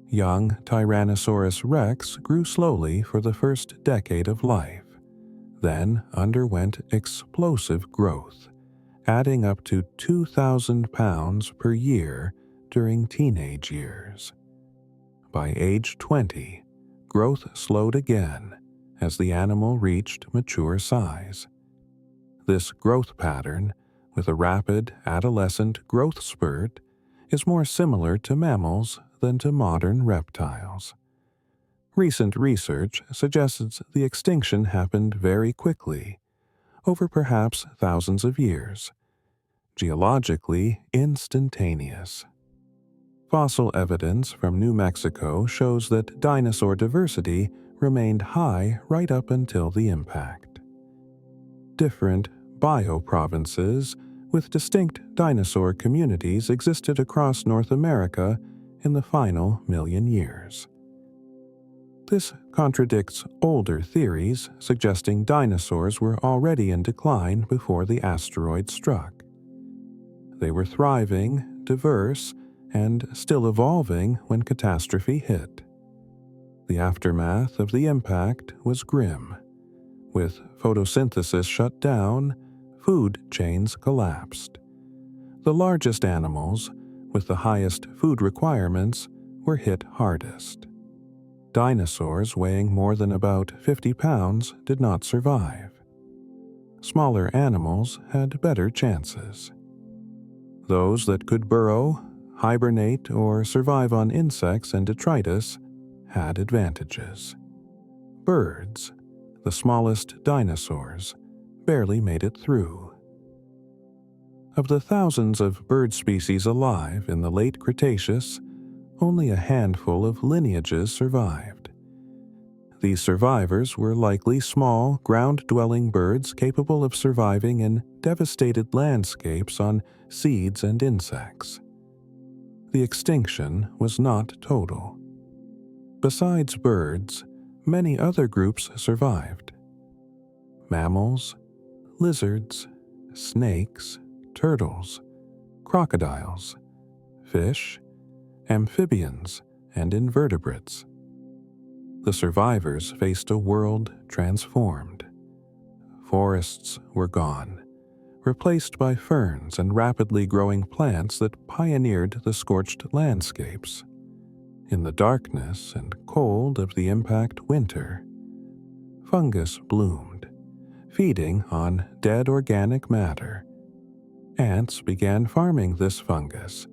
Young Tyrannosaurus rex grew slowly for the first decade of life, then underwent explosive growth, adding up to 2,000 pounds per year during teenage years. By age 20, growth slowed again as the animal reached mature size. This growth pattern, with a rapid adolescent growth spurt, is more similar to mammals than to modern reptiles. Recent research suggests the extinction happened very quickly, over perhaps thousands of years, geologically instantaneous. Fossil evidence from New Mexico shows that dinosaur diversity remained high right up until the impact. Different bioprovinces with distinct dinosaur communities existed across North America in the final million years. This contradicts older theories suggesting dinosaurs were already in decline before the asteroid struck. They were thriving, diverse, and still evolving when catastrophe hit. The aftermath of the impact was grim. With photosynthesis shut down, food chains collapsed. The largest animals, with the highest food requirements, were hit hardest. Dinosaurs weighing more than about 50 pounds did not survive. Smaller animals had better chances. Those that could burrow, hibernate, or survive on insects and detritus had advantages. Birds, the smallest dinosaurs, barely made it through. Of the thousands of bird species alive in the late Cretaceous, only a handful of lineages survived. These survivors were likely small, ground-dwelling birds capable of surviving in devastated landscapes on seeds and insects. The extinction was not total. Besides birds, many other groups survived. Mammals, lizards, snakes, turtles, crocodiles, fish, amphibians, and invertebrates. The survivors faced a world transformed. Forests were gone, replaced by ferns and rapidly growing plants that pioneered the scorched landscapes. In the darkness and cold of the impact winter, fungus bloomed, feeding on dead organic matter. Ants began farming this fungus,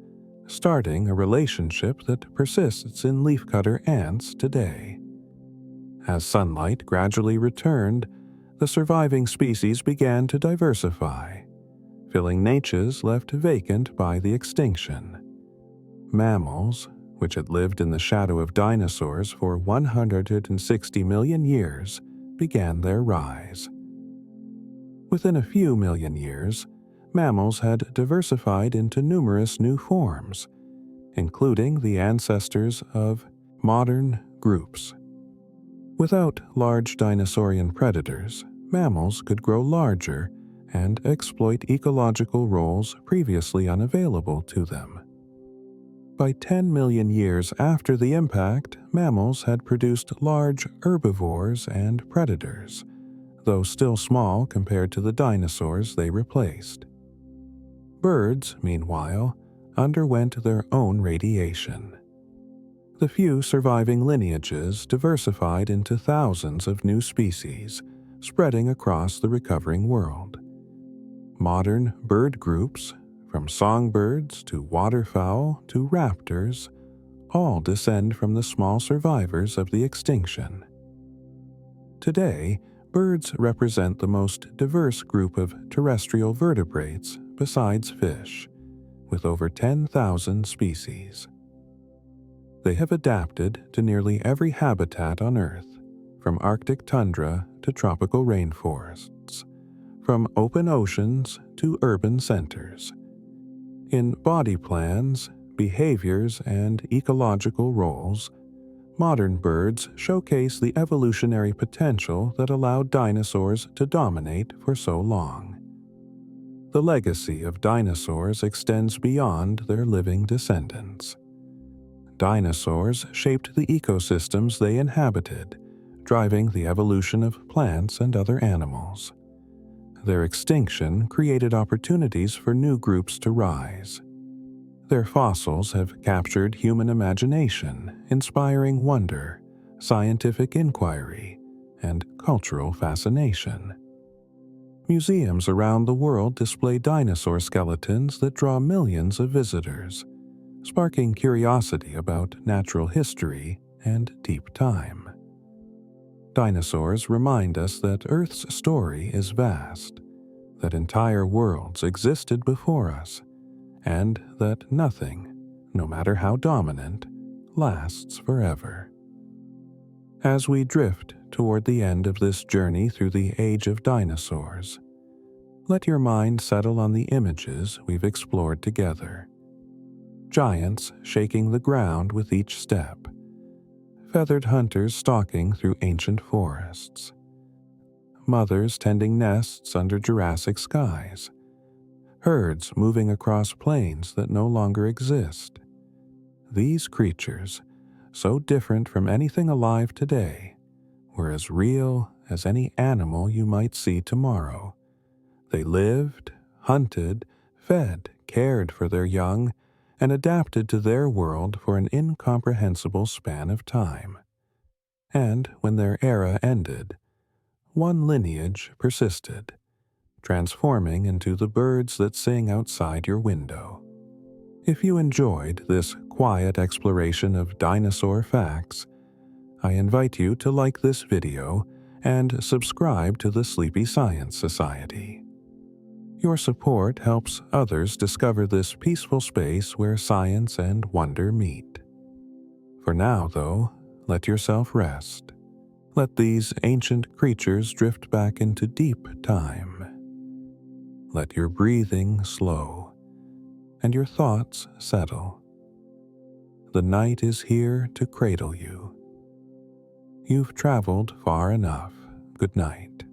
starting a relationship that persists in leafcutter ants today. As sunlight gradually returned, the surviving species began to diversify, filling niches left vacant by the extinction. Mammals, which had lived in the shadow of dinosaurs for 160 million years, began their rise. Within a few million years, mammals had diversified into numerous new forms, including the ancestors of modern groups. Without large dinosaurian predators, mammals could grow larger and exploit ecological roles previously unavailable to them. By 10 million years after the impact, mammals had produced large herbivores and predators, though still small compared to the dinosaurs they replaced. Birds, meanwhile, underwent their own radiation. The few surviving lineages diversified into thousands of new species, spreading across the recovering world. Modern bird groups, from songbirds to waterfowl to raptors, all descend from the small survivors of the extinction. Today, birds represent the most diverse group of terrestrial vertebrates besides fish, with over 10,000 species. They have adapted to nearly every habitat on Earth, from Arctic tundra to tropical rainforests, from open oceans to urban centers. In body plans, behaviors, and ecological roles, modern birds showcase the evolutionary potential that allowed dinosaurs to dominate for so long. The legacy of dinosaurs extends beyond their living descendants. Dinosaurs shaped the ecosystems they inhabited, driving the evolution of plants and other animals. Their extinction created opportunities for new groups to rise. Their fossils have captured human imagination, inspiring wonder, scientific inquiry, and cultural fascination. Museums around the world display dinosaur skeletons that draw millions of visitors, sparking curiosity about natural history and deep time. Dinosaurs remind us that Earth's story is vast, that entire worlds existed before us, and that nothing, no matter how dominant, lasts forever. As we drift toward the end of this journey through the age of dinosaurs, let your mind settle on the images we've explored together. Giants shaking the ground with each step, feathered hunters stalking through ancient forests, mothers tending nests under Jurassic skies, herds moving across plains that no longer exist. These creatures, so different from anything alive today, were as real as any animal you might see tomorrow. They lived, hunted, fed, cared for their young, and adapted to their world for an incomprehensible span of time. And when their era ended, one lineage persisted, transforming into the birds that sing outside your window. If you enjoyed this quiet exploration of dinosaur facts, I invite you to like this video and subscribe to the Sleepy Science Society. Your support helps others discover this peaceful space where science and wonder meet. For now, though, let yourself rest. Let these ancient creatures drift back into deep time. Let your breathing slow and your thoughts settle. The night is here to cradle you. You've traveled far enough. Good night.